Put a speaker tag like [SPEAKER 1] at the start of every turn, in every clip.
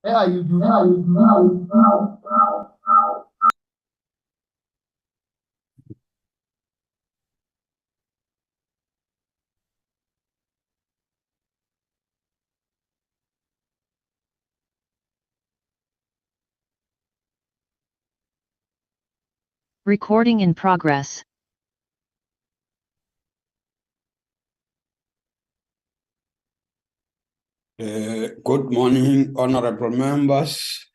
[SPEAKER 1] Where are you doing?
[SPEAKER 2] Recording in progress.
[SPEAKER 3] Good morning, honorable members.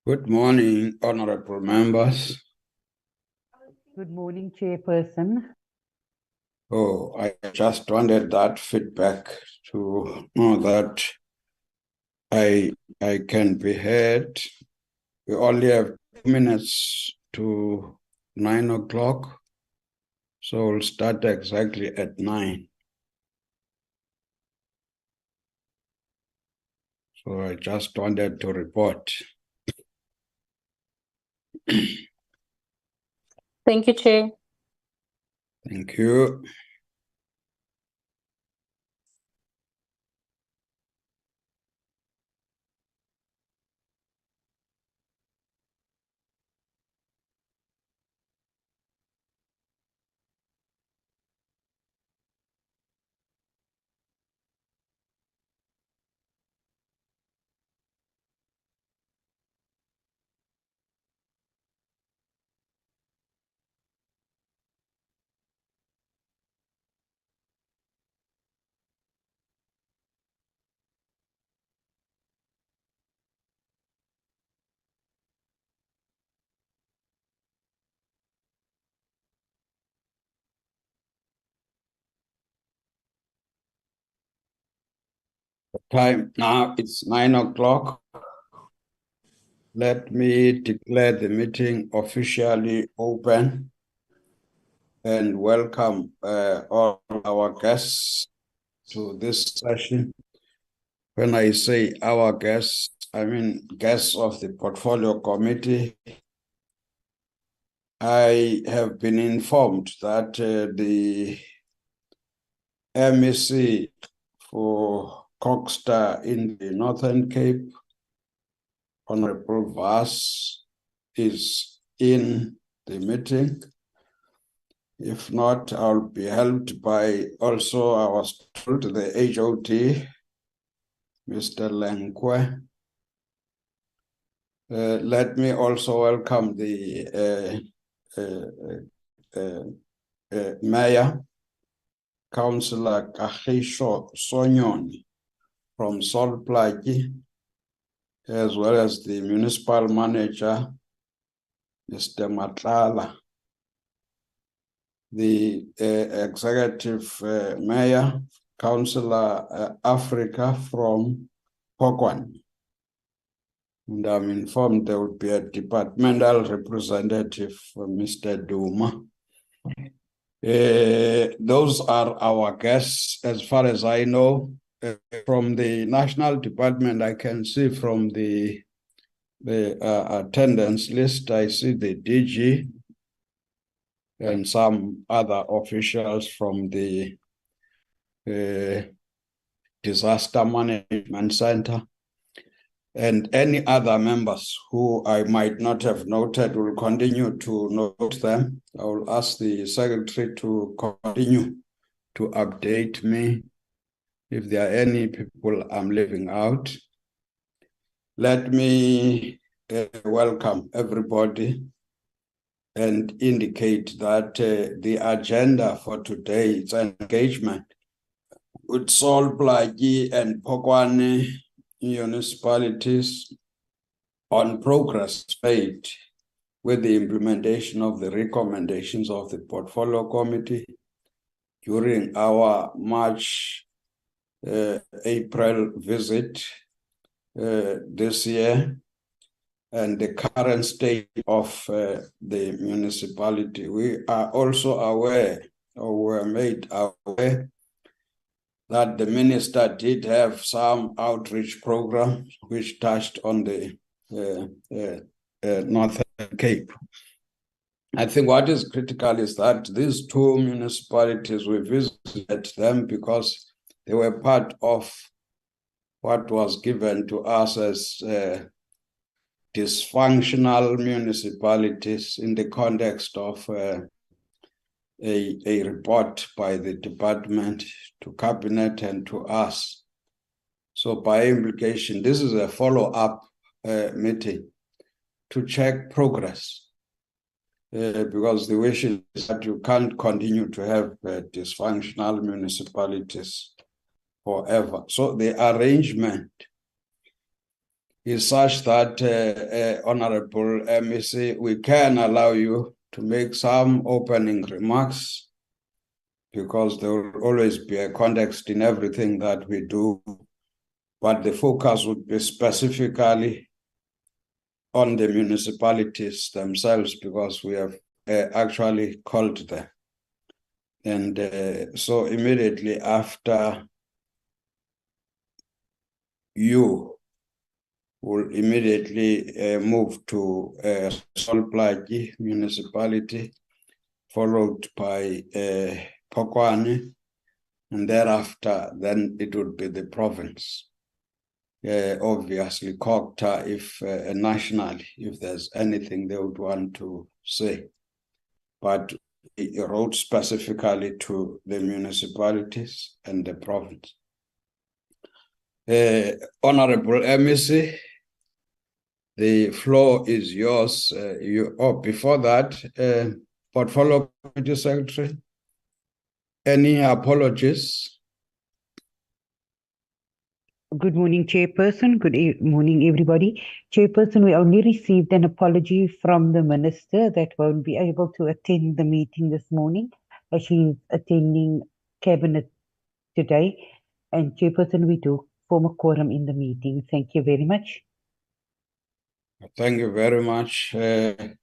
[SPEAKER 3] Good morning, honorable members.
[SPEAKER 4] Good morning, Chairperson.
[SPEAKER 3] Oh, I just wanted that feedback to know that I can be heard. We only have 2 minutes to 9 o'clock, so we'll start exactly at 9. So I just wanted to report.
[SPEAKER 5] Thank you, Chair.
[SPEAKER 3] Thank you. Time now, it's 9 o'clock. Let me declare the meeting officially open and welcome all our guests to this session. When I say our guests, I mean guests of the Portfolio Committee. I have been informed that the MEC for Coxstar in the Northern Cape, Honorable Vass, is in the meeting. If not, I'll be helped by also our told the HOD, Mr. Lenkwe. Let me also welcome the Mayor, Councillor Kahisho Sonyoni from Plaatje, as well as the Municipal Manager, Mr. Matlala, the Executive Mayor, Councillor Africa from Phokwane. And I'm informed there will be a departmental representative, Mr. Duma. Those are our guests, as far as I know. From the National Department, I can see from the attendance list, I see the DG and some other officials from the Disaster Management Center. And any other members who I might not have noted will continue to note them. I will ask the secretary to continue to update me if there are any people I'm leaving out. Let me welcome everybody and indicate that the agenda for today is engagement with Plaatje and Phokwane municipalities on progress made with the implementation of the recommendations of the Portfolio Committee during our March, April visit this year, and the current state of the municipality. We are also aware, or were made aware, that the minister did have some outreach programs which touched on the Northern Cape. I think what is critical is that these two municipalities, we visited them because they were part of what was given to us as dysfunctional municipalities in the context of a report by the department to cabinet and to us. So by implication, this is a follow-up meeting to check progress. Because the wish is that you can't continue to have dysfunctional municipalities forever. So the arrangement is such that, Honorable MEC, we can allow you to make some opening remarks because there will always be a context in everything that we do, but the focus would be specifically on the municipalities themselves because we have actually called them. And so immediately after, you will immediately move to Plaatje municipality, followed by Phokwane, and thereafter then it would be the province. Obviously COGTA if nationally, if there's anything they would want to say, but it wrote specifically to the municipalities and the province. Honorable MEC, the floor is yours. Before that, Portfolio Committee Secretary, any apologies?
[SPEAKER 4] Good morning, Chairperson. Good morning, everybody. Chairperson, we only received an apology from the Minister that won't be able to attend the meeting this morning as she's attending Cabinet today. And Chairperson, we do form a quorum in the meeting. Thank you very much.
[SPEAKER 3] Thank you very much. Then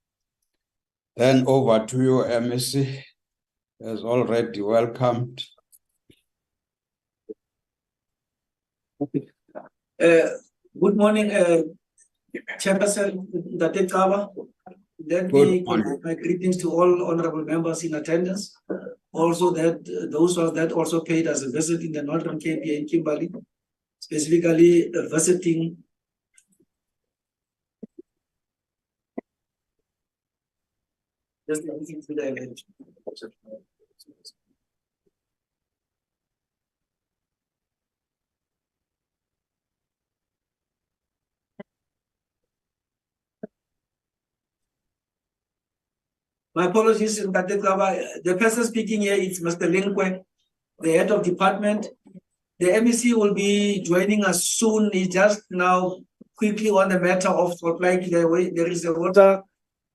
[SPEAKER 3] over to you, MEC, as already welcomed.
[SPEAKER 1] Good morning, Chairperson Ndate Kaba. Let me give my greetings to all honorable members in attendance. Also, that those that also paid us a visit in the Northern Cape in Kimberley, specifically visiting just everything to the event. My apologies, the person speaking here is Mr. Linkwe, the head of department. The MEC will be joining us soon. He's just now quickly on the matter of supply. There is a water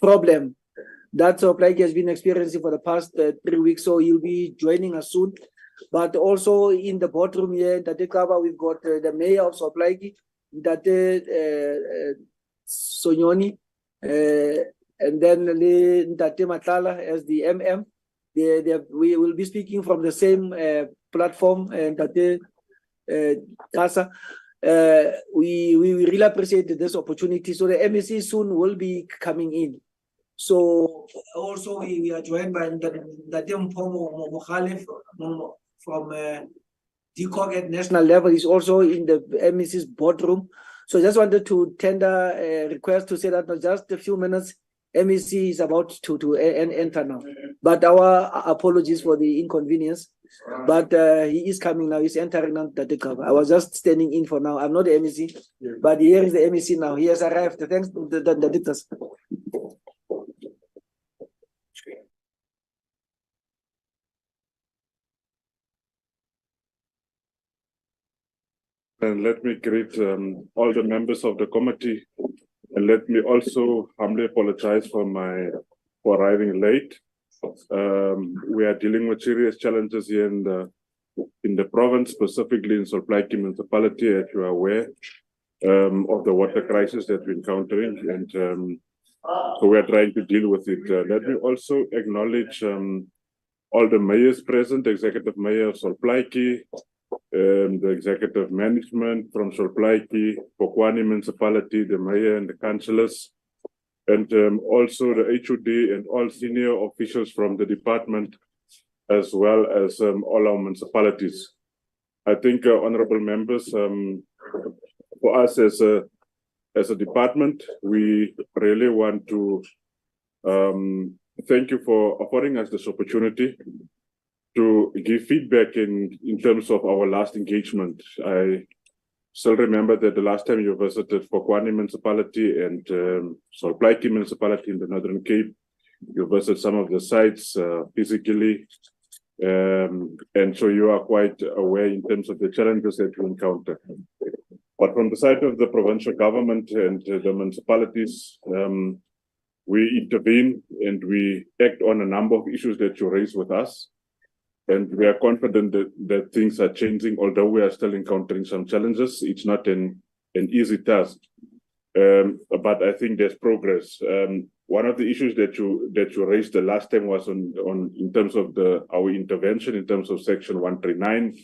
[SPEAKER 1] problem that supply has been experiencing for the past 3 weeks, so he'll be joining us soon. But also in the boardroom here, we've got the mayor of supply, Sonyoni, and then Ntate Matala as the MM. We will be speaking from the same platform, and Kasa. We really appreciate this opportunity. So the MEC soon will be coming in. So also we are joined by Ntate Mpomo Mokhalef from DCOG at national level. Is also in the MEC's boardroom. So I just wanted to tender a request to say that in just a few minutes, MEC is about to enter now. But our apologies for the inconvenience. But he is coming now. He's entering now. I was just standing in for now. I'm not the MEC, but here is the MEC now. He has arrived. Thanks to the dictators.
[SPEAKER 5] And let me greet all the members of the committee. And let me also humbly apologize for arriving late. We are dealing with serious challenges here in the province, specifically in Plaatje municipality, as you are aware, of the water crisis that we're encountering. And so we are trying to deal with it. Let me also acknowledge all the mayors present, Executive Mayor of Plaatje, the executive management from Plaatje, Phokwane Municipality, the mayor and the councillors, and also the HOD and all senior officials from the department, as well as all our municipalities. I think, honorable members, for us as a department, we really want to thank you for affording us this opportunity to give feedback in terms of our last engagement. I still remember that the last time you visited Phokwane Municipality and Plaatje Municipality in the Northern Cape, you visited some of the sites physically, and so you are quite aware in terms of the challenges that you encounter. But from the side of the provincial government and the municipalities, we intervene and we act on a number of issues that you raise with us. And we are confident that things are changing, although we are still encountering some challenges. It's not an easy task, but I think there's progress. One of the issues that you raised the last time was on in terms of our intervention in terms of Section 139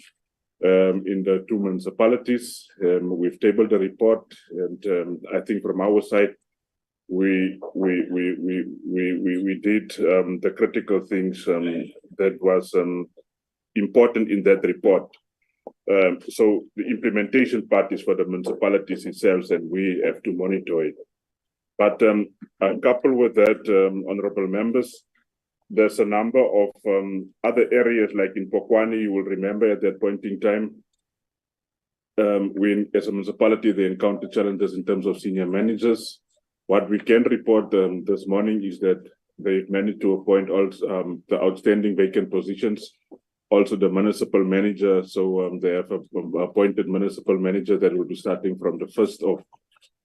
[SPEAKER 5] in the 2 municipalities. We've tabled the report, and I think from our side, we did the critical things that was important in that report. So the implementation part is for the municipalities itself, and we have to monitor it. But coupled with that, honorable members, there's a number of other areas, like in Phokwane, you will remember at that point in time, we as a municipality, they encountered challenges in terms of senior managers. What we can report this morning is that they've managed to appoint also the outstanding vacant positions, also the municipal manager. So they have appointed municipal manager that will be starting from the 1st of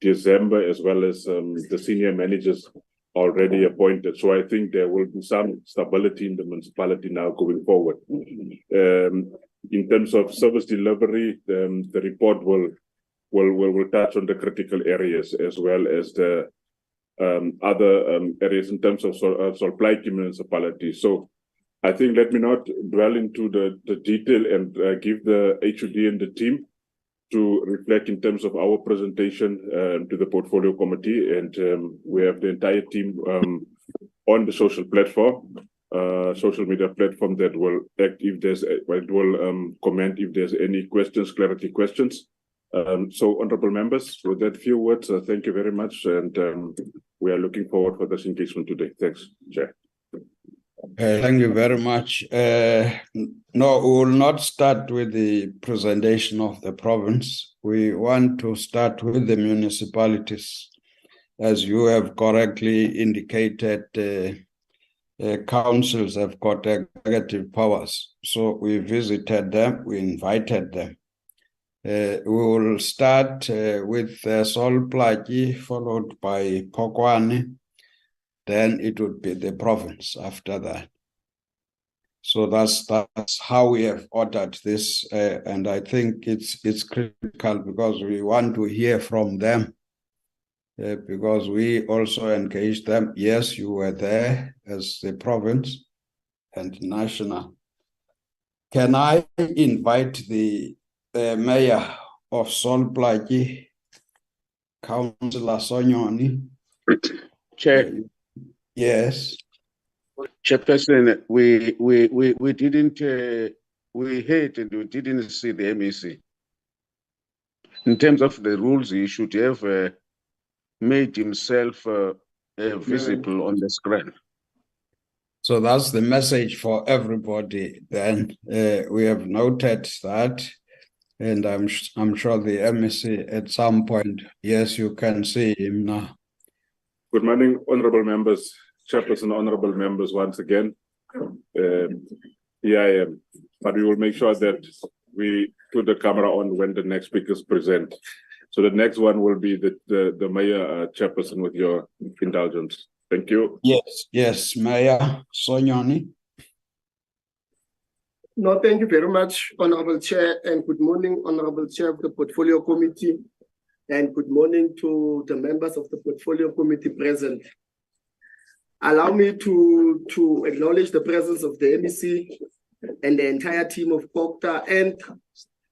[SPEAKER 5] December, as well as the senior managers already appointed. So I think there will be some stability in the municipality now going forward. In terms of service delivery, the report will touch on the critical areas as well as the other areas in terms of Plaatje Municipality. So I think let me not dwell into the detail and give the HOD and the team to reflect in terms of our presentation to the portfolio committee, and we have the entire team on the social media platform that will act if there's comment if there's any questions, clarity questions. So honorable members, with that few words, thank you very much, and we are looking forward for this engagement today. Thanks, Chair.
[SPEAKER 3] Thank you very much. No, we will not start with the presentation of the province. We want to start with the municipalities. As you have correctly indicated, councils have got executive powers. So we visited them, we invited them. We will start with Plaatje, followed by Phokwane. Then it would be the province after that. So that's how we have ordered this, and I think it's critical because we want to hear from them, because we also engaged them. Yes, you were there as the province and national. Can I invite the mayor of Plaatje, Councillor Sonyoni?
[SPEAKER 6] Chair.
[SPEAKER 3] Yes.
[SPEAKER 6] Chairperson, we didn't we heard and we didn't see the MEC. In terms of the rules, he should have made himself visible on the screen.
[SPEAKER 3] So that's the message for everybody. Then we have noted that, and I'm sure the MEC at some point. Yes, you can see him now.
[SPEAKER 5] Good morning, honorable members, Chairperson, honorable members, once again. Here I am, but we will make sure that we put the camera on when the next speakers present. So the next one will be the mayor, Chairperson, with your indulgence. Thank you.
[SPEAKER 3] Yes, Mayor Sonyoni.
[SPEAKER 7] No, thank you very much, Honorable Chair, and good morning, Honorable Chair of the Portfolio Committee, and good morning to the members of the Portfolio Committee present. Allow me to acknowledge the presence of the MEC and the entire team of COCTA and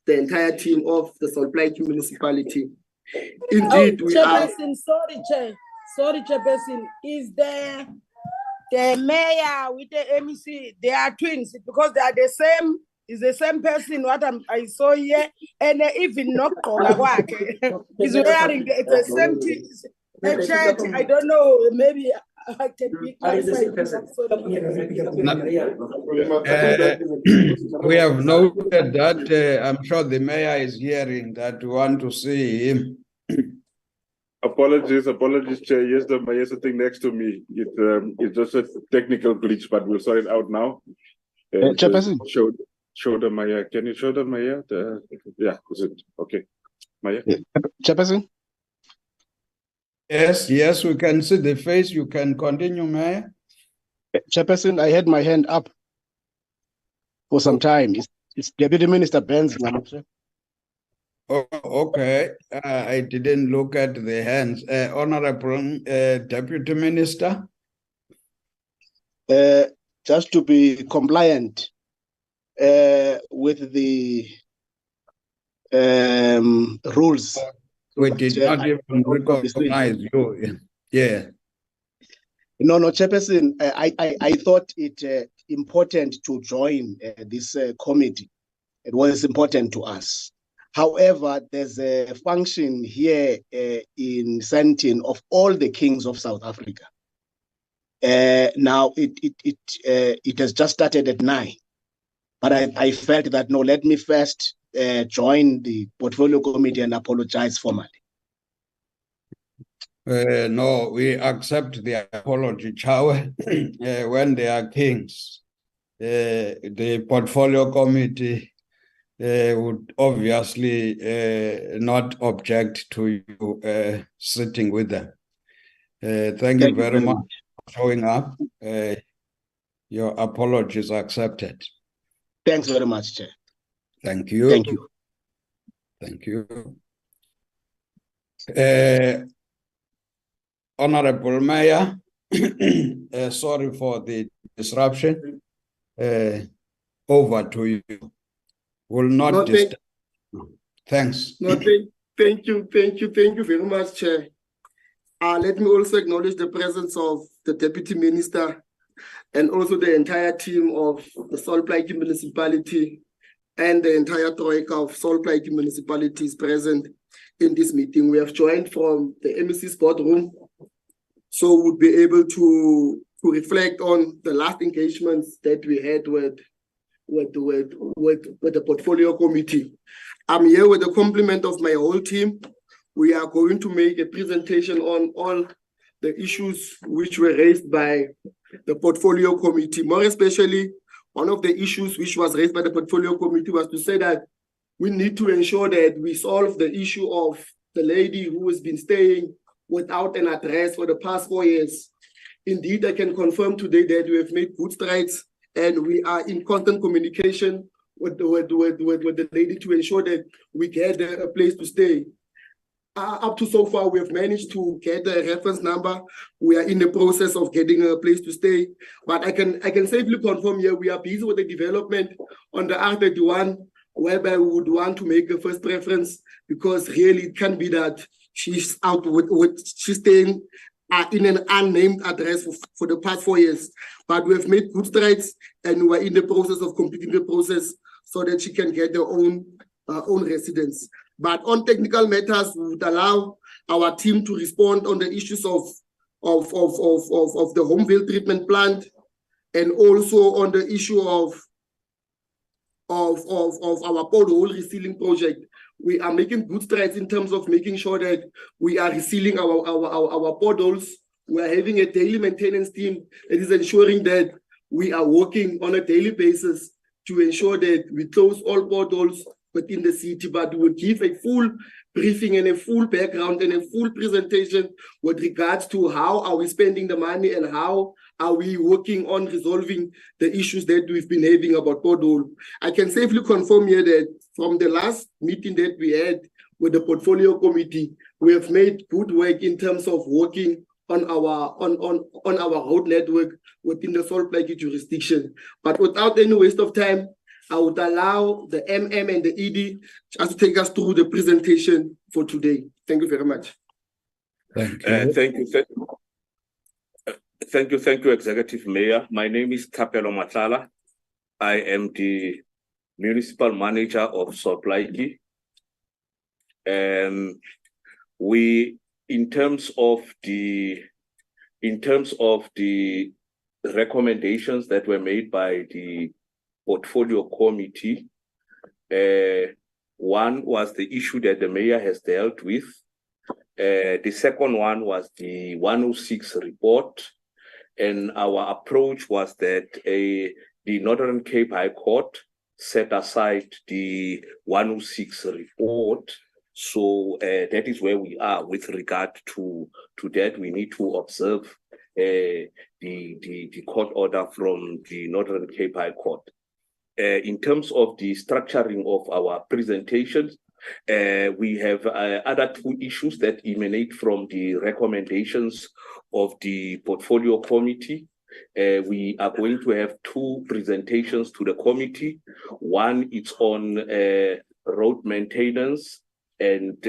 [SPEAKER 7] the entire team of the Plaatje Municipality. Indeed, we are.
[SPEAKER 8] Chairperson, sorry, Chairperson, is the mayor with the MEC, they are twins because they are the same, is the same person what I saw here, and even not he's wearing the same shirt. I don't know, maybe I can be
[SPEAKER 3] we have noted that I'm sure the mayor is hearing that we want to see him.
[SPEAKER 5] Apologies, Chair. Yes, the mayor is sitting next to me. It's just a technical glitch, but we'll sort it out now.
[SPEAKER 9] Chairperson.
[SPEAKER 5] Show the mayor. Can you show the mayor? Yeah, is it okay? Mayor.
[SPEAKER 9] Yeah. Chairperson.
[SPEAKER 3] Yes, we can see the face. You can continue, Mayor.
[SPEAKER 9] Chairperson, I had my hand up for some time. It's Deputy Minister Benz.
[SPEAKER 3] Oh, okay. I didn't look at the hands. Honorable Deputy Minister.
[SPEAKER 9] Just to be compliant with the rules.
[SPEAKER 3] We did not even recognize you. Yeah.
[SPEAKER 9] No, Chairperson, I thought it important to join this committee. It was important to us. However, there's a function here in Sandton of all the kings of South Africa. Now it has just started at 9, but I felt that no, let me first join the portfolio committee and apologize formally.
[SPEAKER 3] No, we accept the apology, Chawe. When they are kings, the portfolio committee would obviously not object to you sitting with them. Thank you very much for showing up. Your apology is accepted.
[SPEAKER 9] Thanks very much, Chair.
[SPEAKER 3] Thank you.
[SPEAKER 9] Thank you.
[SPEAKER 3] Thank you. Honorable Mayor, sorry for the disruption. Over to you. Will not disturb. Thanks.
[SPEAKER 7] No, thank you very much, Chair. Let me also acknowledge the presence of the Deputy Minister and also the entire team of the Plaatje Municipality and the entire troika of Plaatje municipalities present in this meeting. We have joined from the MEC board room, so we'll be able to reflect on the last engagements that we had with the portfolio committee. I'm here with the complement of my whole team. We are going to make a presentation on all the issues which were raised by the portfolio committee. More especially, one of the issues which was raised by the portfolio committee was to say that we need to ensure that we solve the issue of the lady who has been staying without an address for the past 4 years. Indeed, I can confirm today that we have made good strides and we are in constant communication with the lady to ensure that we get a place to stay. Up to so far, we have managed to get a reference number. We are in the process of getting a place to stay. But I can safely confirm here, we are busy with the development on the R31, whereby we would want to make a first preference, because really it can be that she's out she's staying in an unnamed address for the past 4 years. But we have made good strides and we're in the process of completing the process so that she can get her own residence. But on technical matters, we would allow our team to respond on the issues of the Homeville treatment plant, and also on the issue of our pothole resealing project. We are making good strides in terms of making sure that we are resealing our potholes. We are having a daily maintenance team that is ensuring that we are working on a daily basis to ensure that we close all potholes within the city, but we will give a full briefing and a full background and a full presentation with regards to how are we spending the money and how are we working on resolving the issues that we've been having about pothole. I can safely confirm here that from the last meeting that we had with the portfolio committee, we have made good work in terms of working on our road network within the Plaatje jurisdiction. But without any waste of time, I would allow the MM and the ED just to take us through the presentation for today. Thank you very much.
[SPEAKER 3] Thank you.
[SPEAKER 10] Thank you, Executive Mayor. My name is Thapelo Matlala. I am the Municipal Manager of Plaatje. In terms of the recommendations that were made by the Portfolio Committee, one was the issue that the mayor has dealt with. The second one was the 106 report. And our approach was that the Northern Cape High Court set aside the 106 report. So that is where we are with regard to that. We need to observe the court order from the Northern Cape High Court. In terms of the structuring of our presentations, we have other two issues that emanate from the recommendations of the Portfolio Committee. We are going to have two presentations to the committee. One is on road maintenance and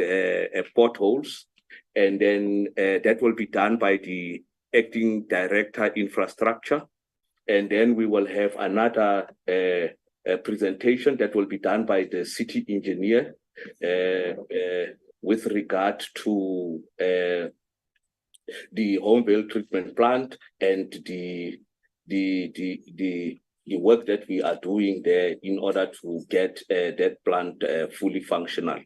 [SPEAKER 10] potholes, and then that will be done by the Acting Director Infrastructure. And then we will have another presentation that will be done by the city engineer with regard to the Homevale treatment plant and the work that we are doing there in order to get that plant fully functional.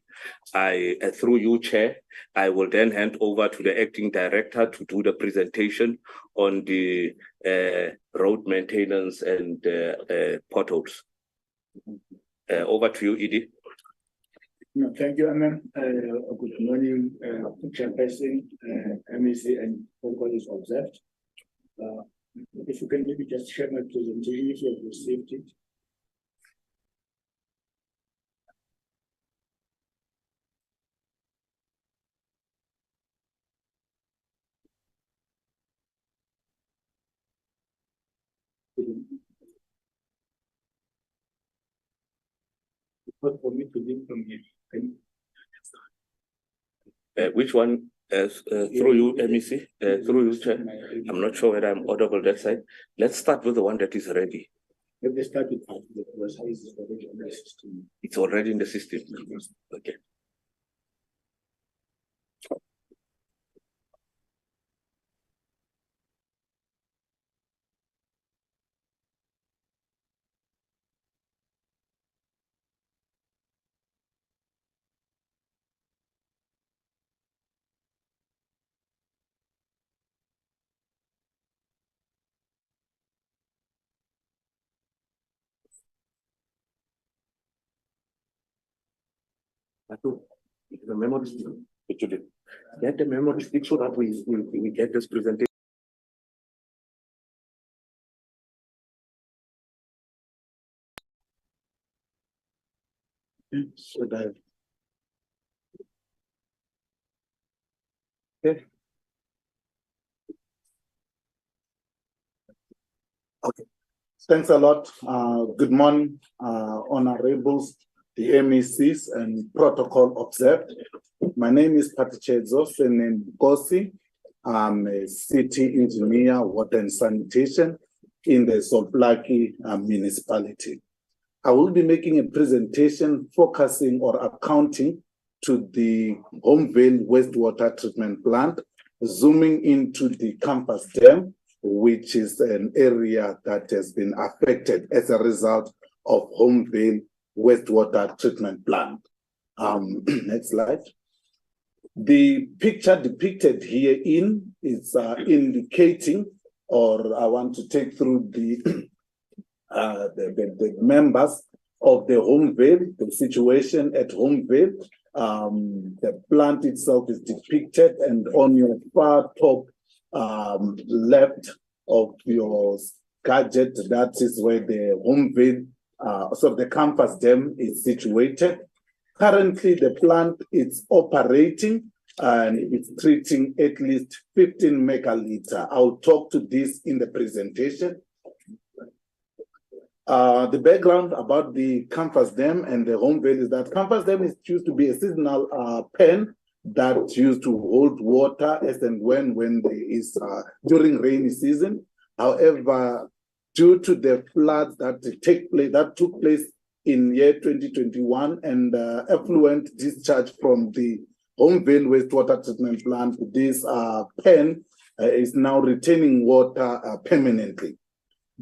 [SPEAKER 10] Through you, Chair, I will then hand over to the Acting Director to do the presentation on the road maintenance and potholes. Over to you, Edie.
[SPEAKER 11] No, thank you, Amen. Good morning, Chairperson, MEC, and all colleagues observed. If you can maybe just share my presentation if you have received it. But for me to leave from here.
[SPEAKER 10] Which one? Through you, MEC, through you, Chair. I'm not sure whether I'm audible that side. Let's start with the one that is ready.
[SPEAKER 11] Let me start with the website is already on the system.
[SPEAKER 10] It's already in the system. Okay. The memory stick. Get the memory stick so that we get this presentation. So that okay.
[SPEAKER 12] Okay. Thanks a lot. Good morning, honorables, the MECs and protocol observed. My name is Plaatje Ngosi. I'm a city engineer, water and sanitation in the Plaatje municipality. I will be making a presentation focusing or accounting to the Homevale wastewater treatment plant, zooming into the campus dam, which is an area that has been affected as a result of Homevale wastewater treatment plant. Next slide. The picture depicted herein is indicating, or I want to take through the members of the Homevale, the situation at Homevale. The plant itself is depicted, and on your far top left of your gadget, that is where the Homevale, so the campus dam is situated. Currently, the plant is operating and it's treating at least 15 megaliter. I'll talk to this in the presentation. The background about the Campus Dam and the home veil is that Campus Dam is used to be a seasonal pen that's used to hold water as and when there is during rainy season. However, due to the floods that took place in year 2021 and effluent discharge from the home veil wastewater treatment plant, this pen is now retaining water permanently.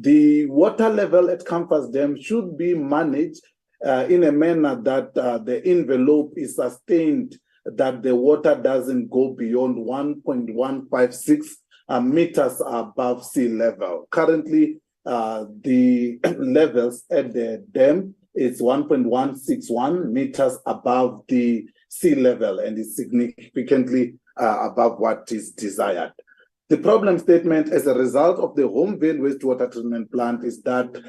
[SPEAKER 12] The water level at Campus Dam should be managed in a manner that the envelope is sustained, that the water doesn't go beyond 1.156 meters above sea level. Currently, the levels at the dam is 1.161 meters above the sea level and is significantly above what is desired. The problem statement as a result of the home veil wastewater treatment plant is that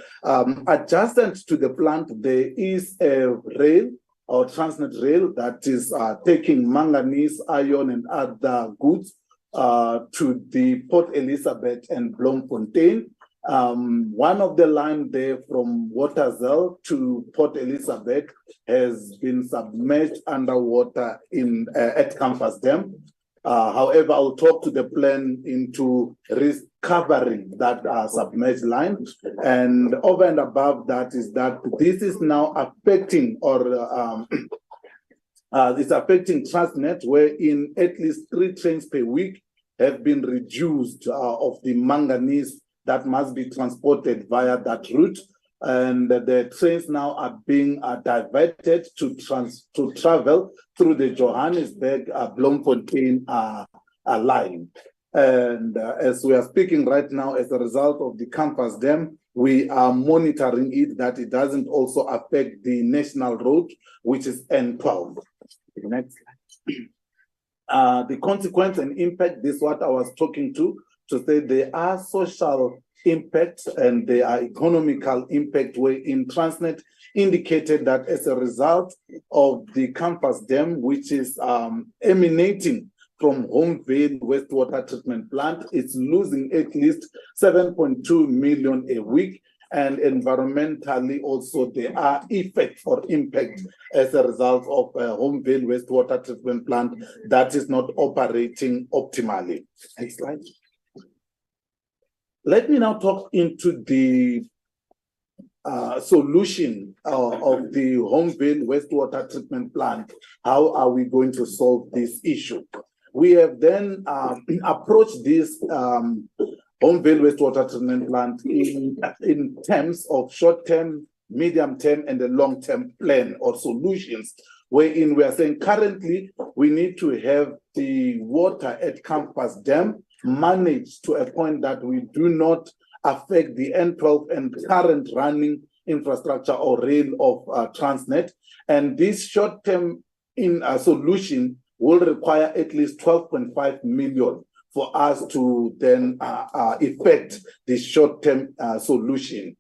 [SPEAKER 12] adjacent to the plant, there is a rail or Transnet rail that is taking manganese, iron, and other goods to the Port Elizabeth and Bloemfontein. One of the lines there from Waterzell to Port Elizabeth has been submerged underwater at Campus Dam. However, I'll talk to the plan into recovering that submerged line. And over and above that is that this is now affecting it's affecting Transnet, wherein at least 3 trains per week have been reduced of the manganese that must be transported via that route. And the trains now are being diverted to travel through the Johannesburg Bloemfontein line. And as we are speaking right now, as a result of the Campus Dam, we are monitoring it that it doesn't also affect the national road, which is N12. Next slide. The consequence and impact, this is what I was talking to say there are social impacts and there are economical impact, wherein Transnet indicated that as a result of the Campus Dam, which is emanating from home veil wastewater treatment plant, it's losing at least 7.2 million a week. And environmentally also there are effects or impact as a result of a home veil wastewater treatment plant that is not operating optimally. Next slide. Let me now talk into the solution of the home veil wastewater treatment plant. How are we going to solve this issue? We have then approached this home veil wastewater treatment plant in terms of short-term, medium-term, and the long-term plan or solutions, wherein we are saying currently we need to have the water at Campus Dam managed to a point that we do not affect the N12 and current running infrastructure or rail of Transnet. And this short-term solution will require at least 12.5 million for us to then effect this short-term solution.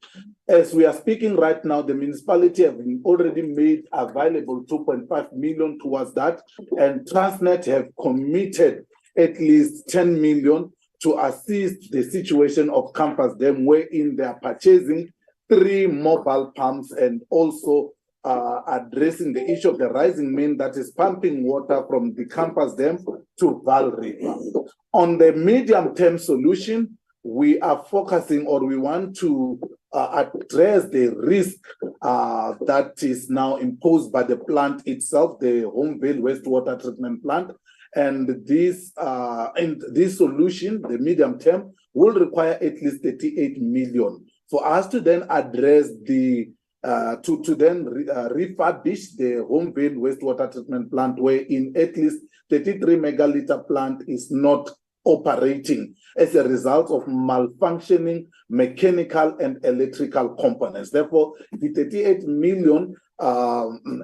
[SPEAKER 12] As we are speaking right now, the municipality have already made available 2.5 million towards that, and Transnet have committed at least 10 million to assist the situation of Campus Dam, wherein they are purchasing 3 mobile pumps and also addressing the issue of the rising main that is pumping water from the Campus Dam to Vaal River. On the medium-term solution, we are focusing, or we want to address the risk that is now imposed by the plant itself, the home veil wastewater treatment plant. And this solution, the medium term, will require at least 38 million for us to then address the refurbish the home veil wastewater treatment plant, where in at least 33 megaliter plant is not operating as a result of malfunctioning mechanical and electrical components. Therefore, the 38 million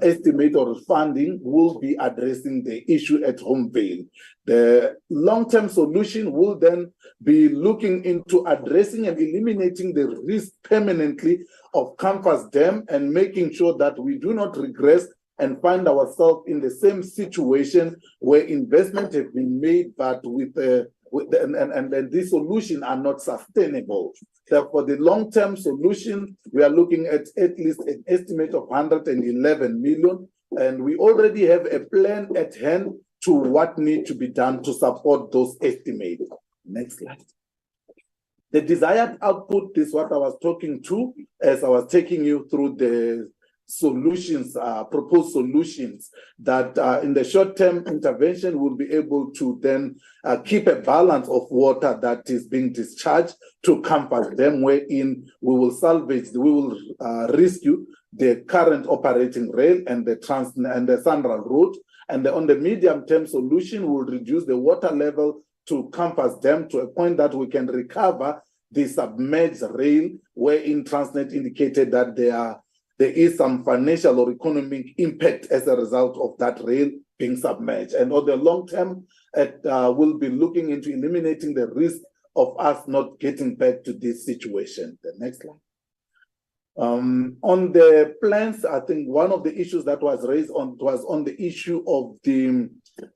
[SPEAKER 12] estimate or funding will be addressing the issue at home veil. The long-term solution will then be looking into addressing and eliminating the risk permanently of Campus Dam and making sure that we do not regress and find ourselves in the same situation where investment have been made, but with and these solutions are not sustainable. Therefore, the long-term solution, we are looking at least an estimate of 111 million, and we already have a plan at hand to what needs to be done to support those estimates. Next slide. The desired output is what I was talking to as I was taking you through the solutions, proposed solutions that in the short-term intervention will be able to then keep a balance of water that is being discharged to compass them, wherein we will salvage, we will rescue the current operating rail and the Sanral route, and on the medium-term solution will reduce the water level to compass them to a point that we can recover the submerged rail, wherein Transnet indicated that there is some financial or economic impact as a result of that rail being submerged. And on the long term, we'll be looking into eliminating the risk of us not getting back to this situation. The next slide. On the plans, I think one of the issues that was raised was on the issue of the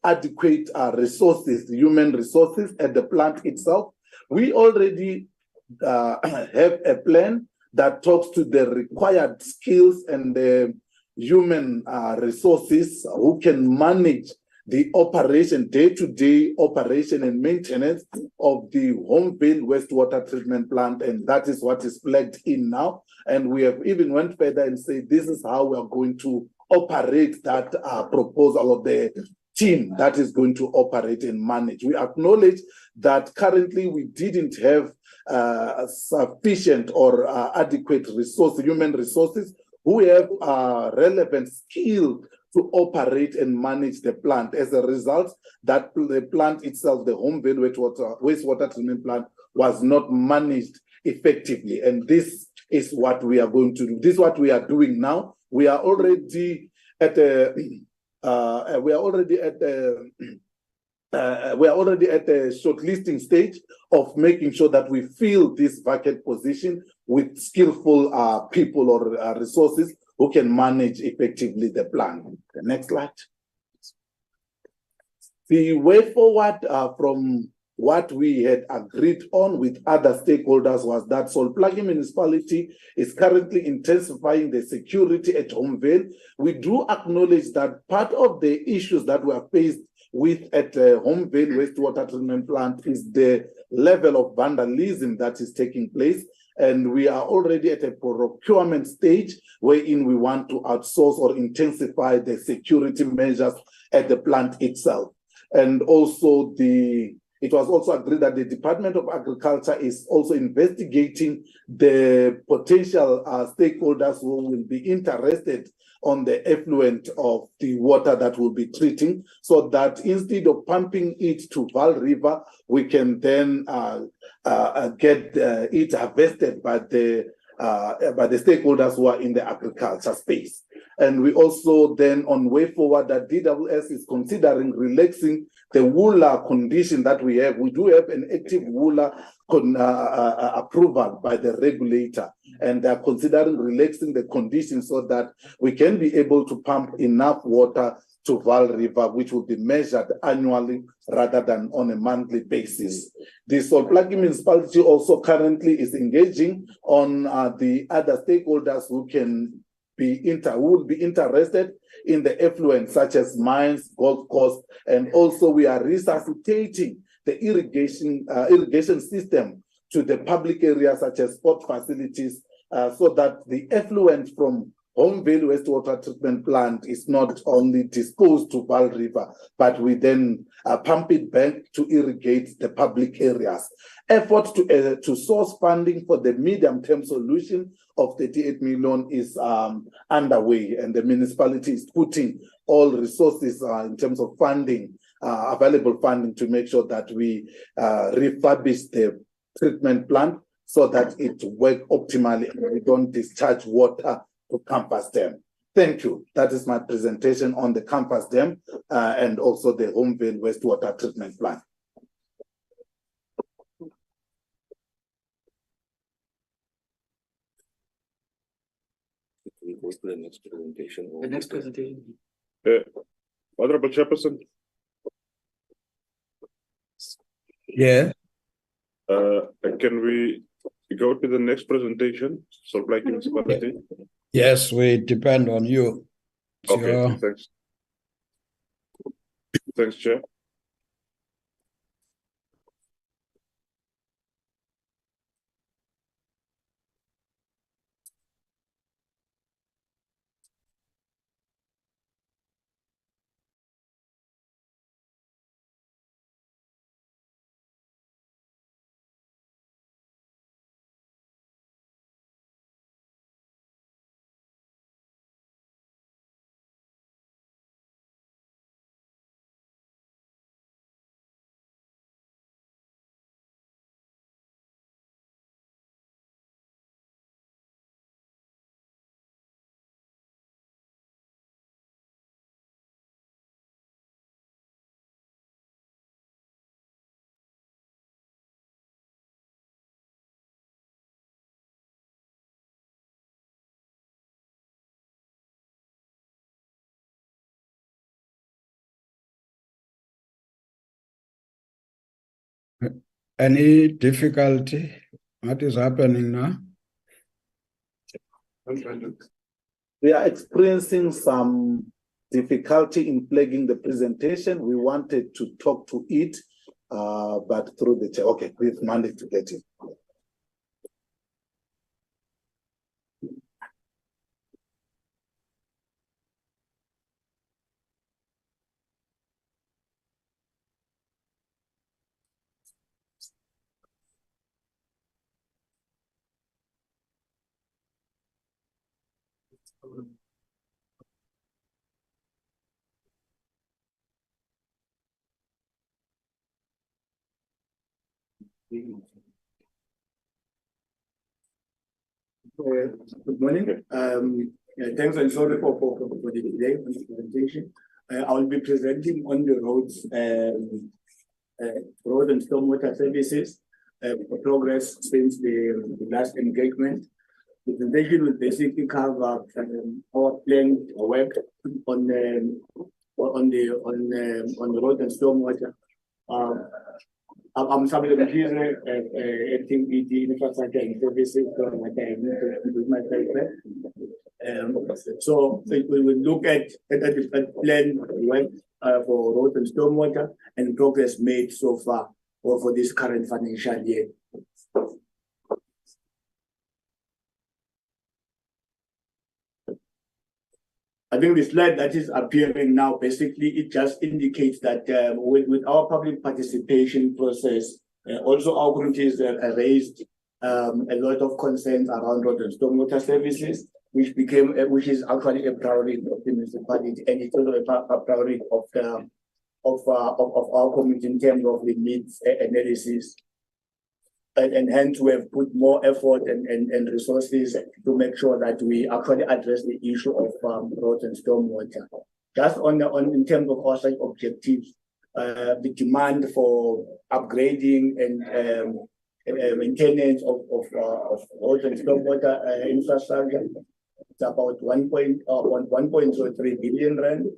[SPEAKER 12] adequate resources, human resources at the plant itself. We already have a plan that talks to the required skills and the human resources who can manage the operation, day-to-day operation and maintenance of the Homeville wastewater treatment plant, and that is what is flagged in now. And we have even went further and said this is how we are going to operate that proposal of the team that is going to operate and manage. We acknowledge that currently we didn't have sufficient or adequate human resources who have relevant skill to operate and manage the plant. As a result, that the plant itself, the Homeville wastewater treatment plant, was not managed effectively. And this is what we are going to do. This is what we are doing now. We are already at the shortlisting stage of making sure that we fill this vacant position with skillful people or resources who can manage effectively the plant. The next slide. The way forward from what we had agreed on with other stakeholders was that Plaatje Municipality is currently intensifying the security at Homeville. We do acknowledge that part of the issues that we are faced with at Homeville wastewater treatment plant is the level of vandalism that is taking place. And we are already at a procurement stage wherein we want to outsource or intensify the security measures at the plant itself. And also it was also agreed that the Department of Agriculture is also investigating the potential stakeholders who will be interested on the effluent of the water that we'll be treating, so that instead of pumping it to Vaal River, we can then get it harvested by the stakeholders who are in the agriculture space. And we also then, on way forward, that DWS is considering relaxing the WULA condition that we have. We do have an active WULA approval by the regulator, and they're considering relaxing the condition so that we can be able to pump enough water to Vaal River, which will be measured annually rather than on a monthly basis. The Plaatje Municipality also currently is engaging on the other stakeholders who can would be interested in the effluent, such as mines, golf course, and also we are resuscitating the irrigation system to the public areas such as sport facilities, so that the effluent from Homeville wastewater treatment plant is not only disposed to Vaal River, but we then pump it back to irrigate the public areas. Effort to source funding for the medium-term solution of 38 million is underway, and the municipality is putting all resources in terms of funding, available funding, to make sure that we refurbish the treatment plant so that it works optimally and we don't discharge water to campus dam. Thank you. That is my presentation on the campus dam and also the Homeville wastewater treatment plant.
[SPEAKER 10] We go to the next presentation.
[SPEAKER 1] The next presentation.
[SPEAKER 5] Honorable Chairperson.
[SPEAKER 3] Yeah.
[SPEAKER 5] Can we go to the next presentation? So, Plaatje Municipality.
[SPEAKER 3] Yes, we depend on you. It's
[SPEAKER 5] Okay,
[SPEAKER 3] your-
[SPEAKER 5] thanks. Thanks, Chair.
[SPEAKER 3] Any difficulty? What is happening now?
[SPEAKER 12] We are experiencing some difficulty in plugging the presentation. We wanted to talk to it, but through the chair. Okay, we've managed to get it.
[SPEAKER 11] Good morning. Thanks and sorry for the delay on the presentation. I will be presenting on the roads, road and stormwater services progress since the last engagement. The presentation will basically cover our planned work on the road and stormwater. I'm somebody here, acting ED infrastructure and services, so we will look at plan work for road and stormwater and progress made so far for this current financial year. I think the slide that is appearing now, basically, it just indicates that with our public participation process, also our communities raised a lot of concerns around road and stormwater services, which is actually a priority of the municipality, and it's also a priority of our community in terms of the needs analysis. And hence we have put more effort and resources to make sure that we actually address the issue of roads and stormwater. Just in terms of our site objectives, the demand for upgrading and maintenance of roads and stormwater infrastructure, it's about 1.03 billion rand.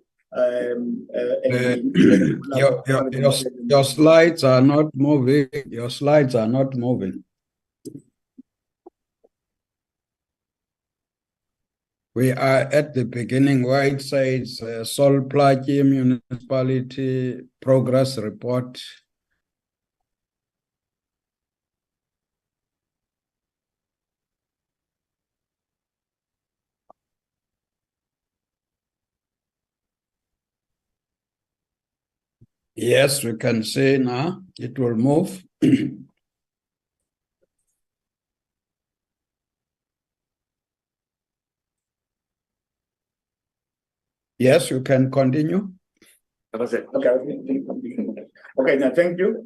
[SPEAKER 3] Your slides are not moving. Your slides are not moving. We are at the beginning where it says Plaatje Municipality Progress Report. Yes, we can see now it will move. Yes, you can continue.
[SPEAKER 11] Okay, now thank you.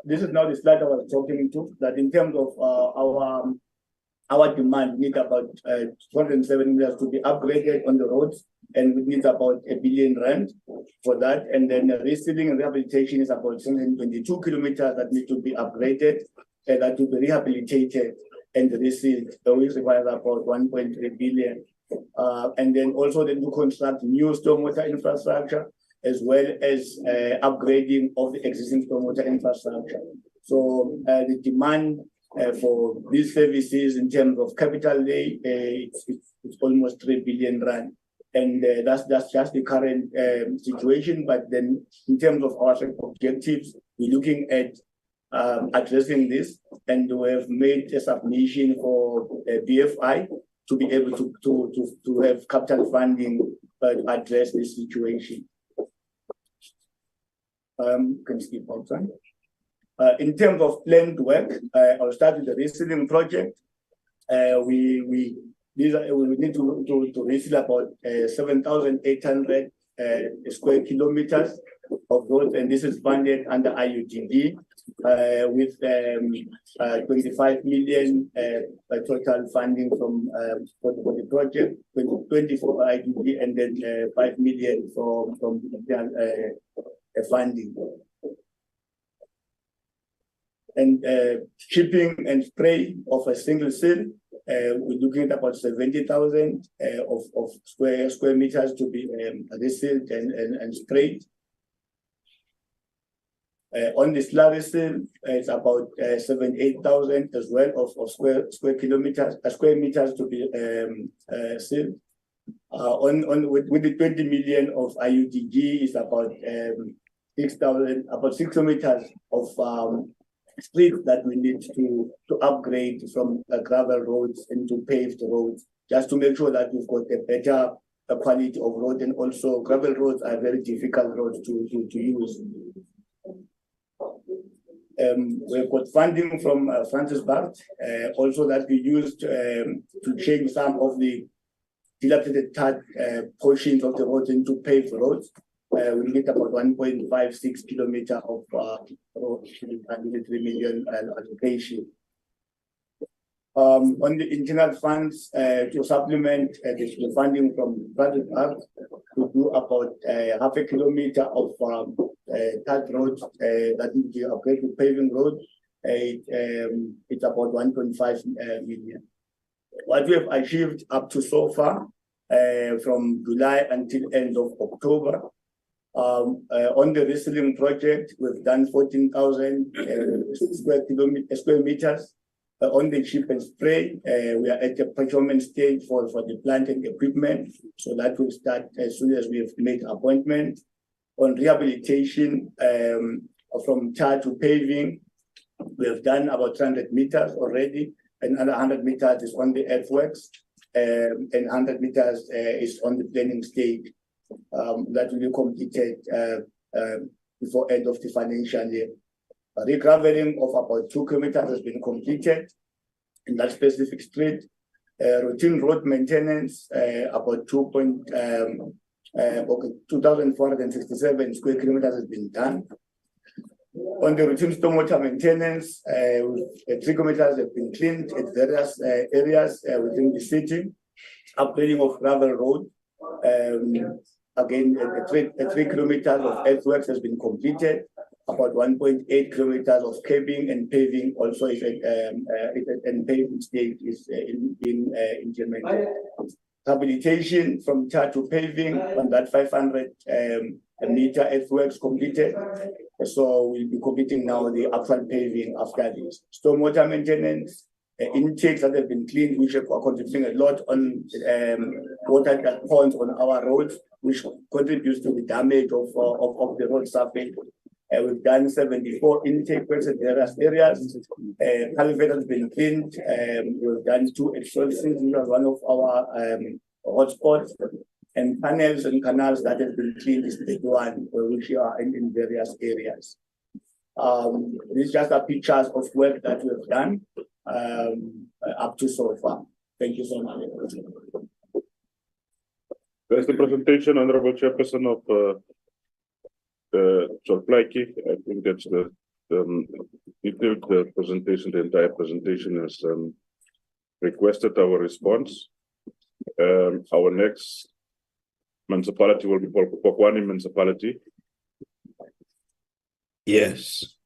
[SPEAKER 11] This is now the slide I was talking to, that in terms of our demand, we need about 207 meters to be upgraded on the roads, and we need about 1 billion rand for that. And then the resealing and rehabilitation is about 722 kilometers that need to be upgraded and that to be rehabilitated and resealed. We require about 1.3 billion. And then also to construct new stormwater infrastructure as well as upgrading of the existing stormwater infrastructure. So the demand for these services in terms of capital lay, it's almost 3 billion rand. And that's just the current situation. But then in terms of our objectives, we're looking at addressing this, and we have made a submission for BFI to be able to have capital funding to address this situation. Can skip outside. In terms of planned work, I'll start with the resealing project. We need to reseal about 7,800 square kilometers of road, and this is funded under IUTD with 25 million total funding from for the project, 20 for IUTD, and then 5 million from funding. And shipping and spray of a single seal, we're looking at about 70,000 of square meters to be resealed and sprayed. On the slurry seal, it's about 78,000 as well of square meters to be sealed. With the 20 million of IUTG is about 6 kilometers of streets that we need to upgrade from gravel roads into paved roads, just to make sure that we've got a better quality of road. And also gravel roads are very difficult roads to use. We've got funding from Francis Bart, also that we used to change some of the dilapidated portions of the roads into paved roads. We need about 1.56 kilometers of road under 3 million allocation. On the internal funds to supplement the funding from Plaatje Park, to do about half a kilometer of third road that will be upgraded to paving road. It's about 1.5 million. What we have achieved up to so far from July until end of October, on the resealing project, we've done 14,000 square meters. On the chip and spray, we are at the procurement stage for the plant and equipment, so that will start as soon as we have made appointment. On rehabilitation, from tar to paving, we have done about 300 meters already, and another 100 meters is on the earthworks, and 100 meters is on the planning stage. That will be completed before end of the financial year. Regraveling of about 2 kilometers has been completed in that specific street. Routine road maintenance, about 2,467 square kilometers has been done. On the routine stormwater maintenance, 3 kilometers have been cleaned at various areas within the city. Upgrading of gravel road, again, 3 kilometers of earthworks has been completed. About 1.8 kilometers of curbing and paving also is and paving stage is being implemented. Rehabilitation from tar to paving on that 500 meter earthworks completed. So we'll be completing now the actual paving after this. Stormwater maintenance, intakes that have been cleaned, which are contributing a lot on water that ponds on our roads, which contributes to the damage of the road surface. We've done 74 intake works in various areas. Culvert has been cleaned. We've done 2 extensions, which are one of our hotspots. And panels and canals that have been cleaned is the one which are in various areas. These just are pictures of work that we've done up to so far. Thank you so much.
[SPEAKER 5] That's the presentation, Honorable Chairperson of Plaatje. I think that's the detailed presentation. The entire presentation has requested our response. Our next municipality will be Phokwane Municipality.
[SPEAKER 3] Yes.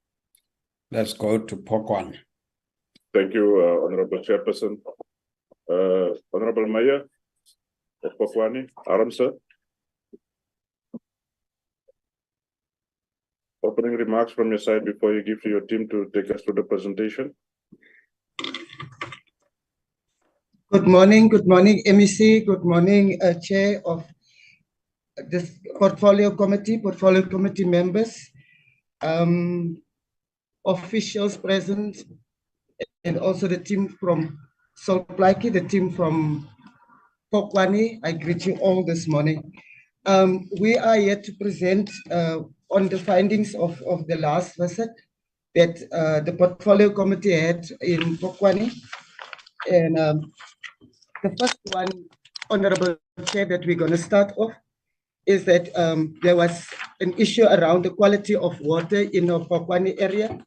[SPEAKER 3] Let's go to Phokwane.
[SPEAKER 5] Thank you, Honorable Chairperson. Honorable Mayor of Phokwane, Aram, sir. Opening remarks from your side before you give to your team to take us through the presentation.
[SPEAKER 13] Good morning, MEC. Good morning, Chair of this Portfolio Committee members, officials present, and also the team from Plaatje, the team from Phokwane. I greet you all this morning. We are here to present on the findings of the last visit that the Portfolio Committee had in Phokwane. And the first one, Honorable Chair, that we're going to start off is that there was an issue around the quality of water in the Phokwane area.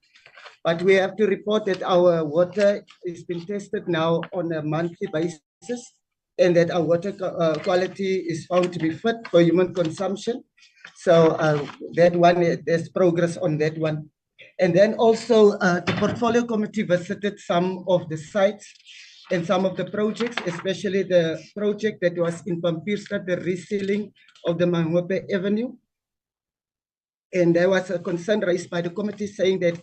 [SPEAKER 13] But we have to report that our water is being tested now on a monthly basis, and that our water quality is found to be fit for human consumption. So that one, there's progress on that one. And then also the Portfolio Committee visited some of the sites and some of the projects, especially the project that was in Pampierstad, the resealing of the Mangope Avenue. And there was a concern raised by the committee saying that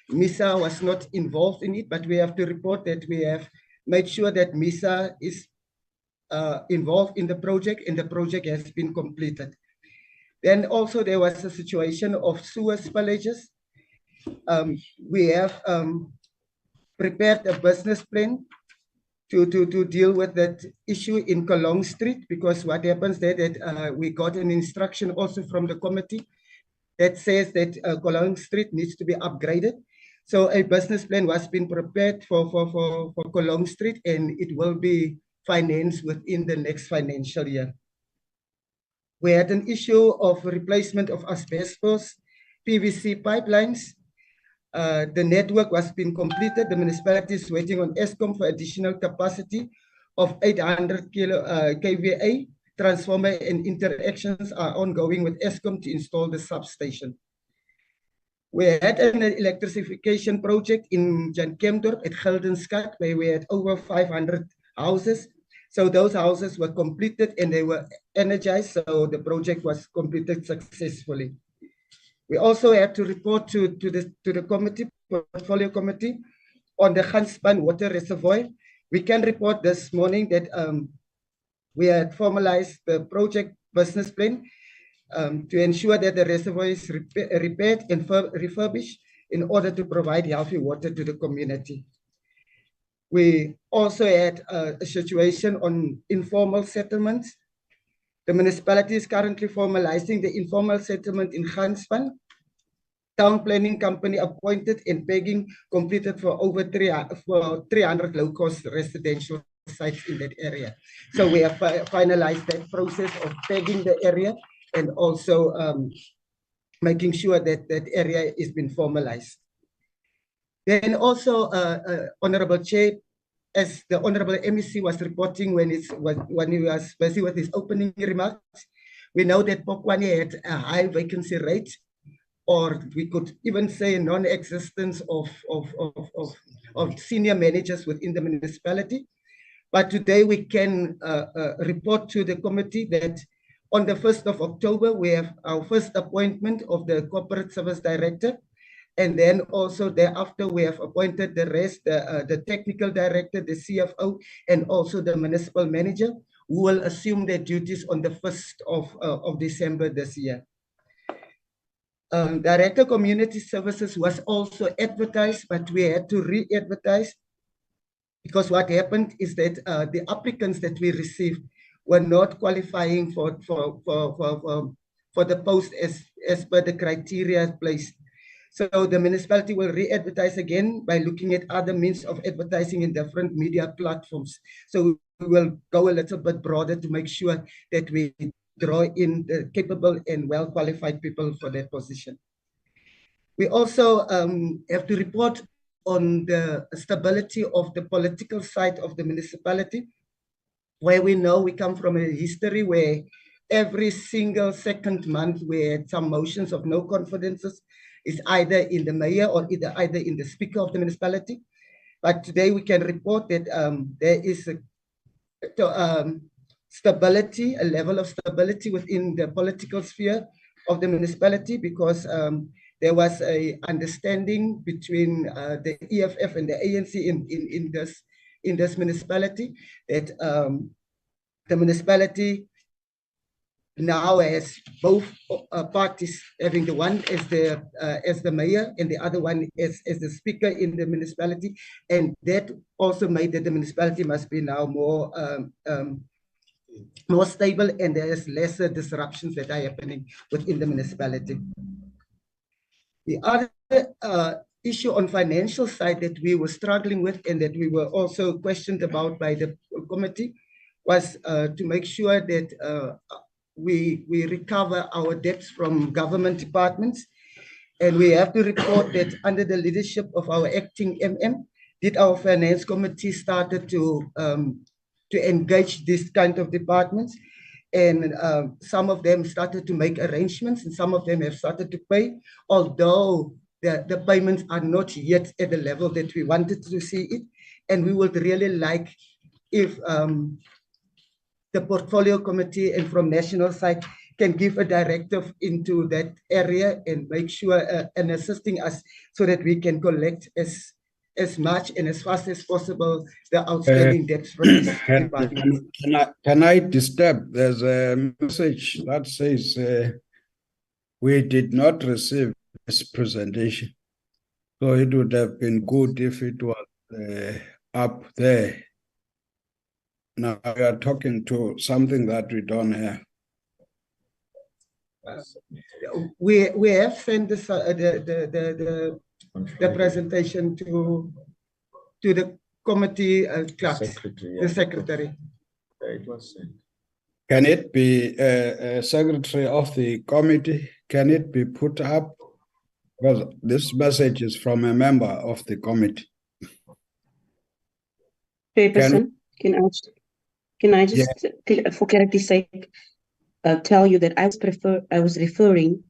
[SPEAKER 13] MISA was not involved in it, but we have to report that we have made sure that MISA is involved in the project, and the project has been completed. Then also there was a situation of sewer spillages. We have prepared a business plan to deal with that issue in Kolong Street, because what happens there that we got an instruction also from the committee that says that Kolong Street needs to be upgraded. So a business plan was being prepared for Kolong Street, and it will be financed within the next financial year. We had an issue of replacement of asbestos PVC pipelines. The network was being completed. The municipality is waiting on Eskom for additional capacity of 800 kVA. Transformer and interactions are ongoing with Eskom to install the substation. We had an electrification project in Jan Kemdorp at Geldenstad, where we had over 500 houses. So those houses were completed and they were energized, so the project was completed successfully. We also had to report to the committee, Portfolio Committee, on the Ganspan water reservoir. We can report this morning that we had formalized the project business plan to ensure that the reservoir is repaired and refurbished in order to provide healthy water to the community. We also had a situation on informal settlements. The municipality is currently formalizing the informal settlement in Ganspan. Town planning company appointed and pegging completed for over 300 low-cost residential sites in that area. So we have finalized that process of pegging the area and also making sure that that area is being formalized. Then also, Honorable Chair, as the Honorable MEC was reporting when he was busy with his opening remarks, we know that Phokwane had a high vacancy rate, or we could even say non-existence of senior managers within the municipality. But today we can report to the committee that on the 1st of October, we have our first appointment of the Corporate Service Director. And then also thereafter, we have appointed the rest, the Technical Director, the CFO, and also the Municipal Manager, who will assume their duties on the 1st of December this year. Director Community Services was also advertised, but we had to re-advertise because what happened is that the applicants that we received were not qualifying for the post as per the criteria placed. So the municipality will re-advertise again by looking at other means of advertising in different media platforms. So we will go a little bit broader to make sure that we draw in the capable and well-qualified people for that position. We also have to report on the stability of the political side of the municipality, where we know we come from a history where every single second month we had some motions of no confidences. Is either in the mayor or either in the speaker of the municipality. But today we can report that there is a stability, a level of stability within the political sphere of the municipality because there was a understanding between the EFF and the ANC in this municipality that the municipality now has both parties, having the one as the mayor and the other one as the speaker in the municipality, and that also made that the municipality must be now more stable and there is lesser disruptions that are happening within the municipality. The other issue on financial side that we were struggling with and that we were also questioned about by the committee was to make sure that we recover our debts from government departments. And we have to report that under the leadership of our acting MM, did our finance committee started to engage this kind of departments. And some of them started to make arrangements and some of them have started to pay, although the payments are not yet at the level that we wanted to see it. And we would really like if the portfolio committee and from national side can give a directive into that area and make sure and assisting us so that we can collect as much and as fast as possible the outstanding debts from this department.
[SPEAKER 3] Can I disturb? There's a message that says we did not receive this presentation. So it would have been good if it was up there. Now we are talking to something that we don't have.
[SPEAKER 13] We have sent this, the presentation to the committee clerks, the secretary.
[SPEAKER 11] It was sent.
[SPEAKER 3] Can it be secretary of the committee? Can it be put up? Because this message is from a member of the committee.
[SPEAKER 14] Chairperson, can I just, for clarity's sake, tell you that I was referring,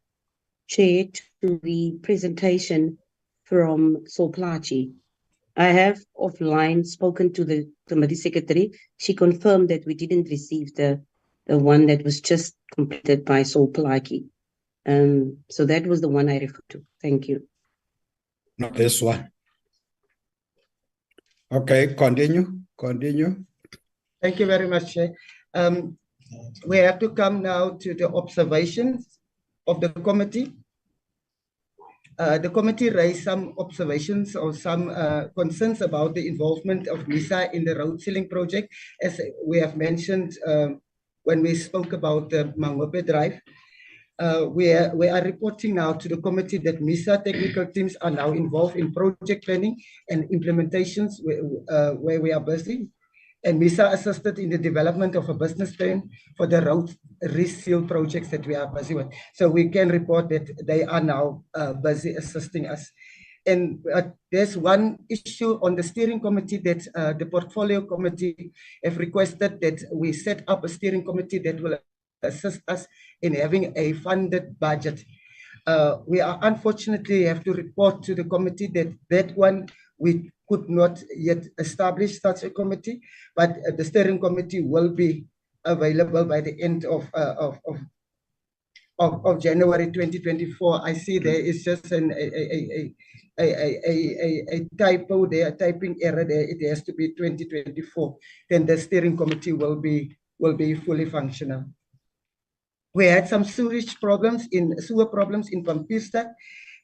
[SPEAKER 14] Chair, to the presentation from Plaatje. I have offline spoken to the committee secretary. She confirmed that we didn't receive the one that was just completed by Plaatje. So that was the one I referred to. Thank you.
[SPEAKER 3] Not this one. Okay, continue.
[SPEAKER 13] Thank you very much, Chair. We have to come now to the observations of the committee. The committee raised some observations or some concerns about the involvement of MISA in the road sealing project, as we have mentioned when we spoke about the Mangope Drive. We are reporting now to the committee that MISA technical teams are now involved in project planning and implementations where we are busy. And MISA assisted in the development of a business plan for the road reseal projects that we are busy with. So we can report that they are now busy assisting us. And there's one issue on the steering committee that the portfolio committee have requested that we set up a steering committee that will assist us in having a funded budget. We are unfortunately have to report to the committee that one we could not yet establish such a committee, but the steering committee will be available by the end of January 2024. I see there is just a typo there, a typing error there. It has to be 2024. Then the steering committee will be fully functional. We had some sewer problems in Pampista,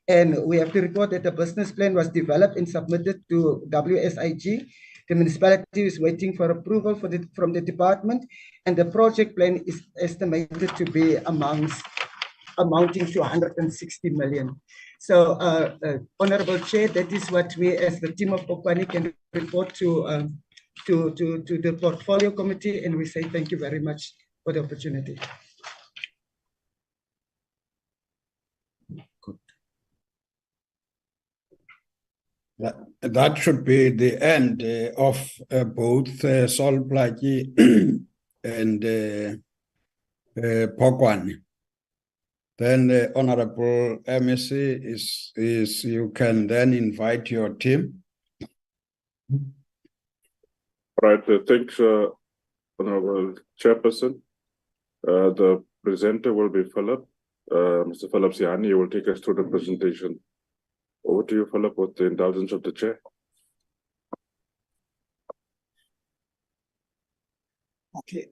[SPEAKER 13] and we have to report that the business plan was developed and submitted to WSIG. The municipality is waiting for approval from the department, and the project plan is estimated to be amounting to 160 million. So, Honorable Chair, that is what we as the team of Phokwane can report to the portfolio committee, and we say thank you very much for the opportunity.
[SPEAKER 3] That should be the end of both Plaatje and Phokwane. Then Honorable MEC is you can then invite your team.
[SPEAKER 5] Right, thanks, Honorable Chairperson. The presenter will be Philip. Mr. Philip Siani, you will take us through the presentation. Over to you, Philip, with the indulgence of the chair.
[SPEAKER 15] Okay.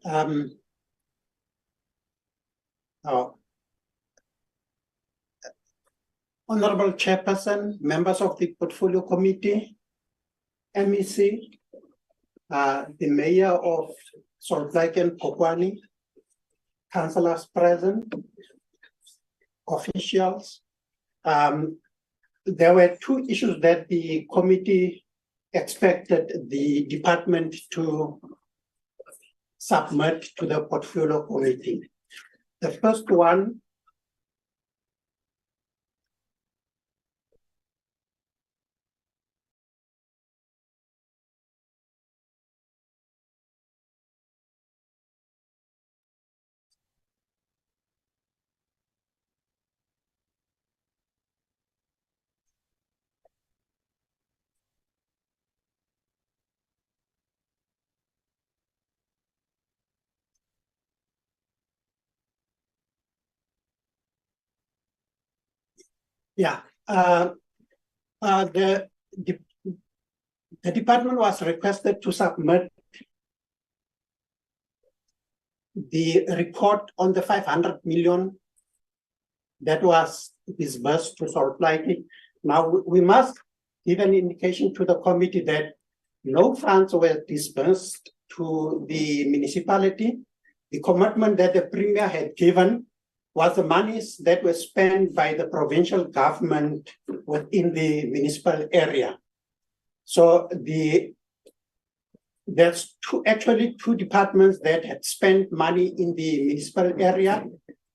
[SPEAKER 15] Honorable Chairperson, members of the Portfolio Committee, MEC, the Mayor of Plaatje and Phokwane, councillors present, officials. There were two issues that the committee expected the department to submit to the Portfolio Committee. The first one the department was requested to submit the report on the 500 million that was disbursed to Plaatje. Now, we must give an indication to the committee that no funds were disbursed to the municipality. The commitment that the Premier had given was the monies that were spent by the provincial government within the municipal area. So there's actually two departments that had spent money in the municipal area.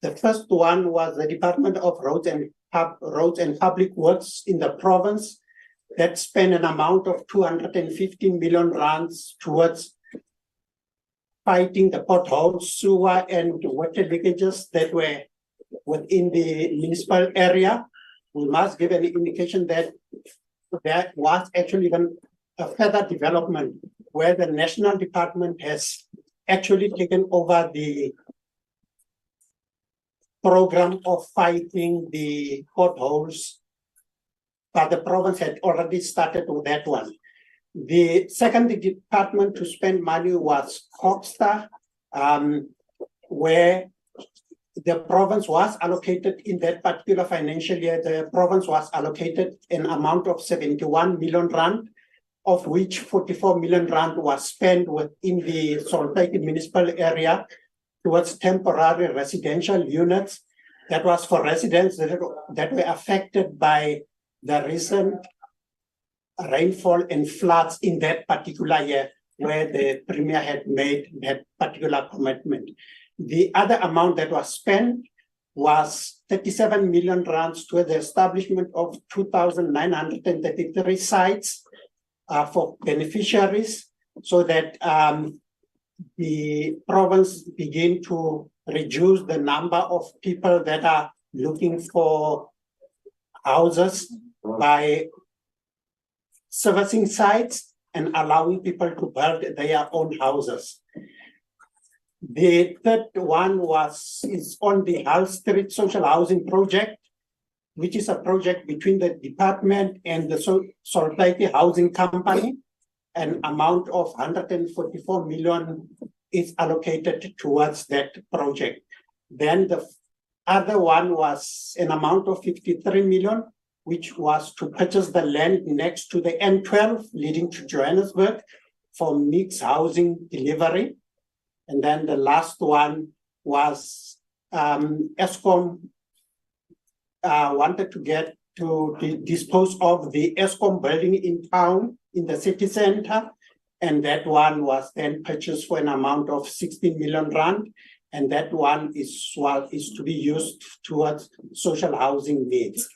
[SPEAKER 15] The first one was the Department of Roads and Public Works in the province that spent an amount of 215 million rands towards fighting the potholes, sewer, and water leakages that were within the municipal area. We must give an indication that there was actually even a further development where the national department has actually taken over the program of fighting the potholes, but the province had already started with that one. The second department to spend money was Cooperative, where the province was allocated in that particular financial year. The province was allocated an amount of 71 million rand, of which 44 million rand was spent within the Plaatje municipal area towards temporary residential units. That was for residents that were affected by the recent rainfall and floods in that particular year, where the Premier had made that particular commitment. The other amount that was spent was 37 million rands to the establishment of 2,933 sites for beneficiaries, so that the province begin to reduce the number of people that are looking for houses by servicing sites and allowing people to build their own houses. The third one is on the Hull Street Social Housing Project, which is a project between the department and the Plaatje Housing Company. An amount of 144 million is allocated towards that project. Then the other one was an amount of 53 million, which was to purchase the land next to the N12 leading to Johannesburg for mixed housing delivery. And then the last one was Eskom wanted to get to dispose of the Eskom building in town in the city center. And that one was then purchased for an amount of 16 million rand. And that one is to be used towards social housing needs.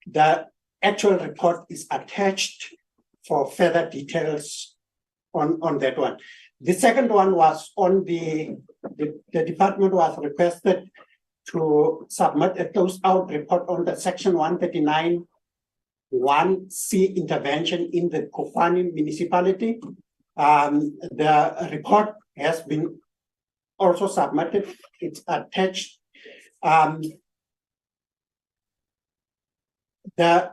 [SPEAKER 15] The actual report is attached for further details on that one. The second one was on the department was requested to submit a closed-out report on the Section 139 1C intervention in the Phokwane municipality. The report has been also submitted. It's attached. The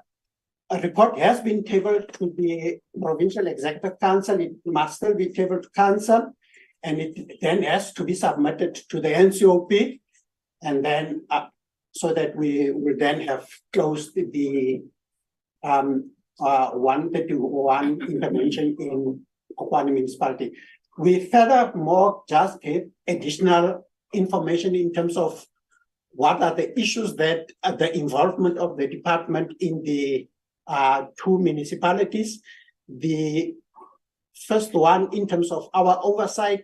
[SPEAKER 15] report has been tabled to the Provincial Executive Council. It must still be tabled to Council, and it then has to be submitted to the NCOP, and then so that we will then have closed the 131 intervention in Phokwane municipality. We furthermore just gave additional information in terms of what are the issues that the involvement of the department in the two municipalities. The first one, in terms of our oversight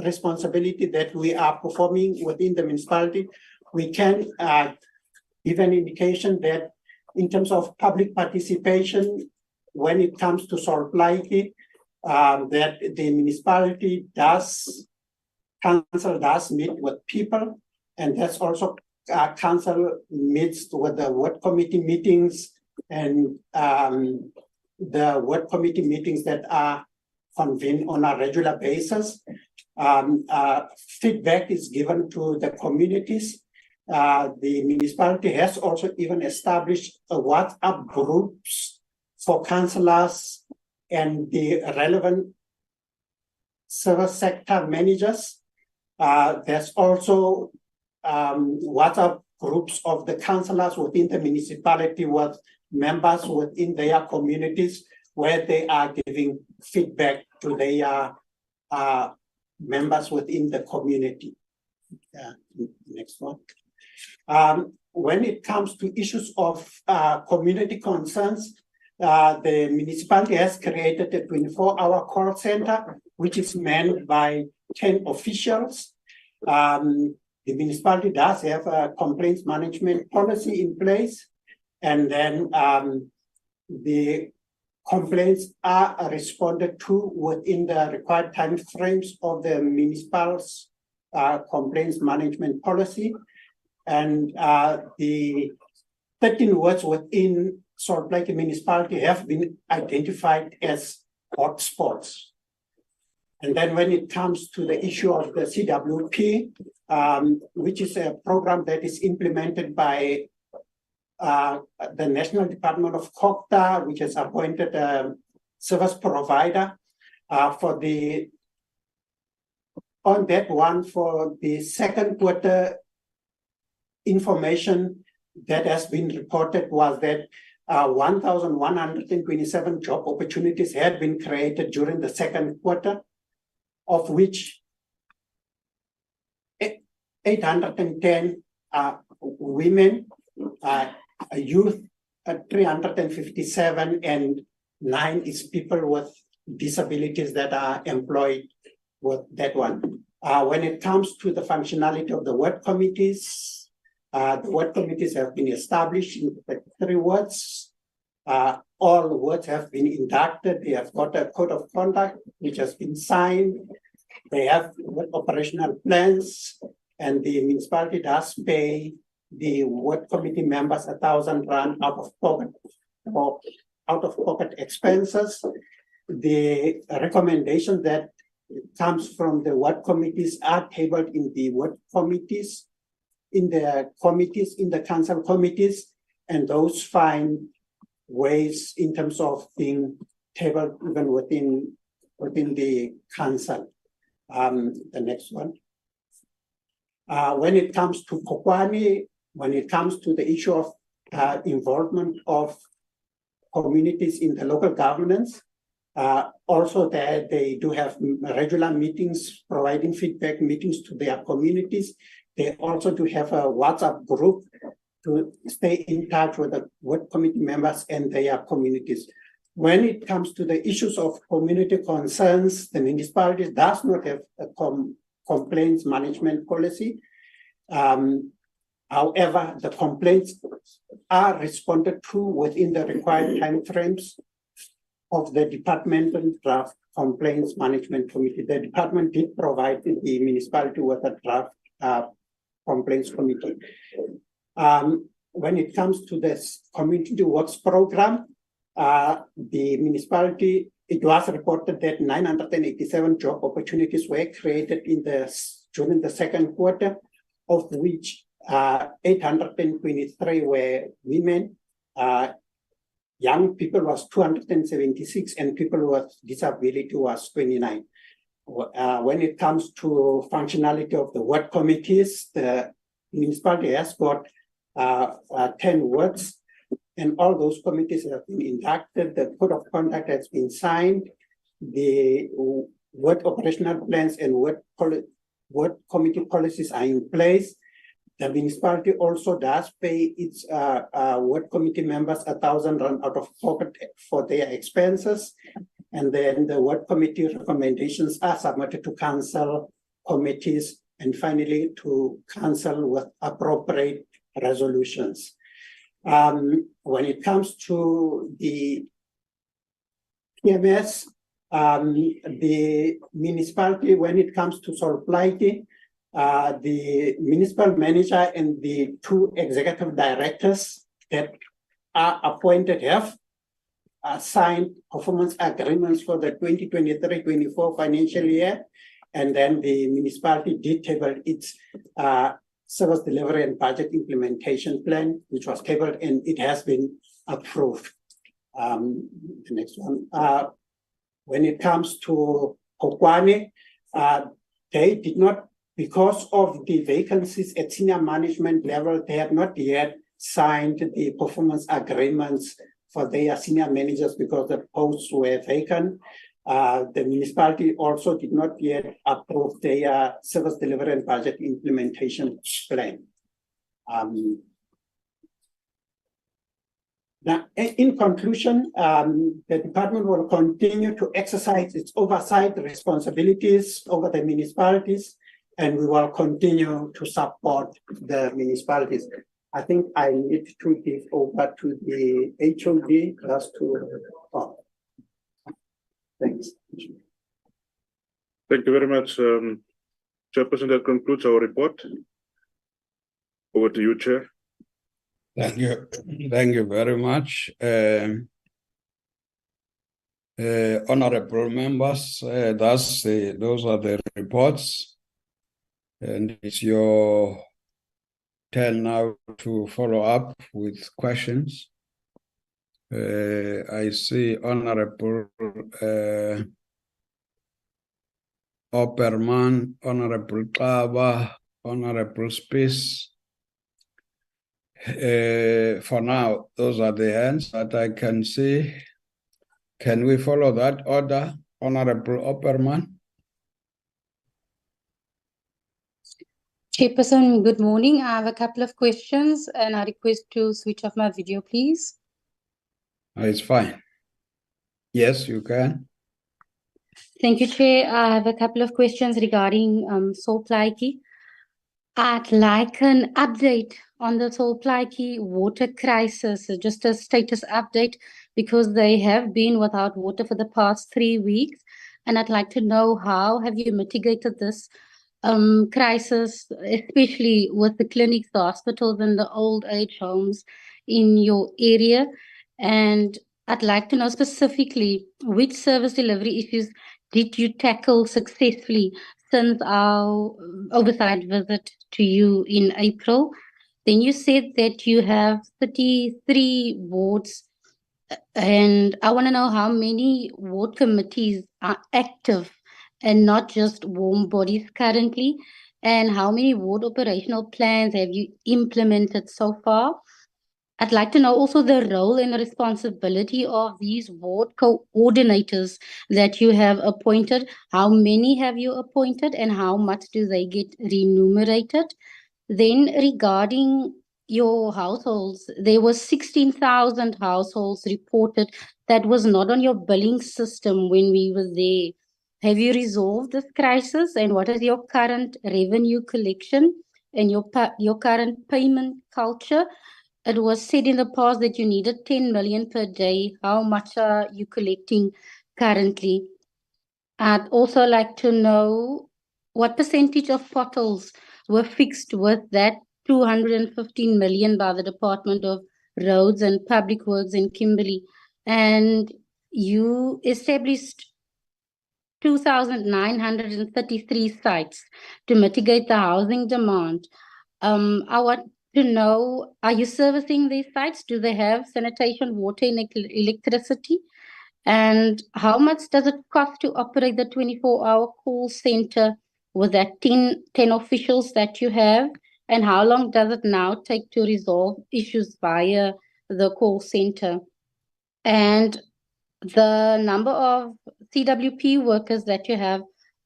[SPEAKER 15] responsibility that we are performing within the municipality, we can give an indication that in terms of public participation, when it comes to Plaatje, that the municipality council does meet with people, and that's also council meets with the ward committee meetings, and the ward committee meetings that are convened on a regular basis. Feedback is given to the communities. The municipality has also even established a WhatsApp groups for councillors and the relevant service sector managers. There's also WhatsApp groups of the councillors within the municipality with members within their communities, where they are giving feedback to their members within the community. Next one. When it comes to issues of community concerns, the municipality has created a 24-hour call center, which is manned by 10 officials. The municipality does have a complaints management policy in place, and then the complaints are responded to within the required time frames of the municipal's complaints management policy. And the 13 wards within Plaatje municipality have been identified as hotspots. And then when it comes to the issue of the CWP, which is a program that is implemented by the National Department of Cooperative, which has appointed a service provider for the, on that one, for the second quarter information that has been reported was that 1,127 job opportunities had been created during the second quarter, of which 810 women, youth 357, and 9 is people with disabilities that are employed with that one. When it comes to the functionality of the ward committees, the ward committees have been established in the 3 wards. All wards have been inducted. They have got a code of conduct which has been signed. They have operational plans, and the municipality does pay the ward committee members 1,000 rand out of pocket expenses. The recommendation that comes from the ward committees are tabled in the ward committees, in the council committees, and those find ways in terms of being tabled even within the council. The next one. When it comes to Phokwane, when it comes to the issue of involvement of communities in the local governance, also they do have regular meetings, providing feedback meetings to their communities. They also do have a WhatsApp group to stay in touch with the ward committee members and their communities. When it comes to the issues of community concerns, the municipality does not have a complaints management policy. However, the complaints are responded to within the required timeframes of the departmental draft complaints management committee. The department did provide the municipality with a draft complaints committee. When it comes to this community works program, the municipality, it was reported that 987 job opportunities were created during the second quarter, of which 823 were women, young people was 276 and people with disability was 29. When it comes to functionality of the ward committees, the municipality has got 10 wards, and all those committees have been inducted. The code of conduct has been signed. The ward operational plans and ward committee policies are in place. The municipality also does pay its ward committee members 1,000 rand out of pocket for their expenses. And then the ward committee recommendations are submitted to council committees and finally to council with appropriate resolutions. When it comes to the PMS, the municipality, when it comes to Plaatje, the municipal manager and the 2 executive directors that are appointed have signed performance agreements for the 2023-24 financial year, and then the municipality did table its service delivery and budget implementation plan, which was tabled and it has been approved. The next one, when it comes to Phokwane, they did not, because of the vacancies at senior management level, they have not yet signed the performance agreements for their senior managers because the posts were vacant. The municipality also did not yet approve their service delivery and budget implementation plan. Now, in conclusion, the department will continue to exercise its oversight responsibilities over the municipalities, and we will continue to support the municipalities. I think I need to give over to the HOD just to talk. Thanks.
[SPEAKER 5] Thank you very much, Chairperson. That concludes our report. Over to you, Chair.
[SPEAKER 3] Thank you. Thank you very much. Honorable members, those are the reports. And it's your turn now to follow up with questions. I see Honorable Opperman, Honorable Kaba, Honorable Spies. For now, those are the hands that I can see. Can we follow that order, Honorable Opperman?
[SPEAKER 16] Chairperson, good morning. I have a couple of questions and I request to switch off my video, please.
[SPEAKER 3] It's fine. Yes, you can.
[SPEAKER 16] Thank you, Chair. I have a couple of questions regarding Plaatje. I'd like an update on the Plaatje water crisis, just a status update, because they have been without water for the past 3 weeks. And I'd like to know how have you mitigated this crisis, especially with the clinics, the hospitals, and the old age homes in your area. And I'd like to know specifically which service delivery issues did you tackle successfully since our oversight visit to you in April. Then you said that you have 33 wards, and I want to know how many ward committees are active and not just warm bodies currently, and how many ward operational plans have you implemented so far? I'd like to know also the role and responsibility of these ward coordinators that you have appointed. How many have you appointed and how much do they get remunerated? Then regarding your households, there was 16,000 households reported that was not on your billing system when we were there. Have you resolved this crisis, and what is your current revenue collection and your current payment culture? It was said in the past that you needed 10 million per day. How much are you collecting currently? I'd also like to know what percentage of potholes were fixed with that 215 million by the Department of Roads and Public Works in Kimberley. And you established 2,933 sites to mitigate the housing demand. I to know, are you servicing these sites? Do they have sanitation, water, and electricity? And how much does it cost to operate the 24-hour call center with that 10 officials that you have? And how long does it now take to resolve issues via the call center? And the number of CWP workers that you have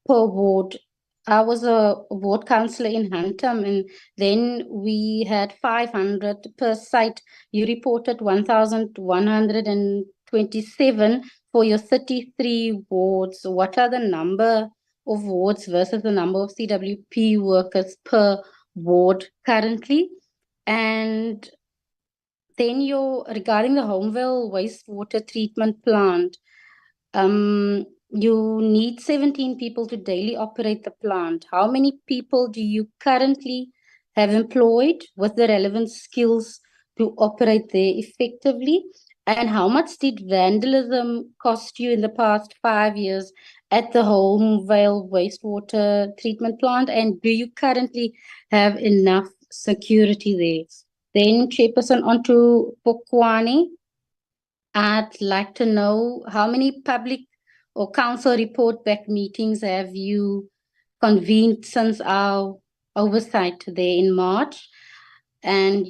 [SPEAKER 16] per ward. I was a ward councillor in Huntham, and then we had 500 per site. You reported 1,127 for your 33 wards. What are the number of wards versus the number of CWP workers per ward currently? And then regarding the Homeville wastewater treatment plant, you need 17 people to daily operate the plant. How many people do you currently have employed with the relevant skills to operate there effectively? And how much did vandalism cost you in the past 5 years at the Homeville wastewater treatment plant? And do you currently have enough security there? Then, Chairperson, on to Phokwane. I'd like to know how many public or council report back meetings have you convened since our oversight there in March? And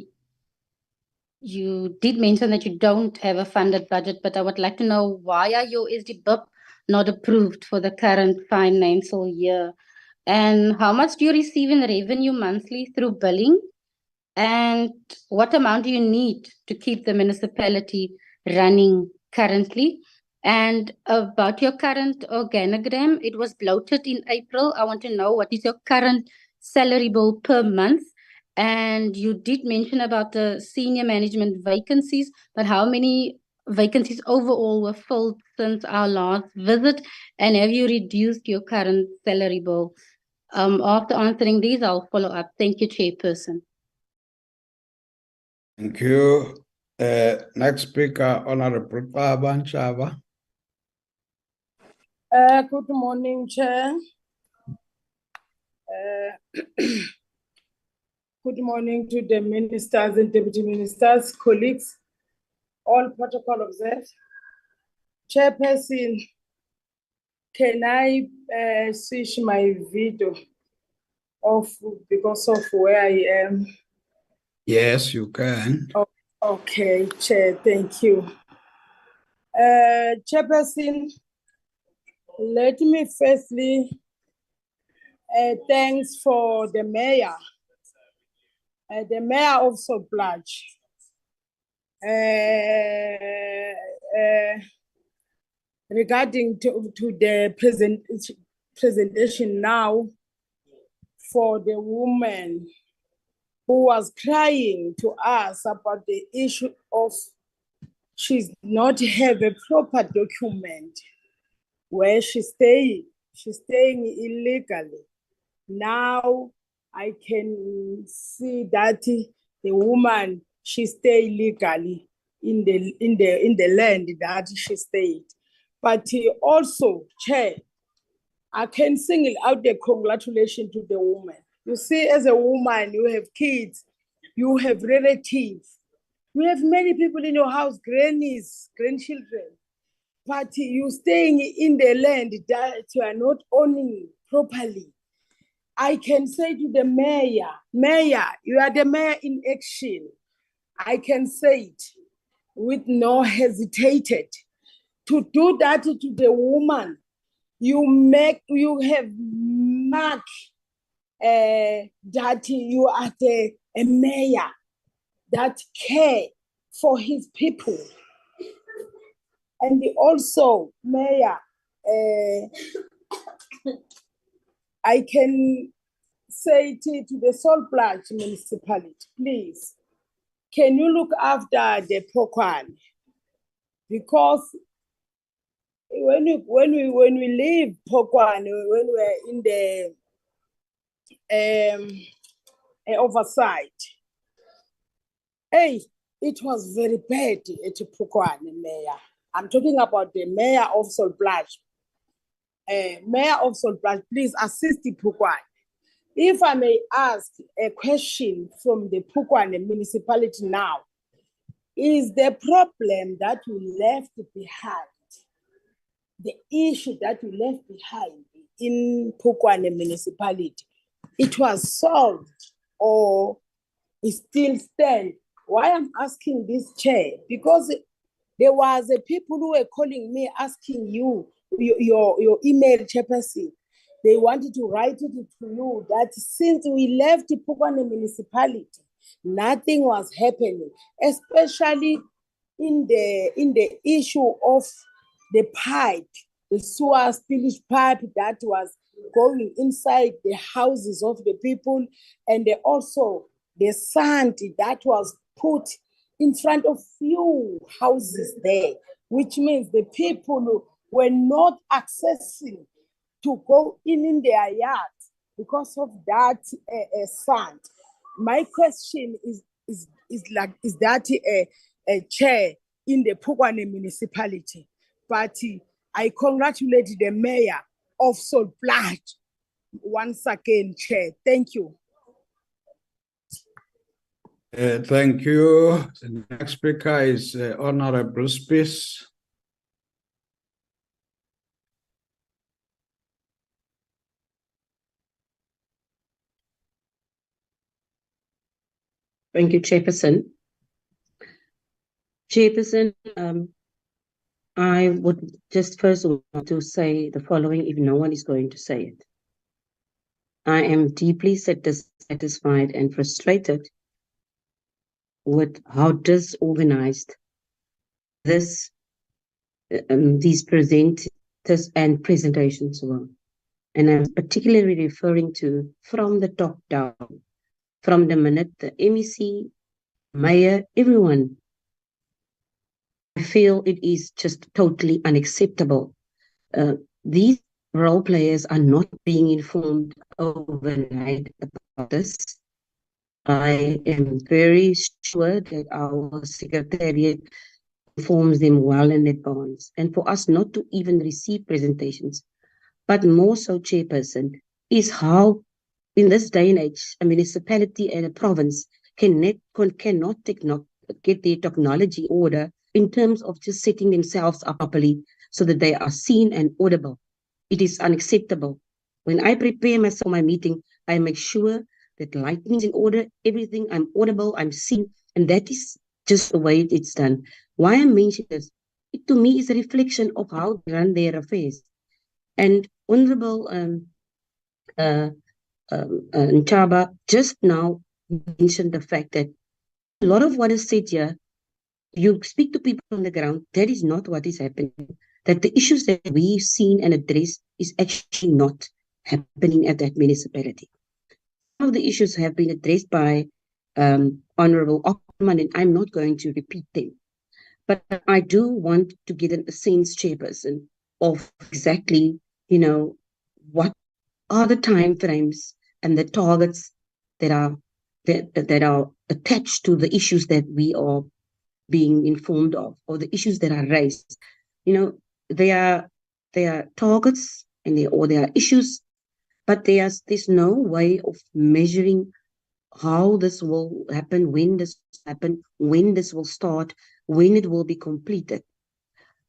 [SPEAKER 16] you did mention that you don't have a funded budget, but I would like to know, why are your SDBIP not approved for the current financial year? And how much do you receive in revenue monthly through billing? And what amount do you need to keep the municipality running currently? And about your current organogram, it was bloated in April. I want to know, what is your current salary bill per month? And you did mention about the senior management vacancies, but how many vacancies overall were filled since our last visit? And have you reduced your current salary bill? After answering these, I'll follow up. Thank you, Chairperson.
[SPEAKER 3] Thank you. Next speaker, Honorable Banchava.
[SPEAKER 8] Good morning, Chair. Good morning to the ministers and deputy ministers, colleagues, all protocol observed. Chairperson, can I switch my video off because of where I am?
[SPEAKER 3] Yes, you can.
[SPEAKER 8] Oh, okay, Chair, thank you. Chairperson, let me firstly thanks for the mayor of Plaatje. Regarding to the presentation now for the woman who was crying to us about the issue of she's not have a proper document where she's staying illegally. Now I can see that the woman, she stay legally in the land that she stayed. But also, Chair, I can single out the congratulations to the woman. You see, as a woman, you have kids, you have relatives, you have many people in your house, grannies, grandchildren, but you staying in the land that you are not owning properly. I can say to the mayor, you are the mayor in action. I can say it with no hesitation. To do that to the woman, you have marked that you are a mayor that care for his people. And also, mayor, I can say to the Plaatje municipality, please, can you look after the Phokwane? Because when we leave Phokwane, when we're in the oversight, hey, it was very bad at Phokwane, mayor. I'm talking about the mayor of Plaatje. Mayor of Plaatje, please assist the Phokwane. If I may ask a question from the Phokwane municipality now, is the problem that we left behind, the issue that we left behind in Phokwane municipality, it was solved or it still stands? Why I'm asking this, Chair? Because there was a people who were calling me asking you your email, Chairperson. They wanted to write it to you that since we left the Phokwane municipality, nothing was happening, especially in the issue of the pipe, the sewer spillage pipe that was going inside the houses of the people, and also the sand that was put in front of few houses there, which means the people were not accessing to go in their yard because of that sand. My question is that a chair in the Phokwane municipality? But I congratulate the mayor of Plaatje once again, Chair. Thank you.
[SPEAKER 3] Thank you. The next speaker is Honorable Spies.
[SPEAKER 14] Thank you, Chairperson. Chairperson, I would just first want to say the following, if no one is going to say it. I am deeply satisfied and frustrated with how disorganized these presenters and presentations were. And I'm particularly referring to from the top down, from the minute the MEC, mayor, everyone. I feel it is just totally unacceptable. These role players are not being informed overnight about this. I am very sure that our secretariat informs them well in advance. And for us not to even receive presentations, but more so, Chairperson, is how in this day and age, a municipality and a province cannot get their technology order in terms of just setting themselves up properly so that they are seen and audible. It is unacceptable. When I prepare myself for my meeting, I make sure that lighting is in order, everything, I'm audible, I'm seen, and that is just the way it's done. Why I'm mentioning this, it to me is a reflection of how they run their affairs. And Honorable Ntaba just now mentioned the fact that a lot of what is said here, you speak to people on the ground, that is not what is happening. That the issues that we've seen and addressed is actually not happening at that municipality. Some of the issues have been addressed by Honorable Ockman, and I'm not going to repeat them. But I do want to get a sense, Chairperson, of exactly, what are the time frames and the targets that are attached to the issues that we are being informed of, or the issues that are raised. There are targets and there are issues, but there's no way of measuring how this will happen, when this will happen, when this will start, when it will be completed.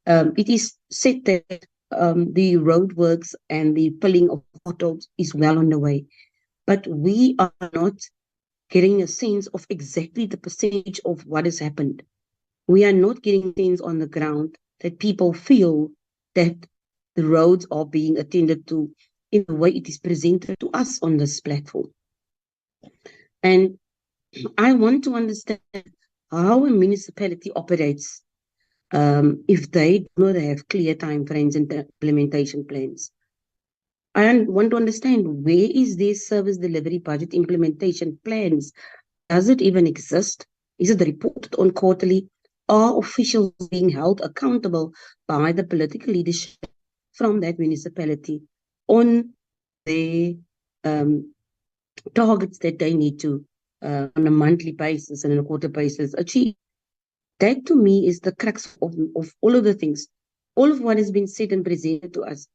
[SPEAKER 14] It is said that the roadworks and the filling of potholes is well on the way, but we are not getting a sense of exactly the percentage of what has happened. We are not getting things on the ground that people feel that the roads are being attended to in the way it is presented to us on this platform. And I want to understand how a municipality operates if they do not have clear timeframes and implementation plans. I want to understand, where is this service delivery budget implementation plans? Does it even exist? Is it reported on quarterly? Are officials being held accountable by the political leadership from that municipality on the targets that they need to, on a monthly basis and on a quarter basis, achieve? That to me is the crux of all of the things. All of what has been said and presented to us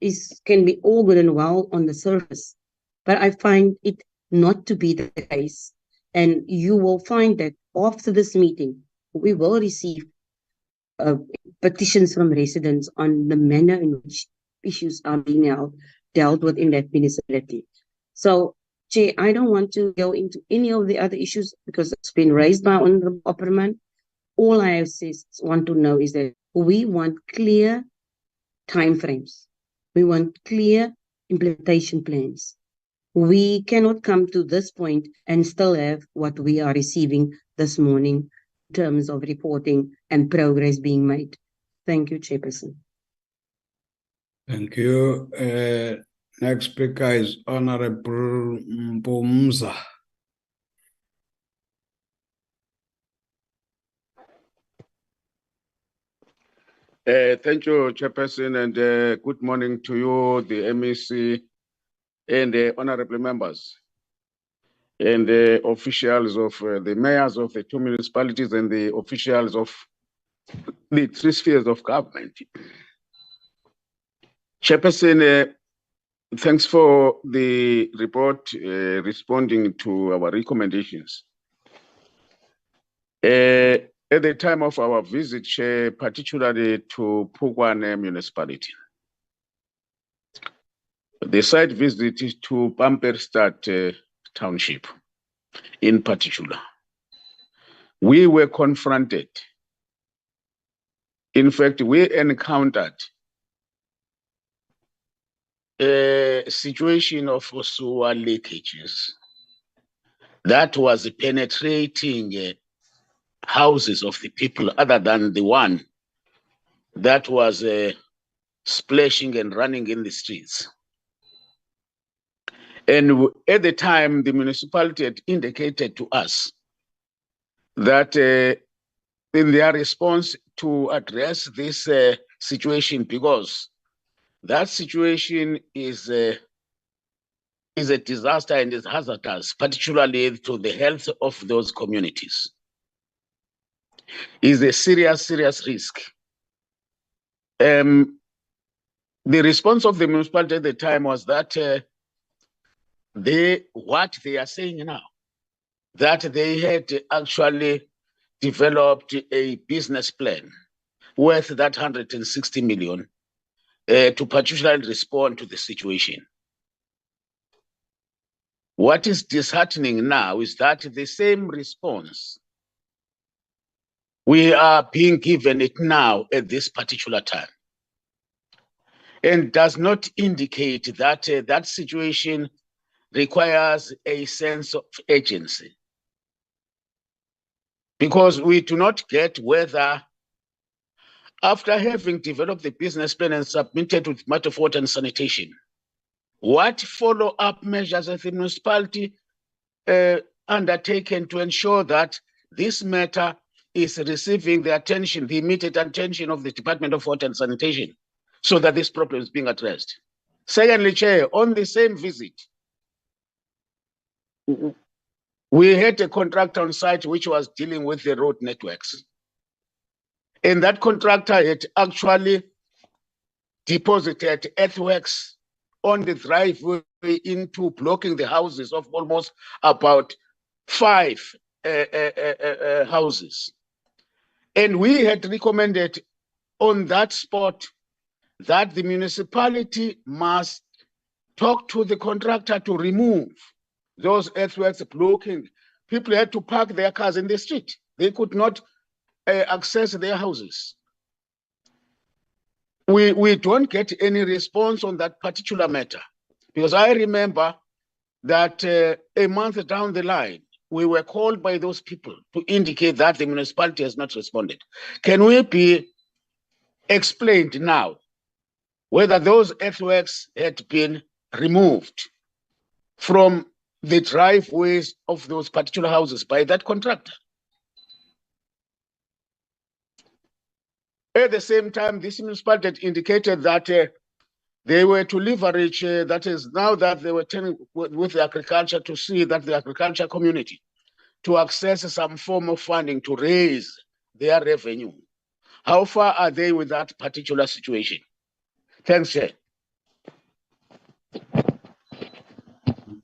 [SPEAKER 14] can be all good and well on the surface, but I find it not to be the case. And you will find that after this meeting, we will receive petitions from residents on the manner in which issues are being dealt with in that municipality. So, Chair, I don't want to go into any of the other issues because it's been raised by Honorable Opperman. All I want to know is that we want clear timeframes. We want clear implementation plans. We cannot come to this point and still have what we are receiving this morning in terms of reporting and progress being made. Thank you, Chairperson.
[SPEAKER 3] Thank you. Next speaker is Honorable Mpumza.
[SPEAKER 6] Thank you, Chairperson, and good morning to you, the MEC, and the honorable members, and the officials of the mayors of the 2 municipalities and the officials of the 3 spheres of government. Chairperson, thanks for the report responding to our recommendations. At the time of our visit, Chair, particularly to Phokwane Municipality, the site visit to Pamperstad Township in particular, we were confronted. In fact, we encountered a situation of sewer leakages that was penetrating houses of the people other than the one that was splashing and running in the streets. And at the time, the municipality had indicated to us that in their response to address this situation, because that situation is a disaster and is hazardous, particularly to the health of those communities, is a serious risk. The response of the municipality at the time was that what they are saying now, that they had actually developed a business plan worth that 160 million to particularly respond to the situation. What is disheartening now is that the same response we are being given it now at this particular time, and does not indicate that that situation requires a sense of urgency. Because we do not get whether, after having developed the business plan and submitted with matter of water and sanitation, what follow-up measures has the municipality undertaken to ensure that this matter is receiving the attention, the immediate attention of the Department of Water and Sanitation, so that this problem is being addressed? Secondly, Chair, on the same visit, we had a contractor on site which was dealing with the road networks. And that contractor had actually deposited earthworks on the driveway into blocking the houses of almost about 5 houses. And we had recommended on that spot that the municipality must talk to the contractor to remove those earthworks blocking. People had to park their cars in the street. They could not access their houses. We don't get any response on that particular matter, because I remember that a month down the line, we were called by those people to indicate that the municipality has not responded. Can we be explained now whether those earthworks had been removed from the driveways of those particular houses by that contractor? At the same time, this municipality indicated that they were to leverage, that is, now that they were turning with the agriculture to see that the agriculture community to access some form of funding to raise their revenue. How far are they with that particular situation? Thanks, Chair.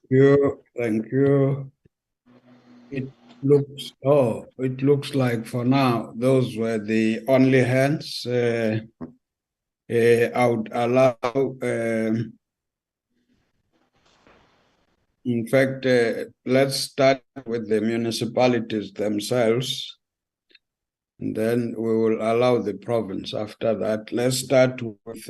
[SPEAKER 3] you. Thank you. It looks like for now, those were the only hands. I would allow, in fact, let's start with the municipalities themselves. And then we will allow the province after that. Let's start with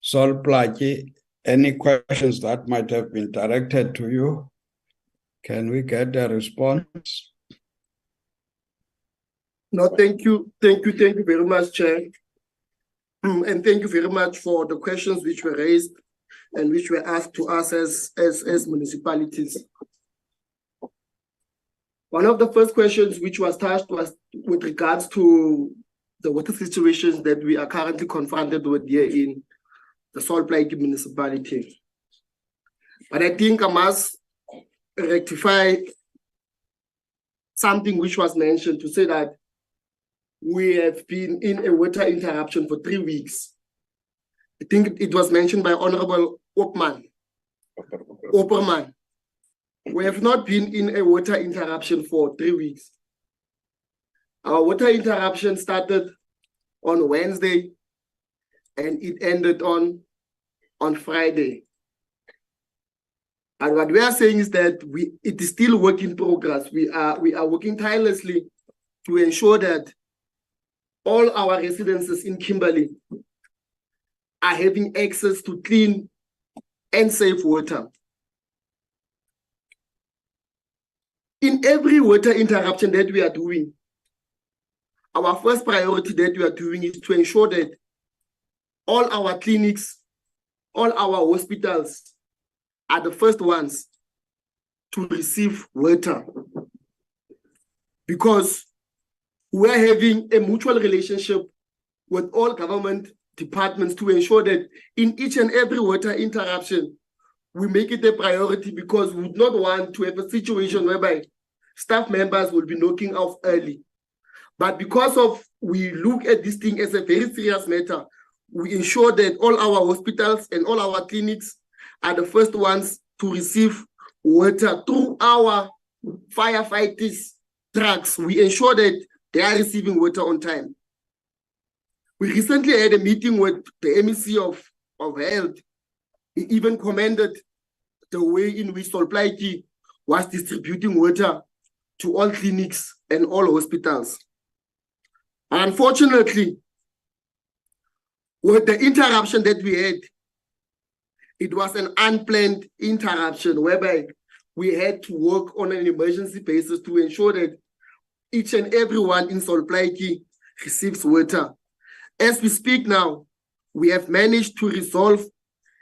[SPEAKER 3] Plaatje. Any questions that might have been directed to you? Can we get a response?
[SPEAKER 7] No, thank you. Thank you very much, Chair. And thank you very much for the questions which were raised and which were asked to us as municipalities. One of the first questions which was touched was with regards to the water situations that we are currently confronted with here in the Plaatje municipality. But I think I must rectify something which was mentioned to say that we have been in a water interruption for 3 weeks. I think it was mentioned by Honorable Opperman. We have not been in a water interruption for 3 weeks. Our water interruption started on Wednesday and it ended on Friday. And what we are saying is that it is still work in progress. We are working tirelessly to ensure that all our residences in Kimberley are having access to clean and safe water. In every water interruption that we are doing, our first priority that we are doing is to ensure that all our clinics, all our hospitals are the first ones to receive water. Because we're having a mutual relationship with all government departments to ensure that in each and every water interruption, we make it a priority, because we would not want to have a situation whereby staff members will be knocking off early. But because of we look at this thing as a very serious matter, we ensure that all our hospitals and all our clinics are the first ones to receive water through our firefighters trucks. We ensure that they are receiving water on time. We recently had a meeting with the MEC of Health. He even commended the way in which Plaatje was distributing water to all clinics and all hospitals. Unfortunately, with the interruption that we had, it was an unplanned interruption whereby we had to work on an emergency basis to ensure that each and everyone in Plaatje receives water. As we speak now, we have managed to resolve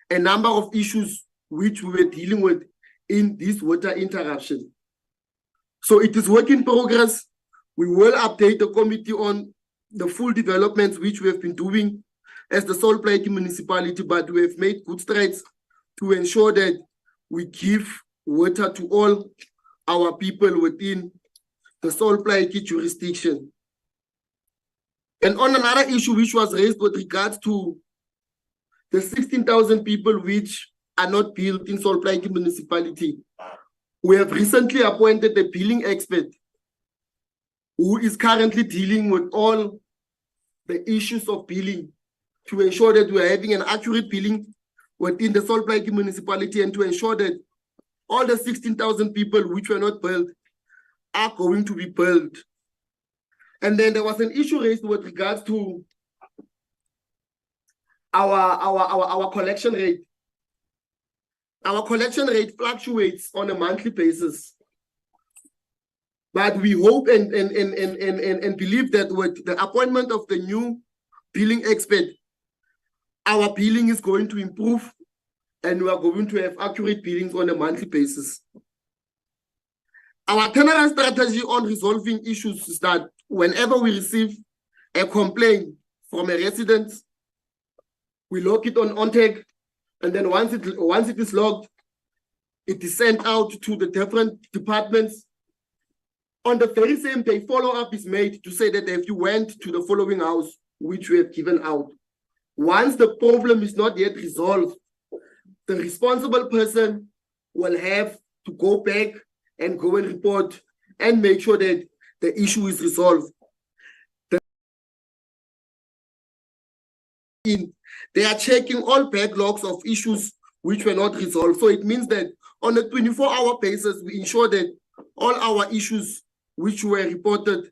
[SPEAKER 7] a number of issues which we were dealing with in this water interruption. So it is work in progress. We will update the committee on the full developments which we have been doing as the Plaatje municipality, but we have made good strides to ensure that we give water to all our people within the Plaatje jurisdiction. And on another issue which was raised with regards to the 16,000 people which are not billed in Plaatje municipality, we have recently appointed a billing expert who is currently dealing with all the issues of billing to ensure that we are having an accurate billing within the Plaatje municipality, and to ensure that all the 16,000 people which were not billed are going to be billed. And then there was an issue raised with regards to our collection rate. Our collection rate fluctuates on a monthly basis. But we hope and believe that with the appointment of the new billing expert, our billing is going to improve and we are going to have accurate billings on a monthly basis. Our turnaround strategy on resolving issues is that whenever we receive a complaint from a resident, we log it on OnTag, and then once it is logged, it is sent out to the different departments. On the very same day, follow-up is made to say that if you went to the following house, which we have given out. Once the problem is not yet resolved, the responsible person will have to go back and go and report and make sure that the issue is resolved. They are checking all backlogs of issues which were not resolved. So it means that on a 24-hour basis, we ensure that all our issues which were reported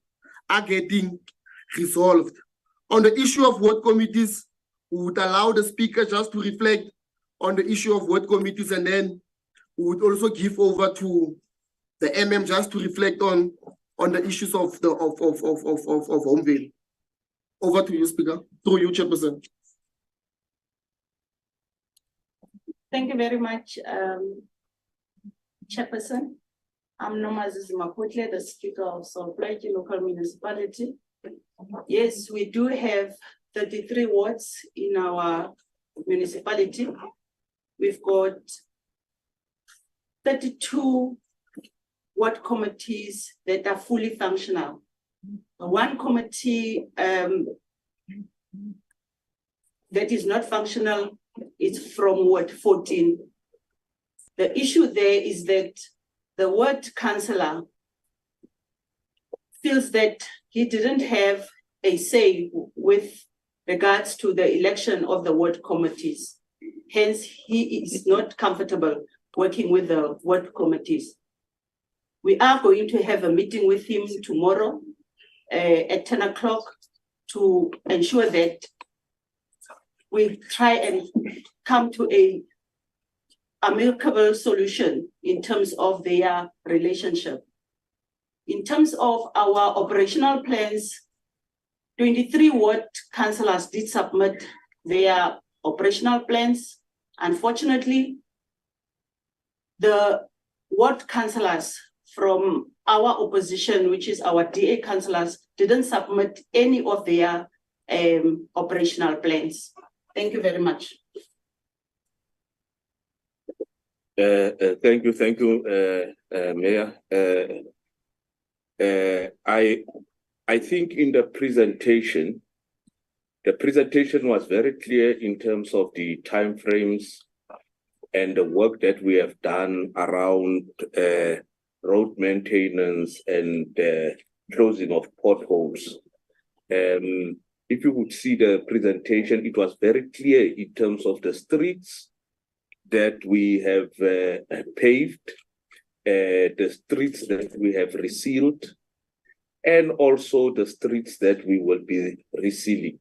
[SPEAKER 7] are getting resolved. On the issue of ward committees, we would allow the speaker just to reflect on the issue of ward committees, and then we would also give over to the MM just to reflect on the issues of Homeville. Over to you, Speaker. Through you, Chairperson.
[SPEAKER 17] Thank you very much, Chairperson. I'm Nomazizi Maputle, the Speaker of Plaatje Local Municipality. Yes, we do have 33 wards in our municipality. We've got 32 ward committees that are fully functional. One committee that is not functional is from Ward 14. The issue there is that the ward councillor feels that he didn't have a say with regards to the election of the ward committees. Hence, he is not comfortable working with the ward committees. We are going to have a meeting with him tomorrow at 10 o'clock to ensure that we try and come to a amicable solution in terms of their relationship. In terms of our operational plans, 23 ward councillors did submit their operational plans. Unfortunately, the ward councillors from our opposition, which is our DA councillors, didn't submit any of their operational plans. Thank you very much.
[SPEAKER 10] Thank you, Mayor. I think in the presentation was very clear in terms of the timeframes and the work that we have done around road maintenance and closing of potholes. If you would see the presentation, it was very clear in terms of the streets that we have paved, the streets that we have resealed, and also the streets that we will be resealing.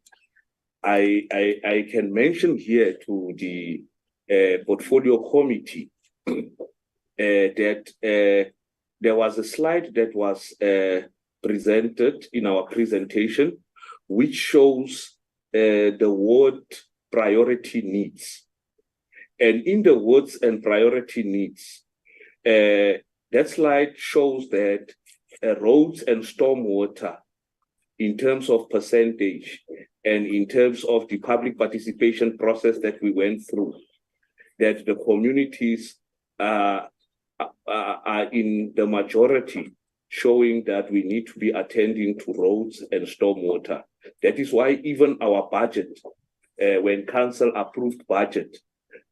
[SPEAKER 10] I can mention here to the portfolio committee that there was a slide that was presented in our presentation, which shows the ward priority needs. And in the wards and priority needs, that slide shows that roads and stormwater, in terms of percentage and in terms of the public participation process that we went through, that the communities are in the majority, showing that we need to be attending to roads and stormwater. That is why even our budget, when council approved budget,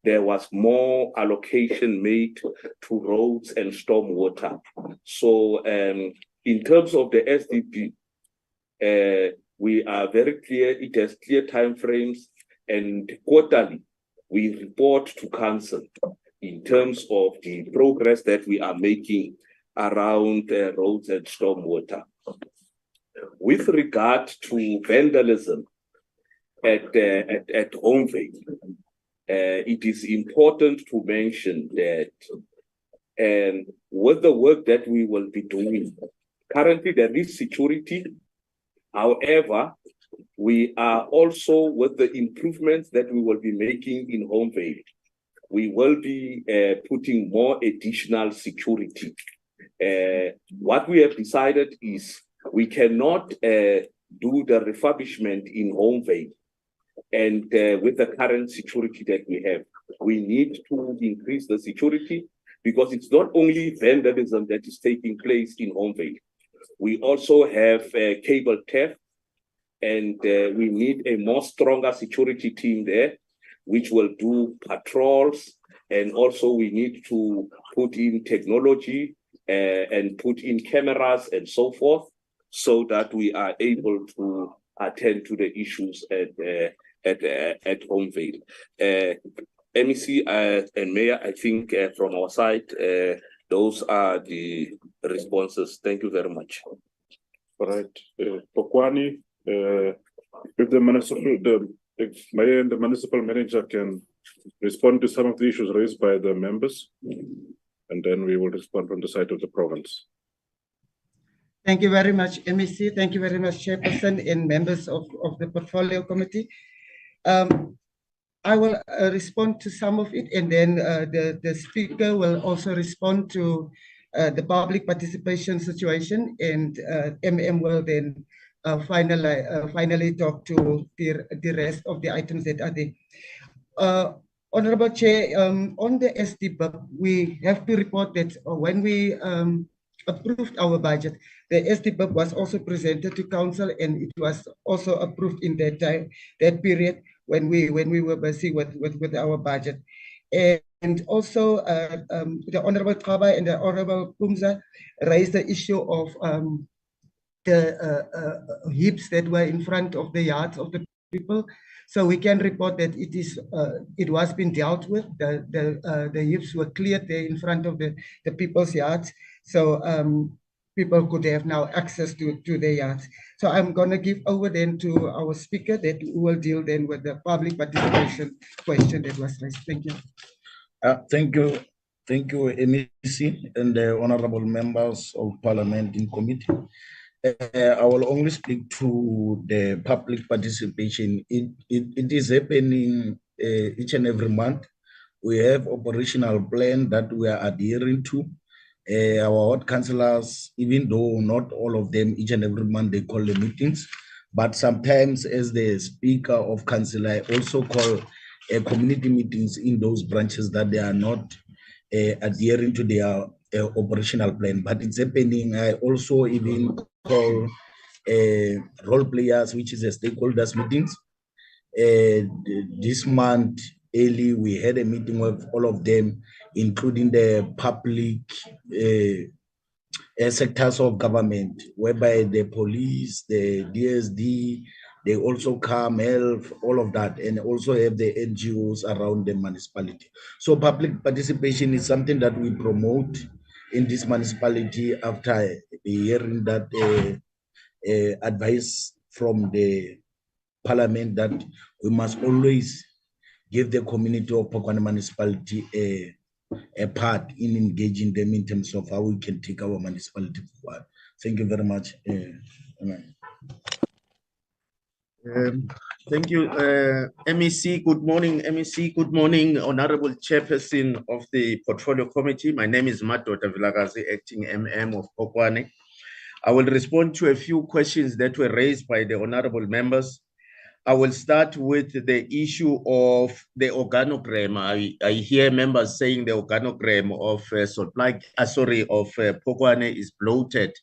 [SPEAKER 10] there was more allocation made to roads and stormwater. So in terms of the SDP, we are very clear, it has clear timeframes, and quarterly we report to council in terms of the progress that we are making around roads and stormwater. With regard to vandalism at Homeville, it is important to mention that with the work that we will be doing, currently there is security. However, we are also, with the improvements that we will be making in Homeville, we will be putting more additional security. What we have decided is we cannot do the refurbishment in Homeville and with the current security that we have. We need to increase the security, because it's not only vandalism that is taking place in Homeville. We also have cable theft, and we need a more stronger security team there, which will do patrols And also we need to put in technology and put in cameras and so forth, so that we are able to attend to the issues at Homevale. MEC and Mayor, I think from our side, those are the responses. Thank you very much.
[SPEAKER 5] All right, Phokwane, if the mayor and the municipal manager can respond to some of the issues raised by the members, and then we will respond from the side of the province.
[SPEAKER 13] Thank you very much, MEC. Thank you very much, Chairperson and members of the Portfolio Committee. I will respond to some of it, and then the speaker will also respond to the public participation situation, and will then finally talk to the rest of the items that are there. Honorable Chair, on the SDBUP, we have to report that when we approved our budget, the SDBUP was also presented to council, and it was also approved in that time, that period when we were busy with our budget. And also the Honorable Kaba and the Honorable Pumza raised the issue of the heaps that were in front of the yards of the people. So we can report that it was being dealt with. The heaps were cleared there in front of the people's yards. So people could have now access to their yards. So I'm going to give over then to our speaker that will deal then with the public participation question that was raised. Thank you.
[SPEAKER 18] Thank you, MEC and the honorable members of Parliament in committee. I will only speak to the public participation. It is happening each and every month. We have operational plan that we are adhering to. Our ward councillors, even though not all of them, each and every month they call the meetings, but sometimes as the speaker of council, I also call community meetings in those branches that they are not adhering to their operational plan, but it's happening. I also even call role players, which is a stakeholders meetings. This month, early, we had a meeting with all of them, including the public sectors of government, whereby the police, the DSD, they also come, health, all of that, and also have the NGOs around the municipality. So public participation is something that we promote in this municipality after hearing that advice from the parliament that we must always give the community of Phokwane municipality a part in engaging them in terms of how we can take our municipality forward. Thank you very much.
[SPEAKER 19] Thank you, MEC. Good morning, MEC. Good morning, Honorable Chairperson of the Portfolio Committee. My name is Madoda Vilakazi, Acting MM of Phokwane. I will respond to a few questions that were raised by the honorable members. I will start with the issue of the organogram. I hear members saying the organogram of Phokwane is bloated.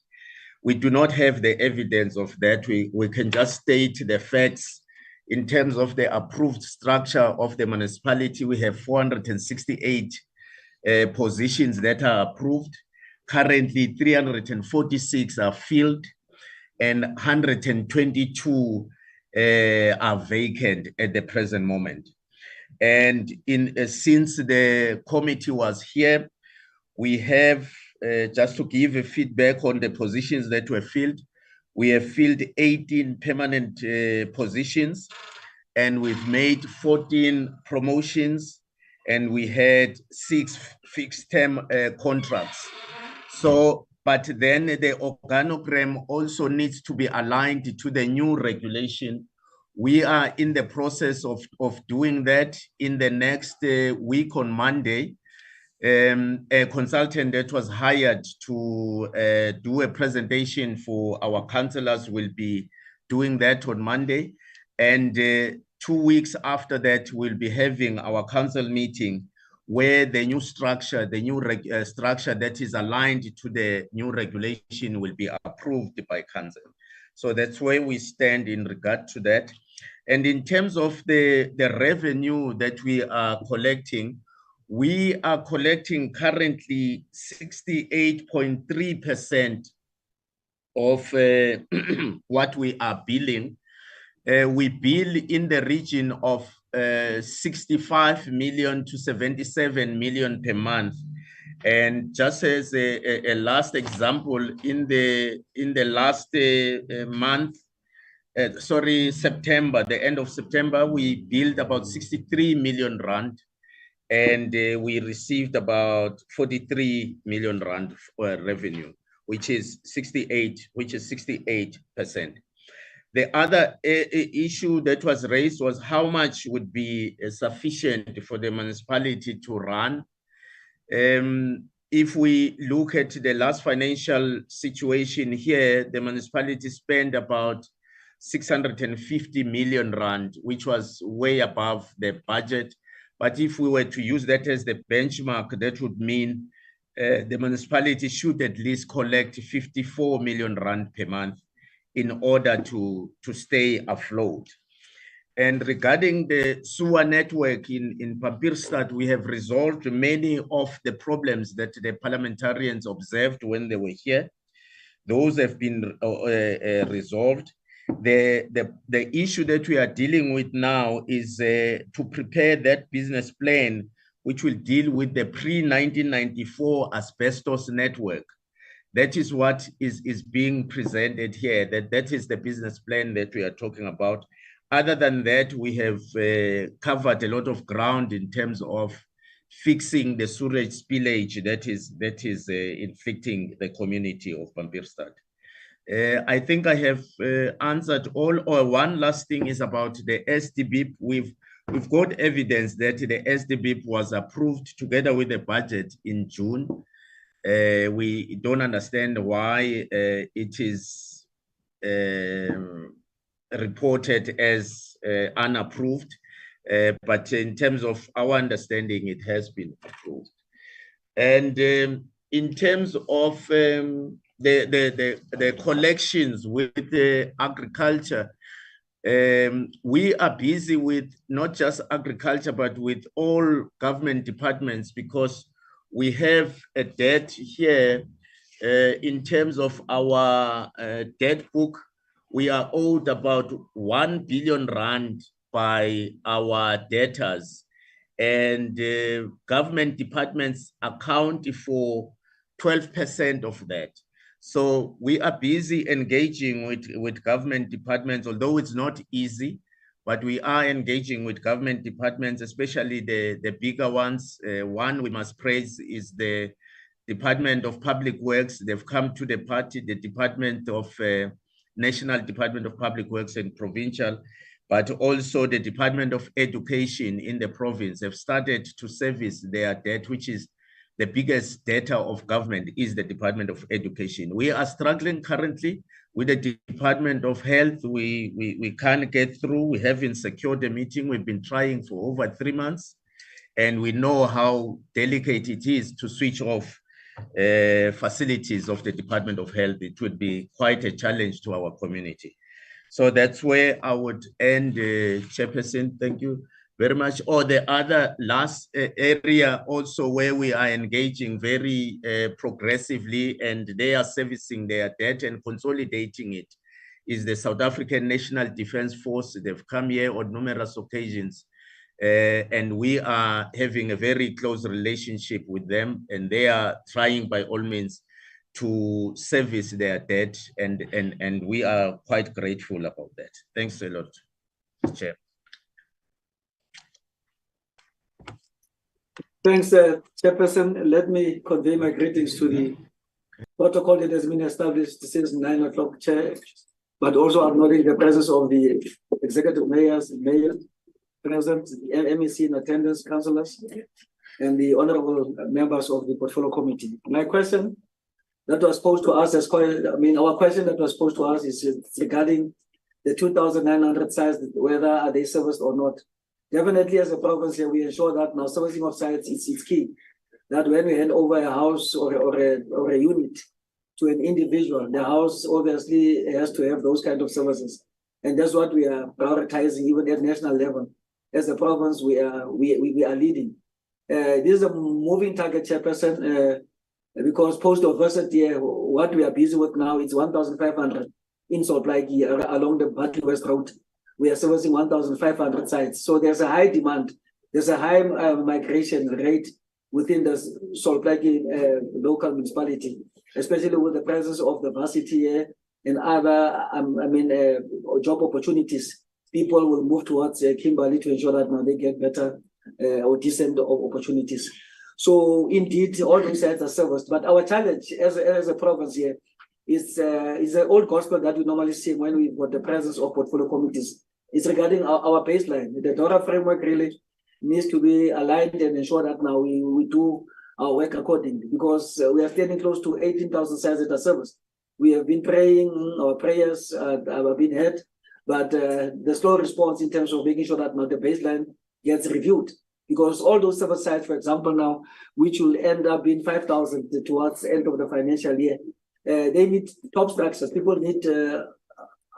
[SPEAKER 19] We do not have the evidence of that. We can just state the facts. In terms of the approved structure of the municipality, we have 468 positions that are approved. Currently, 346 are filled and 122 are vacant at the present moment. And since the committee was here, we have, just to give a feedback on the positions that were filled, we have filled 18 permanent positions, and we've made 14 promotions, and we had 6 fixed-term contracts. So, but then the organogram also needs to be aligned to the new regulation. We are in the process of doing that. In the next week on Monday, a consultant that was hired to do a presentation for our councillors will be doing that on Monday. And 2 weeks after that, we'll be having our council meeting where the new structure, structure that is aligned to the new regulation will be approved by council. So that's where we stand in regard to that. And in terms of the revenue that we are collecting, we are collecting currently 68.3% of what we are billing. We bill in the region of 65 million to 77 million per month. And just as a last example, in the last month, September, the end of September, we billed about 63 million rand, and we received about 43 million rand revenue, which is 68%. The other issue that was raised was how much would be sufficient for the municipality to run. If we look at the last financial situation here, the municipality spent about 650 million rand, which was way above the budget. But if we were to use that as the benchmark, that would mean the municipality should at least collect 54 million rand per month in order to stay afloat. And regarding the sewer network in Pampierstad, we have resolved many of the problems that the parliamentarians observed when they were here. Those have been resolved. The issue that we are dealing with now is to prepare that business plan, which will deal with the pre-1994 asbestos network. That is what is being presented here. That is the business plan that we are talking about. Other than that, we have covered a lot of ground in terms of fixing the sewage spillage that is inflicting the community of Pampierstad. I think I have answered all. Or one last thing is about the SDBIP. We've got evidence that the SDBIP was approved together with the budget in June. We don't understand why it is reported as unapproved, but in terms of our understanding, it has been approved. And in terms of the collections with the agriculture, we are busy with not just agriculture, but with all government departments, because we have a debt here in terms of our debt book. We are owed about 1 billion rand by our debtors, and government departments account for 12% of that. So we are busy engaging with government departments, although it's not easy, but we are engaging with government departments, especially the bigger ones. One we must praise is the Department of Public Works. They've come to the party, the Department of National Department of Public Works and Provincial, but also the Department of Education in the province have started to service their debt, which is the biggest debtor of government is the Department of Education. We are struggling currently with the Department of Health. We can't get through. We haven't secured a meeting. We've been trying for over 3 months, and we know how delicate it is to switch off facilities of the Department of Health. It would be quite a challenge to our community. So that's where I would end, Chairperson. Thank you very much. Or the other last area also where we are engaging very progressively, and they are servicing their debt and consolidating it, is the South African National Defence Force. They've come here on numerous occasions, and we are having a very close relationship with them, and they are trying by all means to service their debt, and we are quite grateful about that. Thanks a lot, Chair.
[SPEAKER 1] Thanks, Chairperson. Let me convey my greetings to the protocol that has been established since 9 o'clock, Chair, but also acknowledging the presence of the executive mayors, mayor present, the MEC in attendance, councillors, and the honorable members of the portfolio committee. My question that was posed to us our question that was posed to us is regarding the 2,900 sites, whether are they serviced or not. Definitely, as a province here, we ensure that now servicing of sites is key. That when we hand over a house or a unit to an individual, the house obviously has to have those kind of services, and that's what we are prioritizing even at national level. As a province, we are leading This is a moving target, Chairperson, because post-oversity, what we are busy with now is 1,500 in Plaatje along the Battery West Road. We are servicing 1,500 sites. So there's a high demand. There's a high migration rate within the Plaatje local municipality, especially with the presence of the varsity here and other, job opportunities. People will move towards Kimberley to ensure that now they get better or decent opportunities. So indeed, all those sites are serviced. But our challenge as a province here is an old gospel that we normally sing when we've got the presence of portfolio committees. It's regarding our baseline. The DORA framework really needs to be aligned and ensure that now we do our work accordingly, because we are standing close to 18,000 sites that are serviced. We have been praying, our prayers have been heard, but the slow response in terms of making sure that now the baseline gets reviewed. Because all those service sites, for example, now, which will end up being 5,000 towards the end of the financial year, they need top structures. People need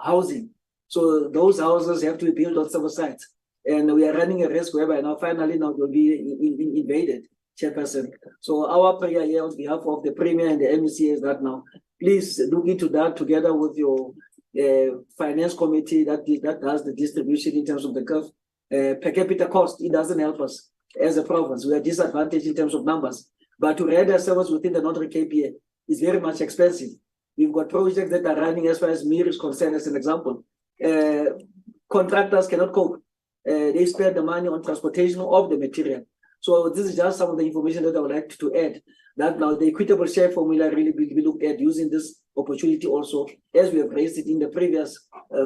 [SPEAKER 1] housing. So those houses have to be built on service sites. And we are running a risk whereby now finally now will be invaded, Chairperson. So our prayer here on behalf of the Premier and the MEC is that now, please look into that together with your finance committee that does the distribution in terms of the curve. Per capita cost, it doesn't help us as a province. We are disadvantaged in terms of numbers. But to render service within the Northern KPA is very much expensive. We've got projects that are running as far as MIR is concerned, as an example. Contractors cannot cope. They spend the money on transportation of the material. So this is just some of the information that I would like to add, that now the equitable share formula really will be looked at using this opportunity also, as we have raised it in the previous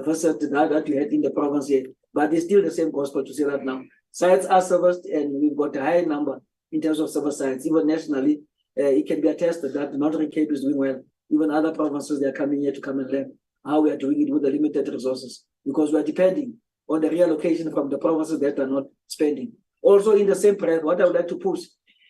[SPEAKER 1] visit that we had in the province here. But it's still the same gospel to say that now sites are serviced and we've got a high number in terms of service sites. Even nationally, it can be attested that Northern Cape is doing well. Even other provinces, they are coming here to come and learn how we are doing it with the limited resources, because we are depending on the reallocation from the provinces that are not spending. Also, in the same breath, what I would like to push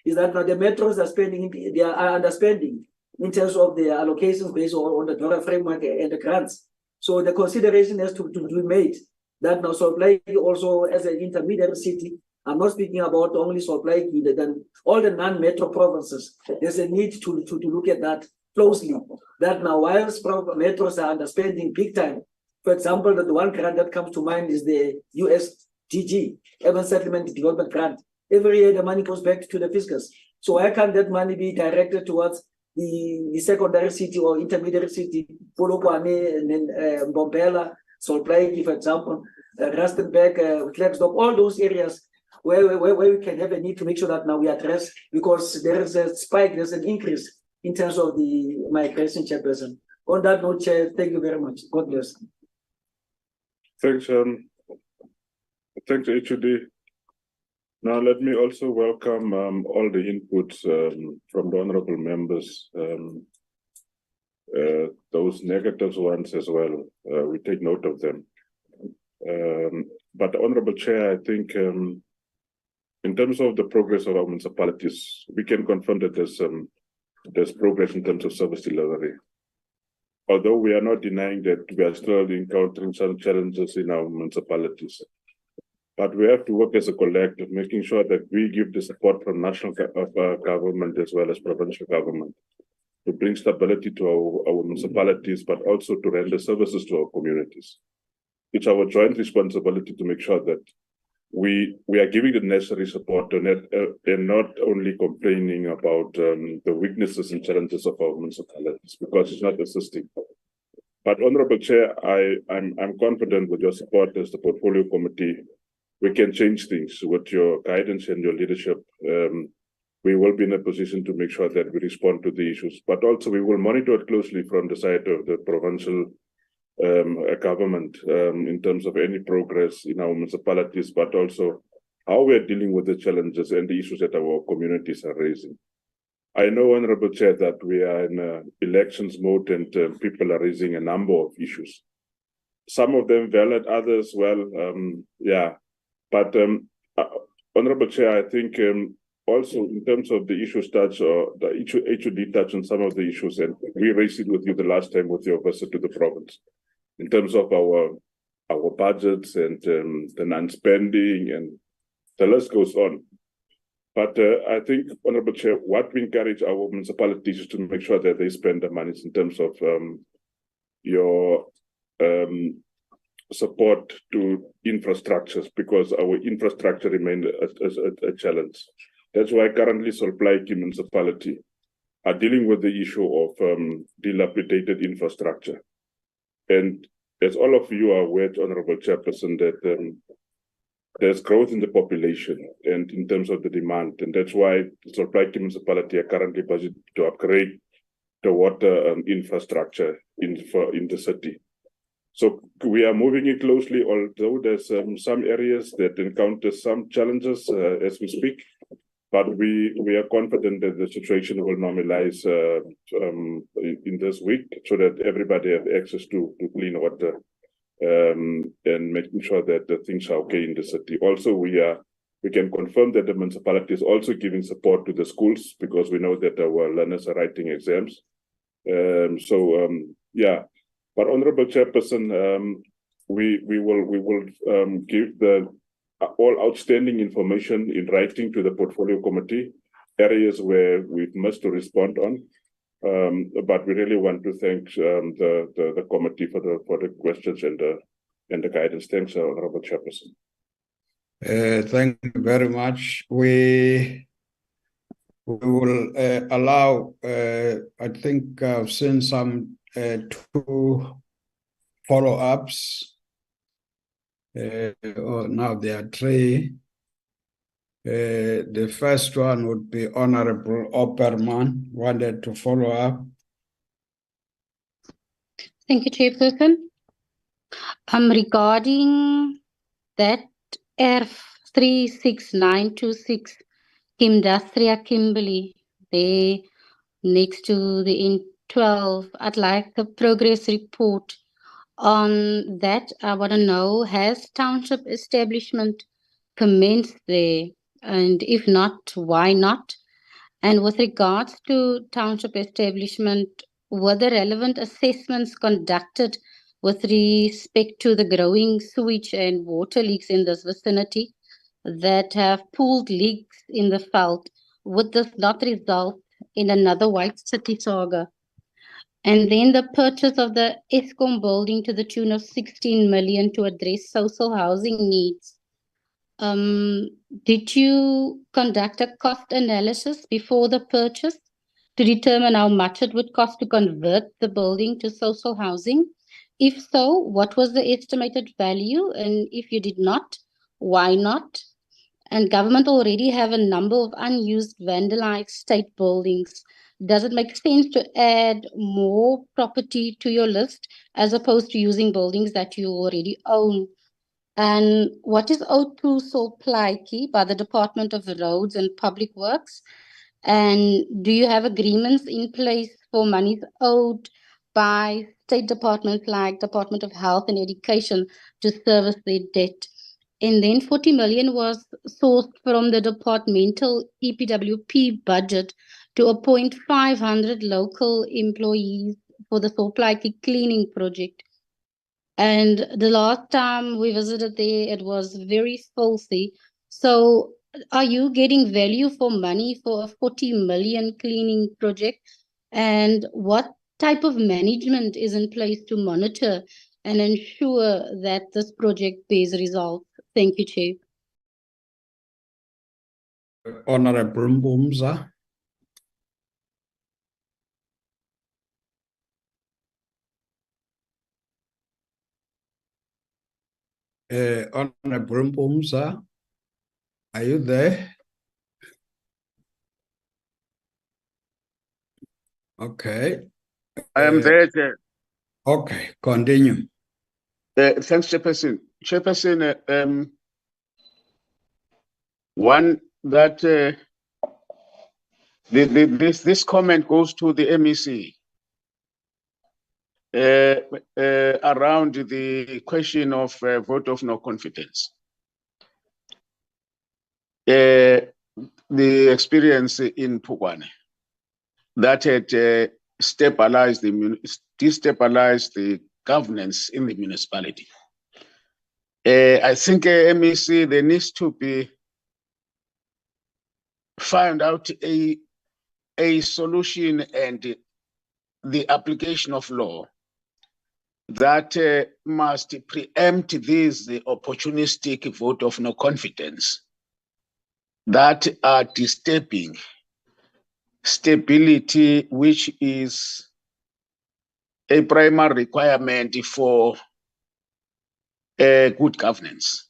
[SPEAKER 1] is that now the metros are spending, they are underspending in terms of their allocations based on the DORA framework and the grants. So the consideration has to be made that now Plaatje also as an intermediate city, I'm not speaking about only Plaatje, then all the non-metro provinces, there's a need to look at that closely. That now whilst metros are underspending big time, for example, the one grant that comes to mind is the USDG, Urban Settlement Development Grant. Every year the money goes back to the fiscus. So why can't that money be directed towards the secondary city or intermediate city, Phokwane, and then Mbombela, Plaatje, for example, Rustenburg, Klerksdorp, all those areas where we can have a need to make sure that now we address, because there is a spike, there's an increase in terms of the migration, Chairperson. On that note, Chair, thank you very much. God bless.
[SPEAKER 5] Thanks, HUD. Now, let me also welcome all the inputs from the honorable members, those negative ones as well. We take note of them. But Honorable Chair, I think in terms of the progress of our municipalities, we can confirm that there's progress in terms of service delivery. Although we are not denying that we are still encountering some challenges in our municipalities. But we have to work as a collective, making sure that we give the support from national government as well as provincial government to bring stability to our municipalities, but also to render services to our communities. It's our joint responsibility to make sure that we are giving the necessary support and not only complaining about the weaknesses and challenges of our municipalities, because it's not assisting. But Honorable Chair, I'm confident with your support as the portfolio committee, we can change things with your guidance and your leadership. We will be in a position to make sure that we respond to the issues, but also we will monitor it closely from the side of the provincial government in terms of any progress in our municipalities, but also how we are dealing with the challenges and the issues that our communities are raising. I know, Honorable Chair, that we are in elections mode and people are raising a number of issues. Some of them valid, others, well, yeah. But Honorable Chair, I think also in terms of the issues touch, or the HUD touch on some of the issues, and we raised it with you the last time with your visit to the province, in terms of our budgets and the non-spending, and the list goes on. But I think, Honorable Chair, what we encourage our municipalities is to make sure that they spend the money in terms of your support to infrastructures, because our infrastructure remains a challenge. That's why currently Plaatje Municipality are dealing with the issue of dilapidated infrastructure. And as all of you are aware, Honorable Chairperson, that there's growth in the population and in terms of the demand. And that's why Plaatje Municipality are currently budgeted to upgrade the water infrastructure in the city. So we are moving it closely, although there's some areas that encounter some challenges as we speak. But we are confident that the situation will normalize in this week, so that everybody have access to clean water, and making sure that the things are okay in the city. Also, we can confirm that the municipality is also giving support to the schools, because we know that our learners are writing exams. Yeah. But Honorable Chairperson, we will give all outstanding information in writing to the Portfolio Committee, areas where we've missed to respond on. But we really want to thank the committee for the questions and the guidance. Thanks, Honorable Chairperson.
[SPEAKER 3] Thank you very much. We will allow, I think I've seen some 2 follow-ups. Now there are 3. The first one would be Honorable Opperman, wanted to follow up.
[SPEAKER 16] Thank you, Chairperson. Regarding that ERF 36926, Industria Kimberley, there next to the N12, I'd like a progress report on that. I want to know, has township establishment commenced there? And if not, why not? And with regards to township establishment, were the relevant assessments conducted with respect to the growing sewage and water leaks in this vicinity that have pooled leaks in the veld? Would this not result in another White City saga? And then the purchase of the Eskom building to the tune of 16 million to address social housing needs. Did you conduct a cost analysis before the purchase to determine how much it would cost to convert the building to social housing? If so, what was the estimated value? And if you did not, why not? And government already have a number of unused vandalized state buildings. Does it make sense to add more property to your list as opposed to using buildings that you already own? And what is owed to Plaatje by the Department of Roads and Public Works? And do you have agreements in place for monies owed by state departments like Department of Health and Education to service their debt? And then 40 million was sourced from the departmental EPWP budget to appoint 500 local employees for the Plaatje cleaning project. And the last time we visited there, it was very filthy. So are you getting value for money for a 40 million cleaning project? And what type of management is in place to monitor and ensure that this project bears results? Thank you, Chair.
[SPEAKER 3] Honorable Mbumza. Honorable Mbumza, are you there? Okay.
[SPEAKER 6] I am there, Chair.
[SPEAKER 3] Okay, continue.
[SPEAKER 6] Thanks, Chairperson. Chairperson, one that this comment goes to the MEC around the question of vote of no confidence. The experience in Phokwane that had destabilized the governance in the municipality. I think MEC, there needs to be
[SPEAKER 9] find out a solution and the application of law that must preempt this opportunistic vote of no confidence that are disturbing stability, which is a primary requirement for good governance.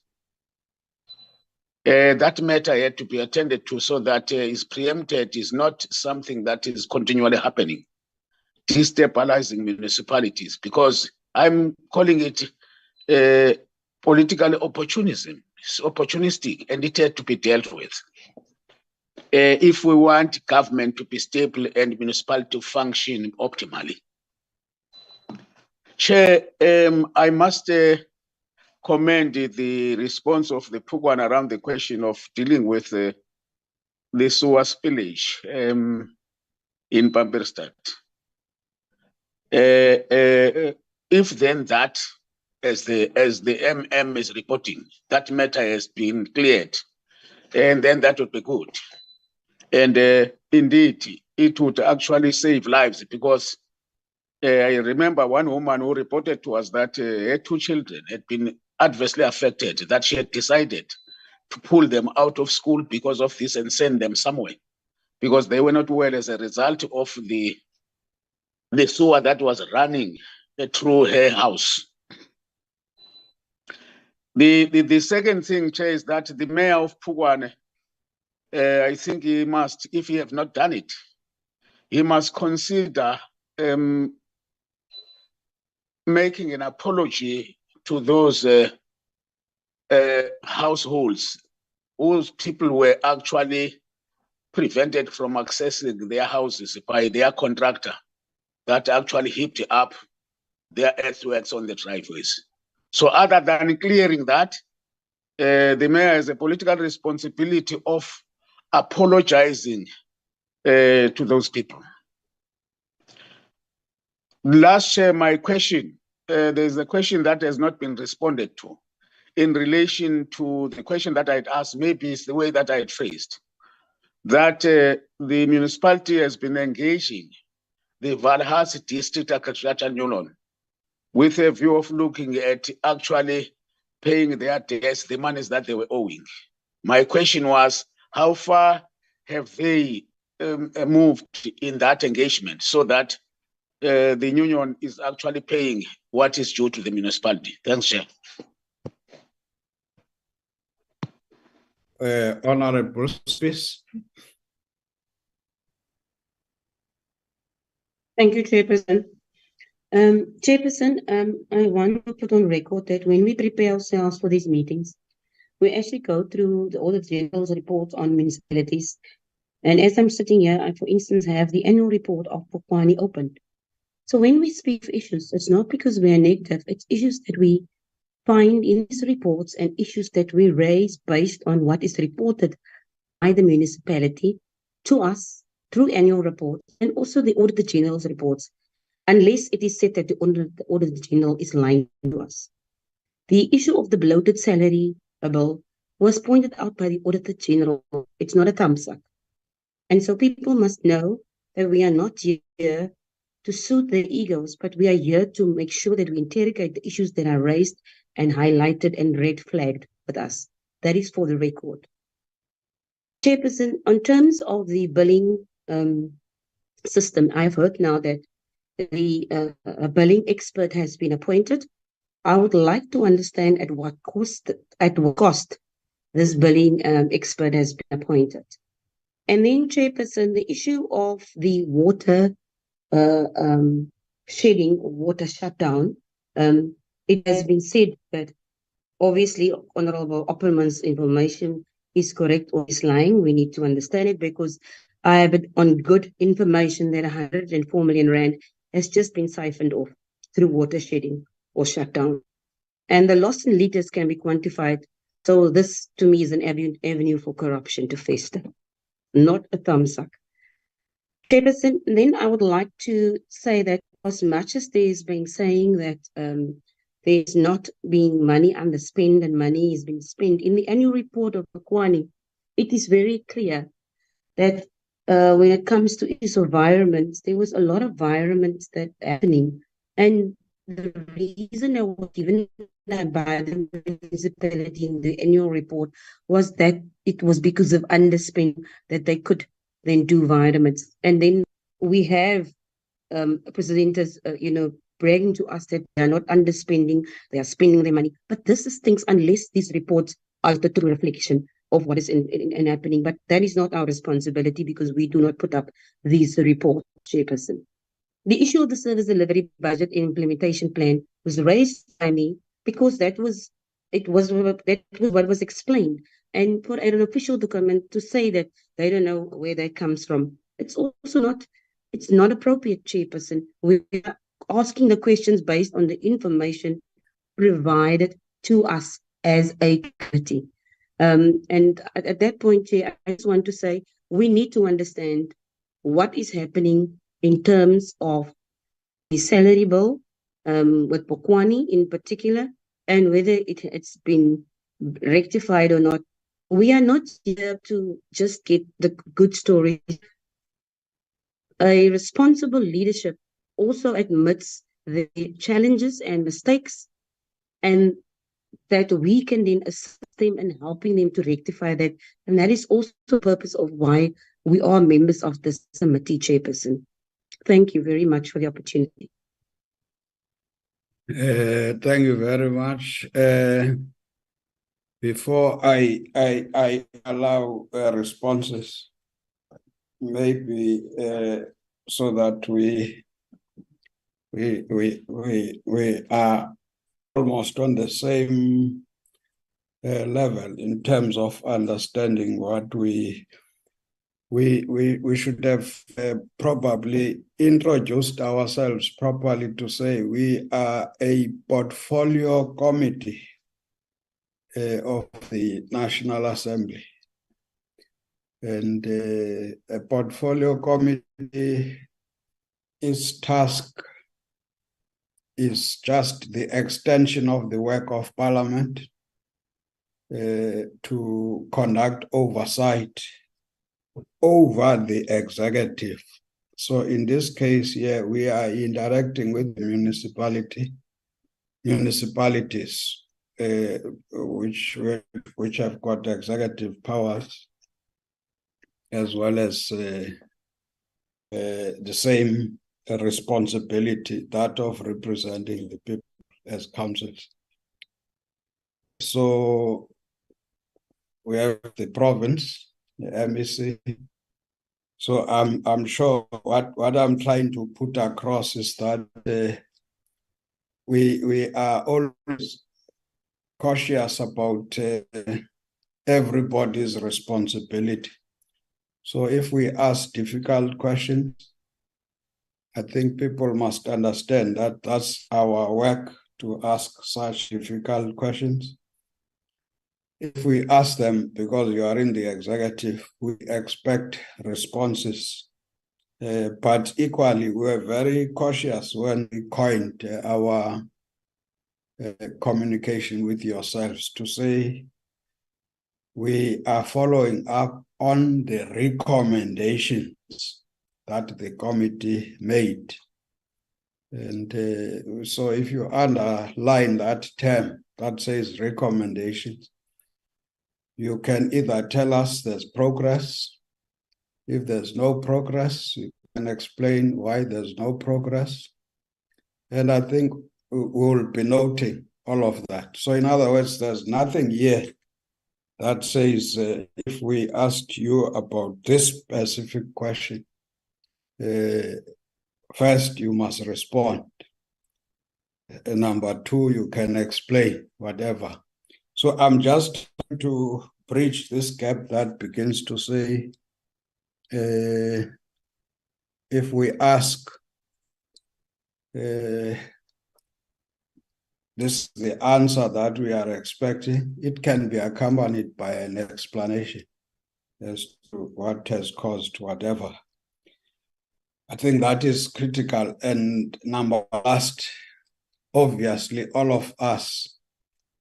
[SPEAKER 9] That matter had to be attended to so that is preempted is not something that is continually happening, destabilizing municipalities, because I'm calling it political opportunism. It's opportunistic and it had to be dealt with. If we want government to be stable and municipality to function optimally. Chair, I must commend the response of the Phokwane around the question of dealing with the sewer spillage in Pamperstad. If then that, as the MM is reporting, that matter has been cleared, and then that would be good. And indeed, it would actually save lives, because I remember one woman who reported to us that her 2 children had been adversely affected, that she had decided to pull them out of school because of this and send them somewhere, because they were not well as a result of the sewer that was running through her house. The second thing, Chair, is that the mayor of Phokwane, I think he must, if he have not done it, he must consider making an apology to those households whose people were actually prevented from accessing their houses by their contractor that actually heaped up their earthworks on the driveways. So other than clearing that, the mayor has a political responsibility of apologizing to those people. Last year, my question, there's a question that has not been responded to in relation to the question that I'd asked, maybe it's the way that I had phrased, that the municipality has been engaging the Valhalla District Agricultural Union with a view of looking at actually paying their debts, the monies that they were owing. My question was, how far have they moved in that engagement so that the union is actually paying what is due to the municipality? Thanks, Chair.
[SPEAKER 3] Honorable Space.
[SPEAKER 14] Thank you, Chairperson. Chairperson, I want to put on record that when we prepare ourselves for these meetings, we actually go through all the general's reports on municipalities. And as I'm sitting here, I, for instance, have the annual report of Phokwane opened. So when we speak of issues, it's not because we are negative, it's issues that we find in these reports and issues that we raise based on what is reported by the municipality to us through annual reports and also the Auditor General's reports, unless it is said that the Auditor General is lying to us. The issue of the bloated salary bill was pointed out by the Auditor General. It's not a thumbs up. And so people must know that we are not here to suit their egos, but we are here to make sure that we interrogate the issues that are raised and highlighted and red flagged with us. That is for the record. Chairperson, on terms of the billing system, I've heard now that the billing expert has been appointed. I would like to understand at what cost this billing expert has been appointed. And then, Chairperson, the issue of the water shedding, water shutdown, it has been said that obviously Honorable Opperman's information is correct or is lying. We need to understand it because I have it on good information that 104 million rand has just been siphoned off through water shedding or shutdown. And the loss in liters can be quantified. So this to me is an avenue for corruption to fester, not a thumbs up. Chairperson, then I would like to say that as much as there is been saying that there's not been money underspent and money is being spent in the annual report of Phokwane, it is very clear that when it comes to issues of environments, there was a lot of environments that happening. And the reason I was given by the municipality in the annual report was that it was because of underspending that they could then do environments. And then we have presenters, bragging to us that they are not underspending, they are spending their money. But this is things, unless these reports are the true reflection of what is in happening. But that is not our responsibility because we do not put up these reports, Chairperson. The issue of the service delivery budget and implementation plan was raised by me because that was what was explained. And for an official document to say that they don't know where that comes from, it's not appropriate, Chairperson. We are asking the questions based on the information provided to us as a committee. And at that point, Chair, I just want to say we need to understand what is happening in terms of the salary bill with Phokwane in particular, and whether it's been rectified or not. We are not here to just get the good stories. A responsible leadership also admits the challenges and mistakes, and that we can then assist them in helping them to rectify that. And that is also the purpose of why we are members of this committee, Chairperson. Thank you very much for the opportunity.
[SPEAKER 3] Thank you very much. Before I allow responses, maybe so that we are almost on the same level in terms of understanding what we should have probably introduced ourselves properly to say we are a portfolio committee of the National Assembly. And a portfolio committee, its task is just the extension of the work of Parliament to conduct oversight over the executive. So in this case here, we are interacting with the municipalities, which have got executive powers, as well as the same responsibility, that of representing the people as councils. So we have the province, the MEC. So I'm sure what I'm trying to put across is that we are always cautious about everybody's responsibility. So if we ask difficult questions, I think people must understand that that's our work to ask such difficult questions. If we ask them because you are in the executive, we expect responses. But equally, we're very cautious when we coined our communication with yourselves to say we are following up on the recommendations that the committee made. And so if you underline that term that says recommendations, you can either tell us there's progress. If there's no progress, you can explain why there's no progress. And I think we will be noting all of that. So in other words, there's nothing here that says if we asked you about this specific question, first you must respond. Number two, you can explain whatever. So I'm just trying to bridge this gap that begins to say, if we ask, this is the answer that we are expecting, it can be accompanied by an explanation as to what has caused whatever. I think that is critical. And number last, obviously, all of us,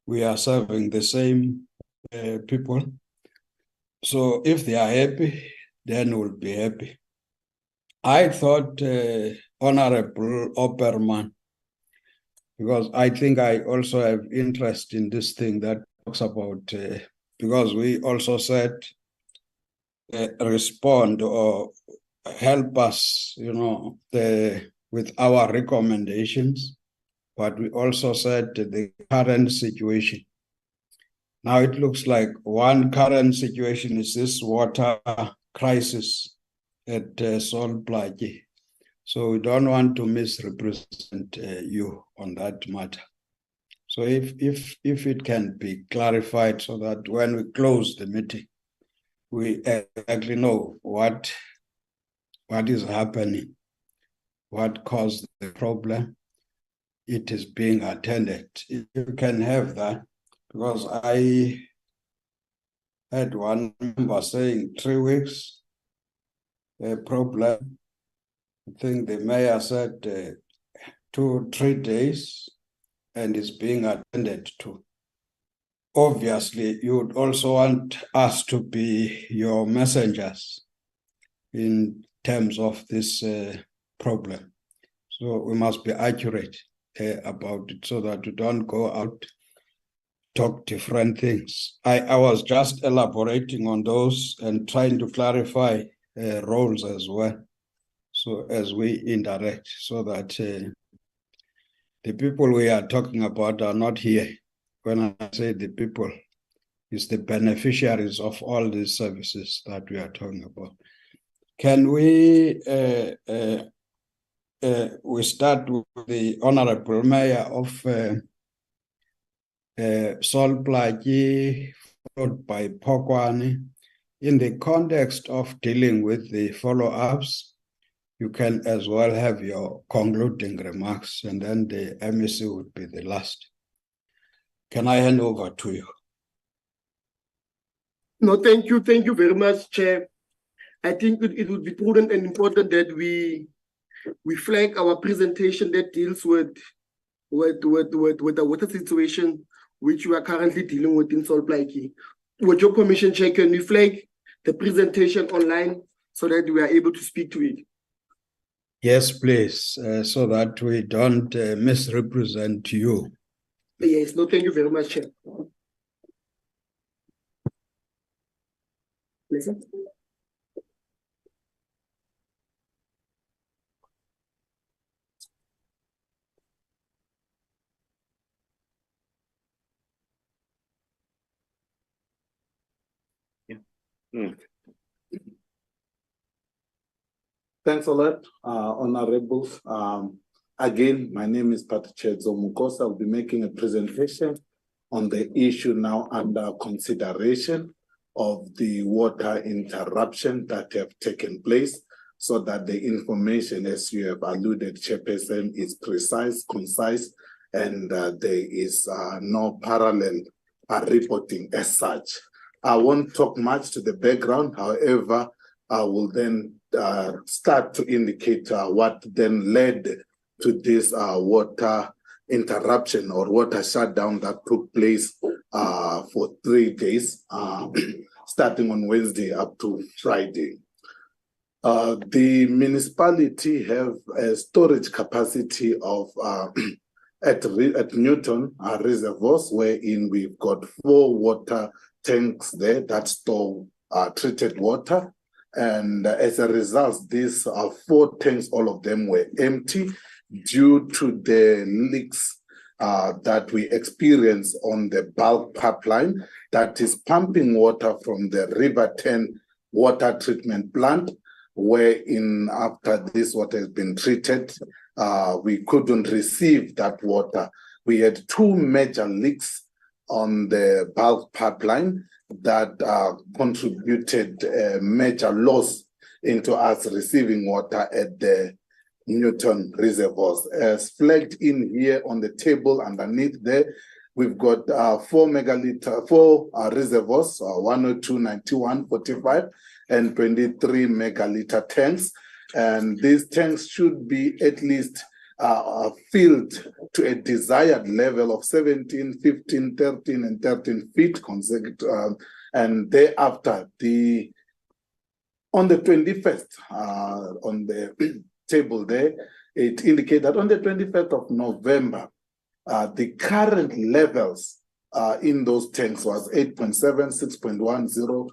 [SPEAKER 3] we are serving the same people. So if they are happy, then we'll be happy. I thought Honorable Opperman, because I think I also have interest in this thing that talks about, because we also said respond or help us, with our recommendations, but we also said the current situation. Now it looks like one current situation is this water crisis at Plaatje. So we don't want to misrepresent you on that matter. So if it can be clarified so that when we close the meeting, we exactly know what is happening, what caused the problem, it is being attended. If you can have that, because I had one member saying 3 weeks, a problem. I think the mayor said 2 3 days, and is being attended to. Obviously, you would also want us to be your messengers in terms of this problem. So we must be accurate about it so that we don't go out, talk different things. I was just elaborating on those and trying to clarify roles as well. So as we interact, so that the people we are talking about are not here. When I say the people, it's the beneficiaries of all these services that we are talking about. Can we start with the Honorable Mayor of Plaatje, followed by Phokwane? In the context of dealing with the follow-ups, you can as well have your concluding remarks, and then the MEC would be the last. Can I hand over to you?
[SPEAKER 7] No, thank you. Thank you very much, Chair. I think it would be prudent and important that we flag our presentation that deals with the water situation which we are currently dealing with in Plaatje. With your permission, Chair, can we flag the presentation online so that we are able to speak to it?
[SPEAKER 3] Yes, please, so that we don't misrepresent you.
[SPEAKER 7] Yes, no, thank you very much, Chair. Listen.
[SPEAKER 12] Thanks a lot, honorables. Again, my name is Plaatje. I'll be making a presentation on the issue now under consideration of the water interruption that have taken place, so that the information, as you have alluded, Chairperson, is precise, concise, and there is no parallel reporting as such. I won't talk much to the background. However, I will then start to indicate what then led to this water interruption or water shutdown that took place for 3 days, starting on Wednesday up to Friday. The municipality have a storage capacity of at Newton reservoirs, wherein we've got 4 water tanks there that store treated water. And as a result, these 4 tanks, all of them were empty due to the leaks that we experience on the bulk pipeline that is pumping water from the River 10 water treatment plant, wherein after this water has been treated, we couldn't receive that water. We had 2 major leaks on the bulk pipeline that contributed a major loss into us receiving water at the Newton reservoirs. As flagged in here on the table underneath there, we've got 4 reservoirs, 102, 91, 45, and 23 megaliter tanks. And these tanks should be at least filled to a desired level of 17, 15, 13, and 13 feet consecutive. And thereafter, the On the 21st, on the table there, it indicates that on the 21st of November, the current levels in those tanks was 8.7, 6.10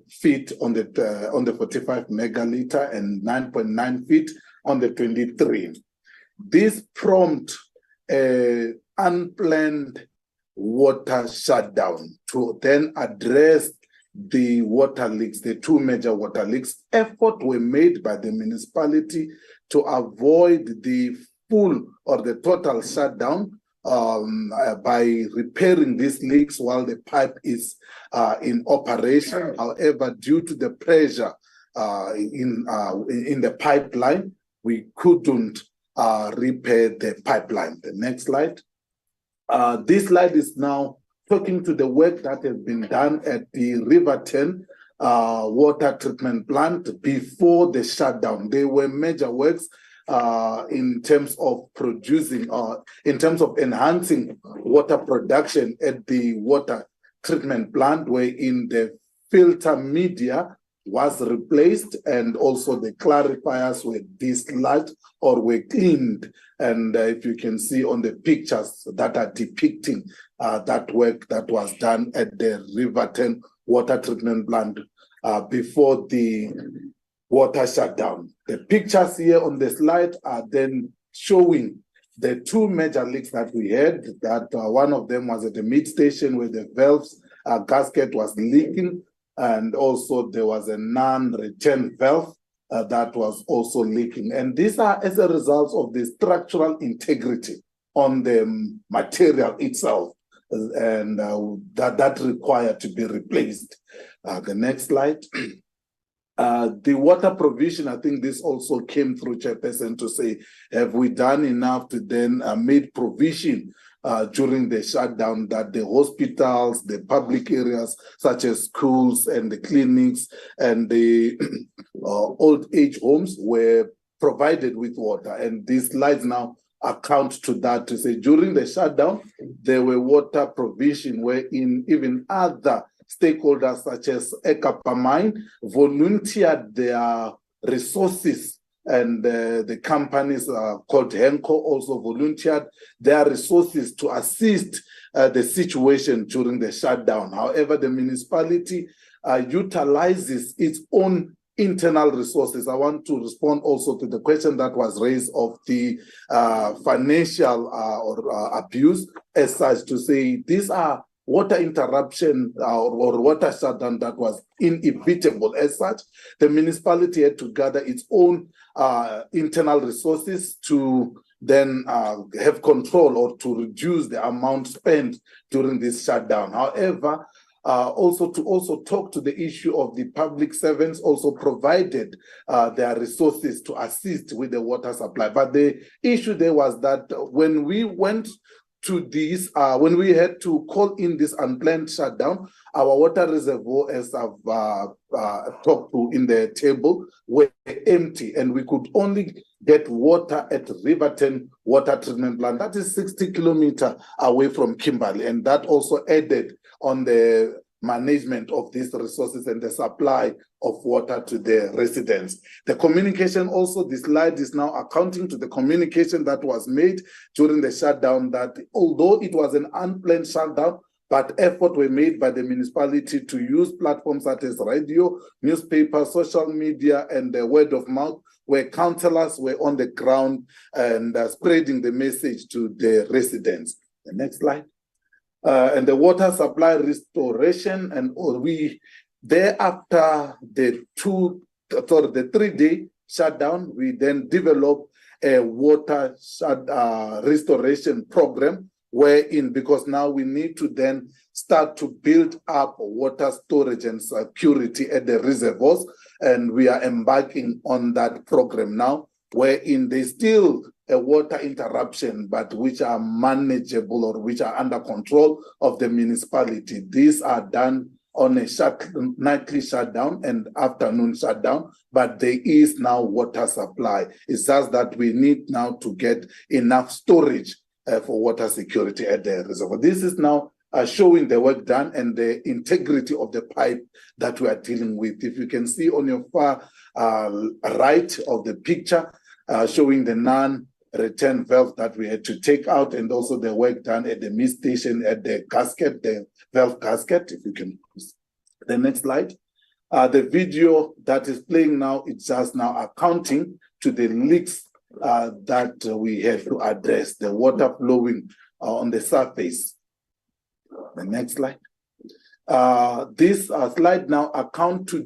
[SPEAKER 12] feet on the 45 megaliter and 9.9 feet on the 23. This prompt unplanned water shutdown to then address the water leaks, the two major water leaks. Efforts were made by the municipality to avoid the full or the total shutdown by repairing these leaks while the pipe is in operation. However, due to the pressure in the pipeline, we couldn't repair the pipeline. The next slide. This slide is now talking to the work that has been done at the Riverton water treatment plant before the shutdown. There were major works in terms of producing, in terms of enhancing water production at the water treatment plant, wherein the filter media was replaced and also the clarifiers were dislodged or were cleaned. And if you can see on the pictures that are depicting that work that was done at the Riverton water treatment plant before the water shutdown. The pictures here on the slide are then showing the two major leaks that we had, that one of them was at the mid station where the valves gasket was leaking, and also there was a non-return valve that was also leaking. And these are as a result of the structural integrity on the material itself, and that required to be replaced. The next slide. The water provision, I think this also came through Chairperson to say, have we done enough to then make provision during the shutdown that the hospitals, the public areas such as schools and the clinics and the old age homes were provided with water. And these slides now account to that, to say during the shutdown, there were water provision wherein even other stakeholders such as Ekapa Mine volunteered their resources, and the companies called Henko also volunteered their resources to assist the situation during the shutdown. However, the municipality utilizes its own internal resources. I want to respond also to the question that was raised of the financial or abuse as such, to say these are water interruption or water shutdown that was inevitable. As such, the municipality had to gather its own internal resources to then have control or to reduce the amount spent during this shutdown. However, also to talk to the issue of the public servants also provided their resources to assist with the water supply. But the issue there was that when we went to this, when we had to call in this unplanned shutdown, our water reservoir, as I've talked to in the table, were empty, and we could only get water at Riverton water treatment plant. That is 60 kilometers away from Kimberley, and that also added on the management of these resources and the supply of water to the residents. The communication also, this slide is now accounting to the communication that was made during the shutdown, that although it was an unplanned shutdown, but efforts were made by the municipality to use platforms such as radio, newspaper, social media, and the word of mouth, where councillors were on the ground and spreading the message to the residents. The next slide. And the water supply restoration, and we thereafter the 3-day shutdown, we then developed a water restoration program, wherein, because now we need to then start to build up water storage and security at the reservoirs, and we are embarking on that program now, wherein there's still a water interruption, but which are manageable or which are under control of the municipality. These are done on a nightly shutdown and afternoon shutdown, but there is now water supply. It's just that we need now to get enough storage for water security at the reservoir. This is now showing the work done and the integrity of the pipe that we are dealing with. If you can see on your far right of the picture, showing the non-return valve that we had to take out, and also the work done at the mist station at the gasket, the valve gasket. If you can, the next slide. The video that is playing now, it's just now accounting to the leaks that we have to address, the water flowing on the surface. The next slide. This slide now account to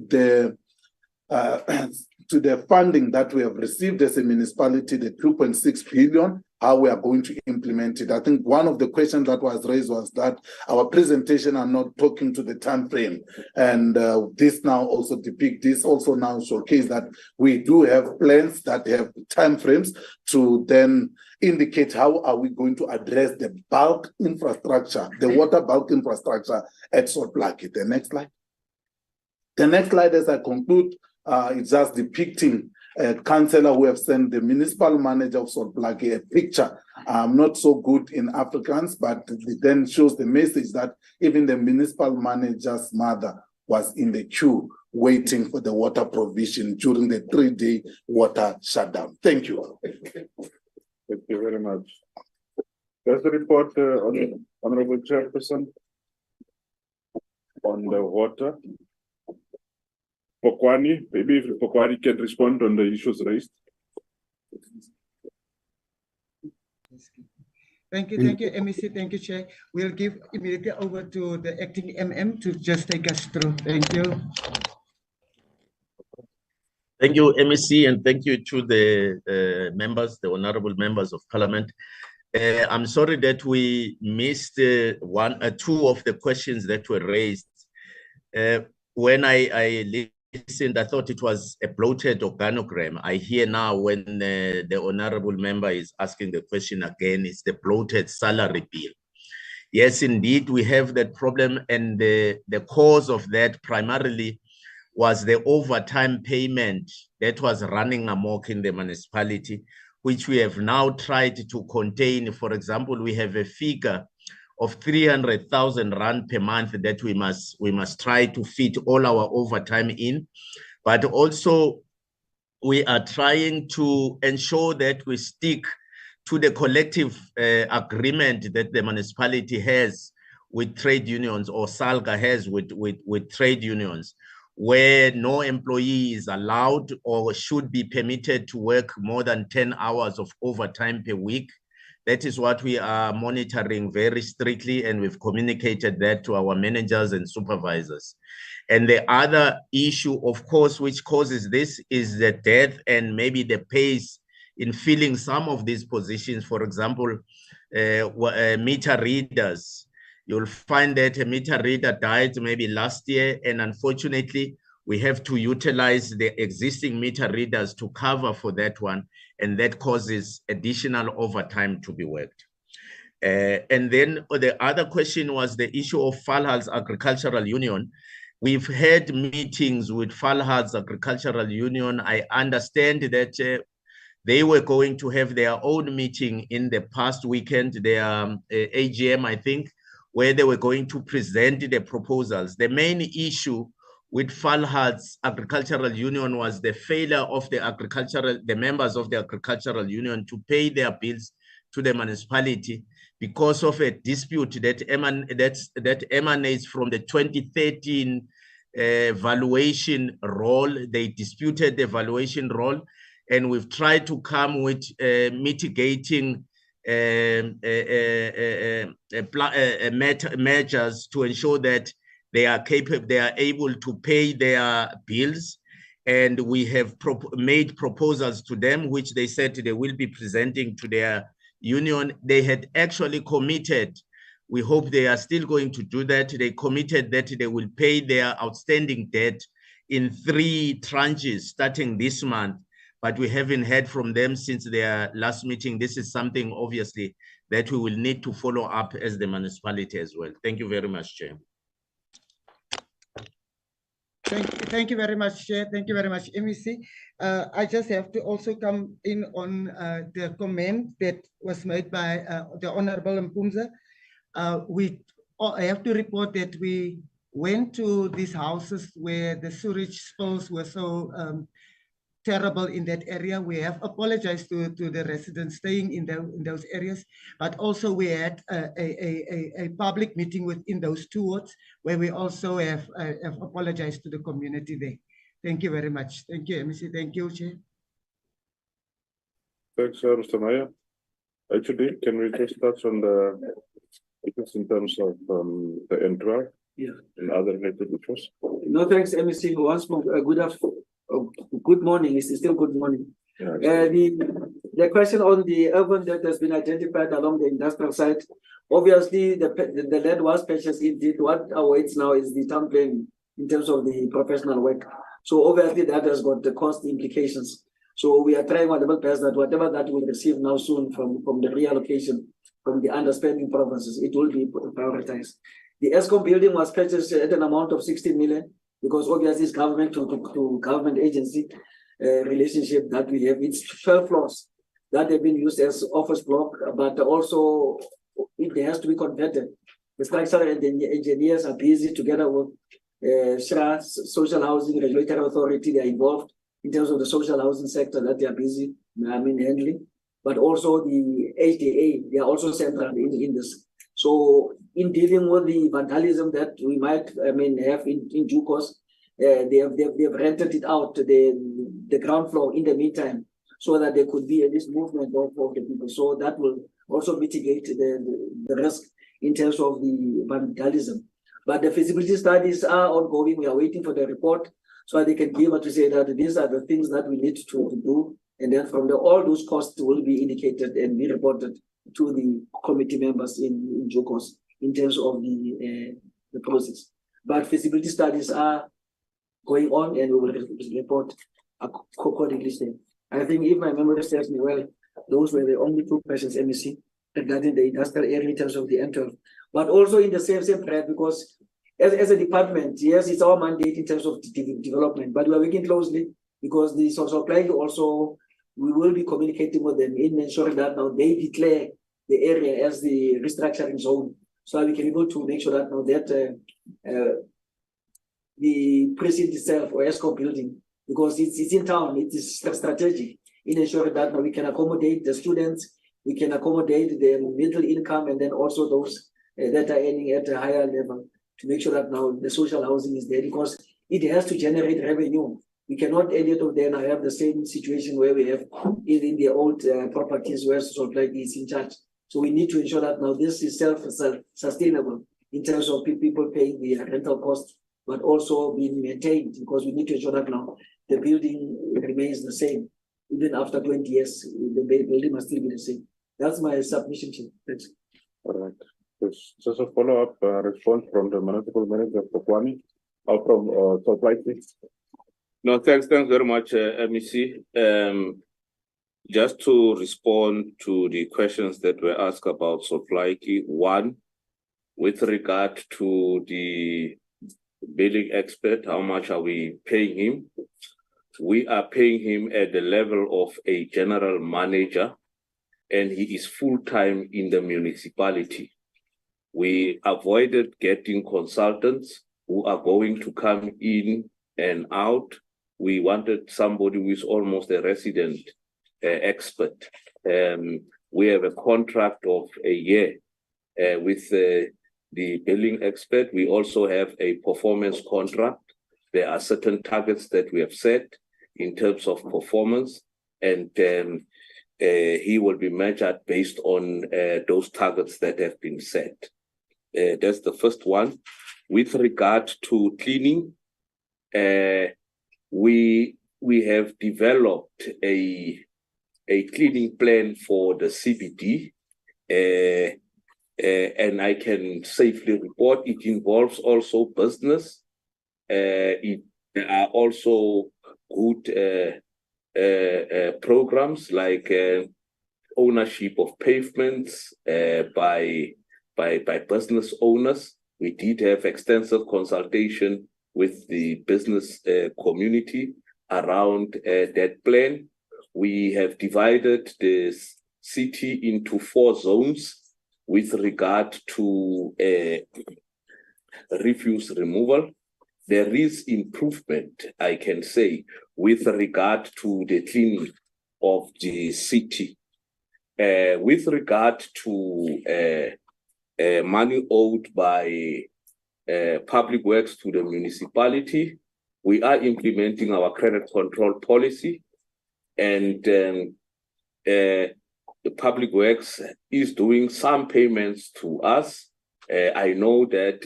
[SPEAKER 12] the funding that we have received as a municipality, the 2.6 billion, how we are going to implement it. I think one of the questions that was raised was that our presentation are not talking to the time frame. And this now also depict, this also now showcase that we do have plans that have time frames to then indicate how are we going to address the bulk infrastructure, the water bulk infrastructure at Salt Plaatje. The next slide. The next slide, as I conclude, it's just depicting a councillor who have sent the municipal manager of Salt Plaatje a picture. Not so good in Afrikaans, but it then shows the message that even the municipal manager's mother was in the queue waiting for the water provision during the 3-day water shutdown. Thank you.
[SPEAKER 5] Thank you very much. There's the report, Honorable Chairperson, on the water. Phokwane, maybe if Phokwane can respond on the issues raised.
[SPEAKER 13] Thank you, MEC, thank you, Chair. We'll give immediately over to the acting MM to just take us through. Thank you.
[SPEAKER 19] Thank you, MEC, and thank you to the members, the honorable members of Parliament. I'm sorry that we missed two of the questions that were raised. When I listened, I thought it was a bloated organogram. I hear now when the honorable member is asking the question again, it's the bloated salary bill. Yes, indeed, we have that problem, and the cause of that primarily was the overtime payment that was running amok in the municipality, which we have now tried to contain. For example, we have a figure of 300,000 rand per month that we must try to fit all our overtime in, but also we are trying to ensure that we stick to the collective agreement that the municipality has with trade unions, or SALGA has with trade unions, where no employee is allowed or should be permitted to work more than 10 hours of overtime per week. That is what we are monitoring very strictly, and we've communicated that to our managers and supervisors. And the other issue, of course, which causes this is the death and maybe the pace in filling some of these positions. For example, meter readers. You'll find that a meter reader died maybe last year, and unfortunately, we have to utilize the existing meter readers to cover for that one, and that causes additional overtime to be worked. And then the other question was the issue of Falhal's Agricultural Union. We've had meetings with Falhal's Agricultural Union. I understand that they were going to have their own meeting in the past weekend, their AGM, I think, where they were going to present the proposals. The main issue with Falhal's Agricultural Union was the failure of the members of the Agricultural Union to pay their bills to the municipality because of a dispute that emanates from the 2013 valuation roll. They disputed the valuation roll, and we've tried to come with mitigating measures to ensure that they are capable, they are able to pay their bills, and we have made proposals to them, which they said they will be presenting to their union. They had actually committed, we hope they are still going to do that, they committed that they will pay their outstanding debt in 3 tranches starting this month, but we haven't heard from them since their last meeting. This is something obviously that we will need to follow up as the municipality as well. Thank you very much, Chair.
[SPEAKER 13] Thank you very much, Chair. Thank you very much, MEC. I just have to also come in on the comment that was made by the Honorable Mpumza. We I have to report that we went to these houses where the sewage spills were so terrible in that area. We have apologized to the residents staying in those areas, but also we had a public meeting within those 2 wards where we also have apologized to the community there. Thank you very much. Thank you, MEC. Thank you, Chair.
[SPEAKER 5] Thanks, Mr. Meyer. Actually, can we just touch on the issues in terms of the N12 and other related issues?
[SPEAKER 1] No, thanks, MEC. Once more, good morning. It's still good morning. The question on the urban that has been identified along the industrial side, obviously the land was purchased indeed. What awaits now is the town planning in terms of the professional work. So obviously that has got the cost implications. So we are trying whatever best that whatever that we'll receive now soon from the reallocation from the underspending provinces, it will be prioritized. The ESCOM building was purchased at an amount of 16 million because obviously it's government to government agency relationship that we have. It's 12 floors that have been used as office block, but also it has to be converted. The structural engineers are busy together with SHRA, Social Housing Regulatory Authority. They are involved in terms of the social housing sector that they are busy, handling, but also the HDA, they are also central in this. So in dealing with the vandalism that we might, have in due course, they have rented it out, the ground floor in the meantime, so that there could be at least movement of the people. So that will also mitigate the risk in terms of the vandalism. But the feasibility studies are ongoing. We are waiting for the report so they can give us to say that these are the things that we need to do. And then from all those costs will be indicated and be reported to the committee members in due course in terms of the process. But feasibility studies are going on and we will report accordingly. I think if my memory serves me well, those were the only 2 questions, MEC, regarding the industrial area in terms of the N12. But also in the same breath, because as a department, yes, it's our mandate in terms of development, but we are working closely because the social plan also, we will be communicating with them in ensuring that now they declare the area as the restructuring zone, so we can be able to make sure that now that the precinct itself or ESCOM building, because it's in town, it is strategic in ensuring that now we can accommodate the students, we can accommodate the middle income, and then also those that are earning at a higher level, to make sure that now the social housing is there, because it has to generate revenue. We cannot end it of then have the same situation where we have in the old properties where social plan is in charge. So we need to ensure that now this is self-sustainable in terms of people paying the rental cost, but also being maintained, because we need to ensure that now the building remains the same. Even after 20 years, the building must still be the same. That's my submission. Thanks.
[SPEAKER 5] All right. Just a follow-up response from the municipal manager of Phokwane, or from supply chain.
[SPEAKER 10] No, thanks very much, MEC. Just to respond to the questions that were asked about supply key. One, with regard to the billing expert, how much are we paying him? We are paying him at the level of a general manager, and he is full-time in the municipality. We avoided getting consultants who are going to come in and out. We wanted somebody who is almost a resident expert. We have a contract of a year with the billing expert. We also have a performance contract. There are certain targets that we have set in terms of performance, and he will be measured based on those targets that have been set. That's the first one. With regard to cleaning, we have developed a cleaning plan for the CBD, and I can safely report it involves also business. There are also good programs like ownership of pavements by business owners. We did have extensive consultation with the business community around that plan. We have divided the city into 4 zones with regard to refuse removal. There is improvement, I can say, with regard to the cleaning of the city. With regard to money owed by public works to the municipality, we are implementing our credit control policy, and the public works is doing some payments to us. I know that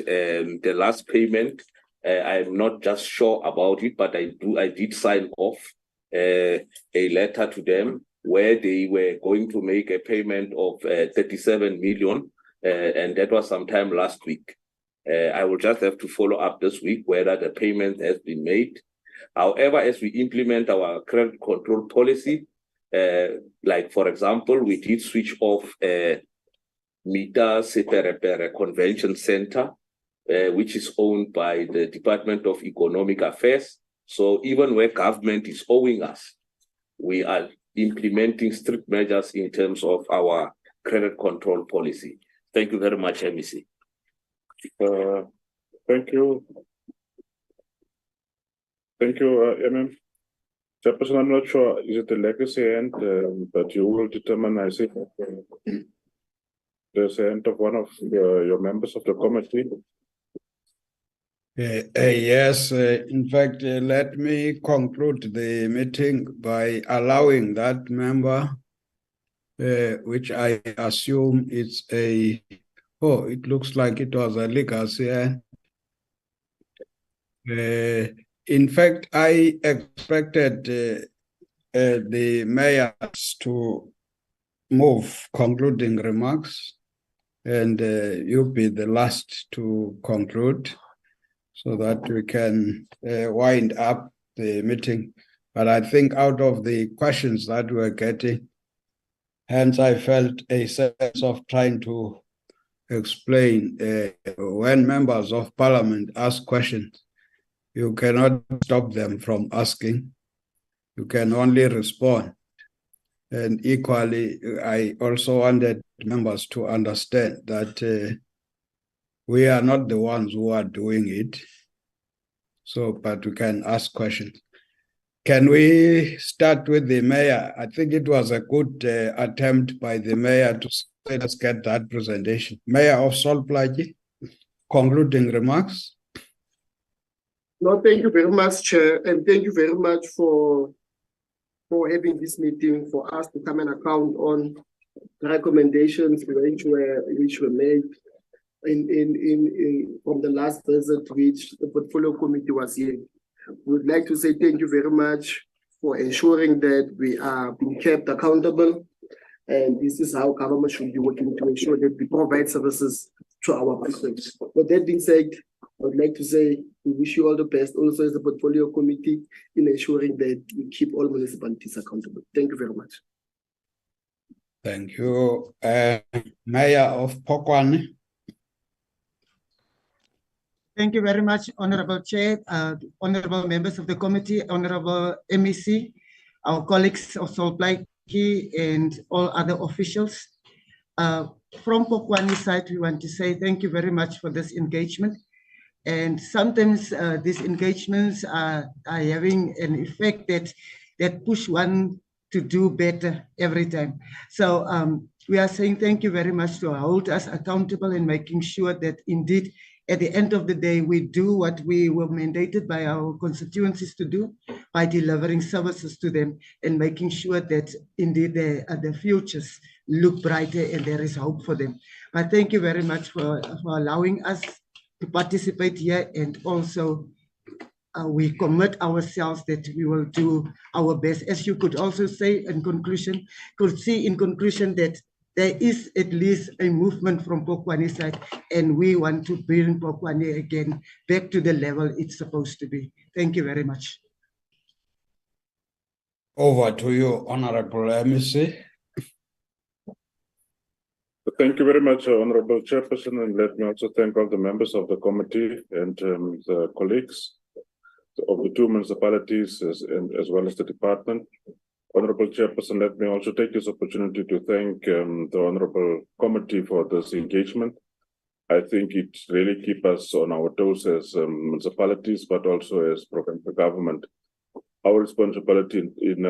[SPEAKER 10] the last payment, I'm not just sure about it, but I did sign off a letter to them where they were going to make a payment of 37 million, and that was sometime last week. I will just have to follow up this week whether the payment has been made. However, as we implement our credit control policy, like for example, we did switch off Mita Seperepere Convention Center, which is owned by the Department of Economic Affairs. So even where government is owing us, we are implementing strict measures in terms of our credit control policy. Thank you very much, MEC.
[SPEAKER 5] Thank you. Thank you, MM. Chairperson, I'm not sure, is it the legacy end, but you will determine, I think, there's the end of one of your members of the committee.
[SPEAKER 3] Yes, in fact, let me conclude the meeting by allowing that member, which I assume is it looks like it was a legacy. In fact, I expected the mayors to move concluding remarks, and you'll be the last to conclude so that we can wind up the meeting. But I think out of the questions that we're getting, hence I felt a sense of trying to explain when members of parliament ask questions, you cannot stop them from asking. You can only respond. And equally, I also wanted members to understand that we are not the ones who are doing it. So, but we can ask questions. Can we start with the mayor? I think it was a good attempt by the mayor to say, let's get that presentation. Mayor of Plaatje, concluding remarks.
[SPEAKER 7] No, thank you very much, Chair, and thank you very much for having this meeting, for us to come and account on the recommendations which were made in from the last visit which the portfolio committee was here. We would like to say thank you very much for ensuring that we are being kept accountable, and this is how government should be working to ensure that we provide services to our residents. With that being said, I would like to say we wish you all the best also as the portfolio committee in ensuring that we keep all municipalities accountable. Thank you very much.
[SPEAKER 3] Thank you. Mayor of Phokwane.
[SPEAKER 13] Thank you very much, Honorable Chair, honorable members of the committee, honorable MEC, our colleagues of Plaatje, and all other officials. From Phokwane side, we want to say thank you very much for this engagement. And sometimes these engagements are having an effect that push one to do better every time. So we are saying thank you very much to hold us accountable and making sure that indeed at the end of the day, we do what we were mandated by our constituencies to do by delivering services to them and making sure that indeed the futures look brighter and there is hope for them. But thank you very much for allowing us to participate here, and also we commit ourselves that we will do our best. As you could also say in conclusion, that there is at least a movement from Phokwane side, and we want to bring Phokwane again back to the level it's supposed to be. Thank you very much.
[SPEAKER 3] Over to you, Honorable MEC.
[SPEAKER 5] Thank you very much, Honorable Chairperson, and let me also thank all the members of the committee and the colleagues of the two municipalities as well as the department. Honorable Chairperson, let me also take this opportunity to thank the Honorable Committee for this engagement. I think it really keeps us on our toes as municipalities, but also as provincial government. Our responsibility in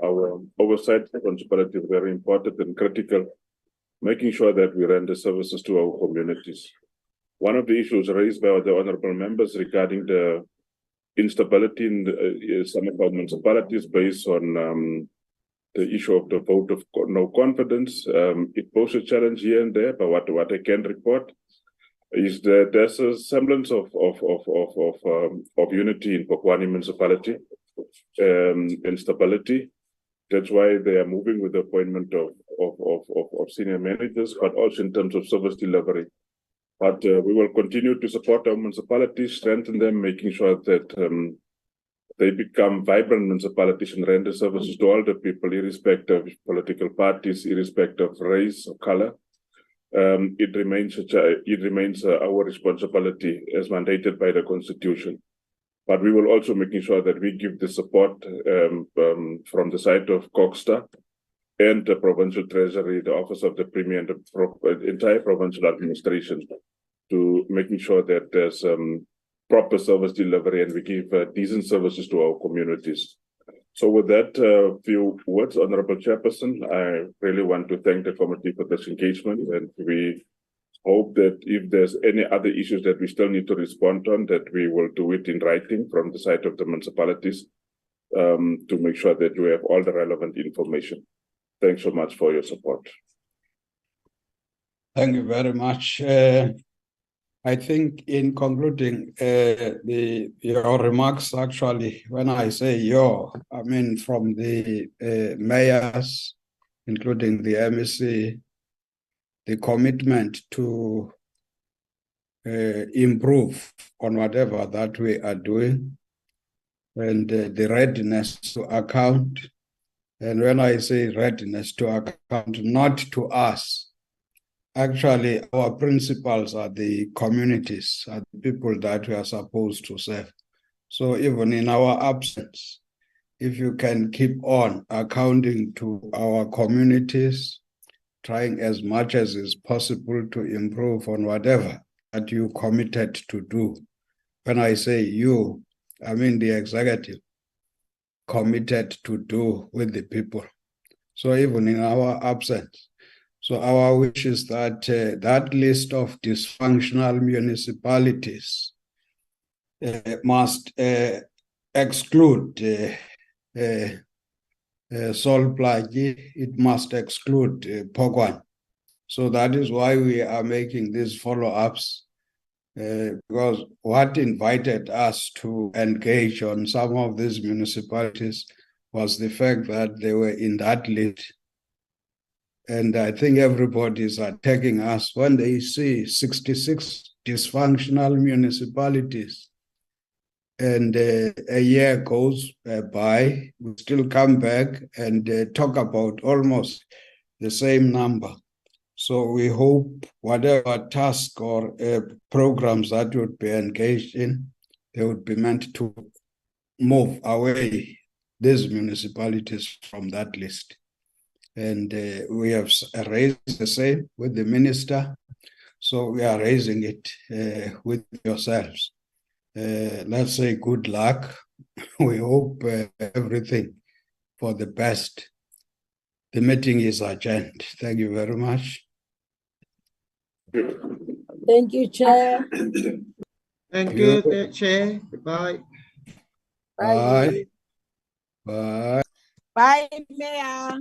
[SPEAKER 5] our oversight responsibility is very important and critical, making sure that we render services to our communities. One of the issues raised by the honorable members regarding the instability in some of our municipalities based on the issue of the vote of no confidence. It poses a challenge here and there, but what I can report is that there's a semblance of unity in Phokwane municipality and stability. That's why they are moving with the appointment of senior managers, but also in terms of service delivery. But we will continue to support our municipalities, strengthen them, making sure that they become vibrant municipalities and render services to all the people, irrespective of political parties, irrespective of race or color. It remains our responsibility as mandated by the Constitution. But we will also making sure that we give the support from the side of Coxta and the provincial treasury, the office of the premier, and the entire provincial administration to making sure that there's proper service delivery and we give decent services to our communities. So with that few words, Honorable Chairperson, I really want to thank the committee for this engagement, and we hope that if there's any other issues that we still need to respond on, that we will do it in writing from the side of the municipalities to make sure that we have all the relevant information. Thanks so much for your support.
[SPEAKER 3] Thank you very much. I think in concluding your remarks, actually, when I say your, I mean from the mayors, including the MEC, the commitment to improve on whatever that we are doing, and the readiness to account. And when I say readiness to account, not to us, actually, our principals are the communities, are the people that we are supposed to serve. So even in our absence, if you can keep on accounting to our communities, trying as much as is possible to improve on whatever that you committed to do. When I say you, I mean the executive committed to do with the people. So even in our absence, so our wish is that that list of dysfunctional municipalities must exclude Plaatje, it must exclude Phokwane. So that is why we are making these follow-ups, because what invited us to engage on some of these municipalities was the fact that they were in that list. And I think everybody is attacking us when they see 66 dysfunctional municipalities. And a year goes by, we still come back and talk about almost the same number. So we hope whatever task or programs that would be engaged in, they would be meant to move away these municipalities from that list. And we have raised the same with the minister. So we are raising it with yourselves. Let's say good luck. We hope everything for the best. The meeting is adjourned. Thank you very much.
[SPEAKER 8] Thank you, Chair.
[SPEAKER 13] Thank you, Chair. Bye.
[SPEAKER 3] Bye. Bye.
[SPEAKER 8] Bye, Mayor.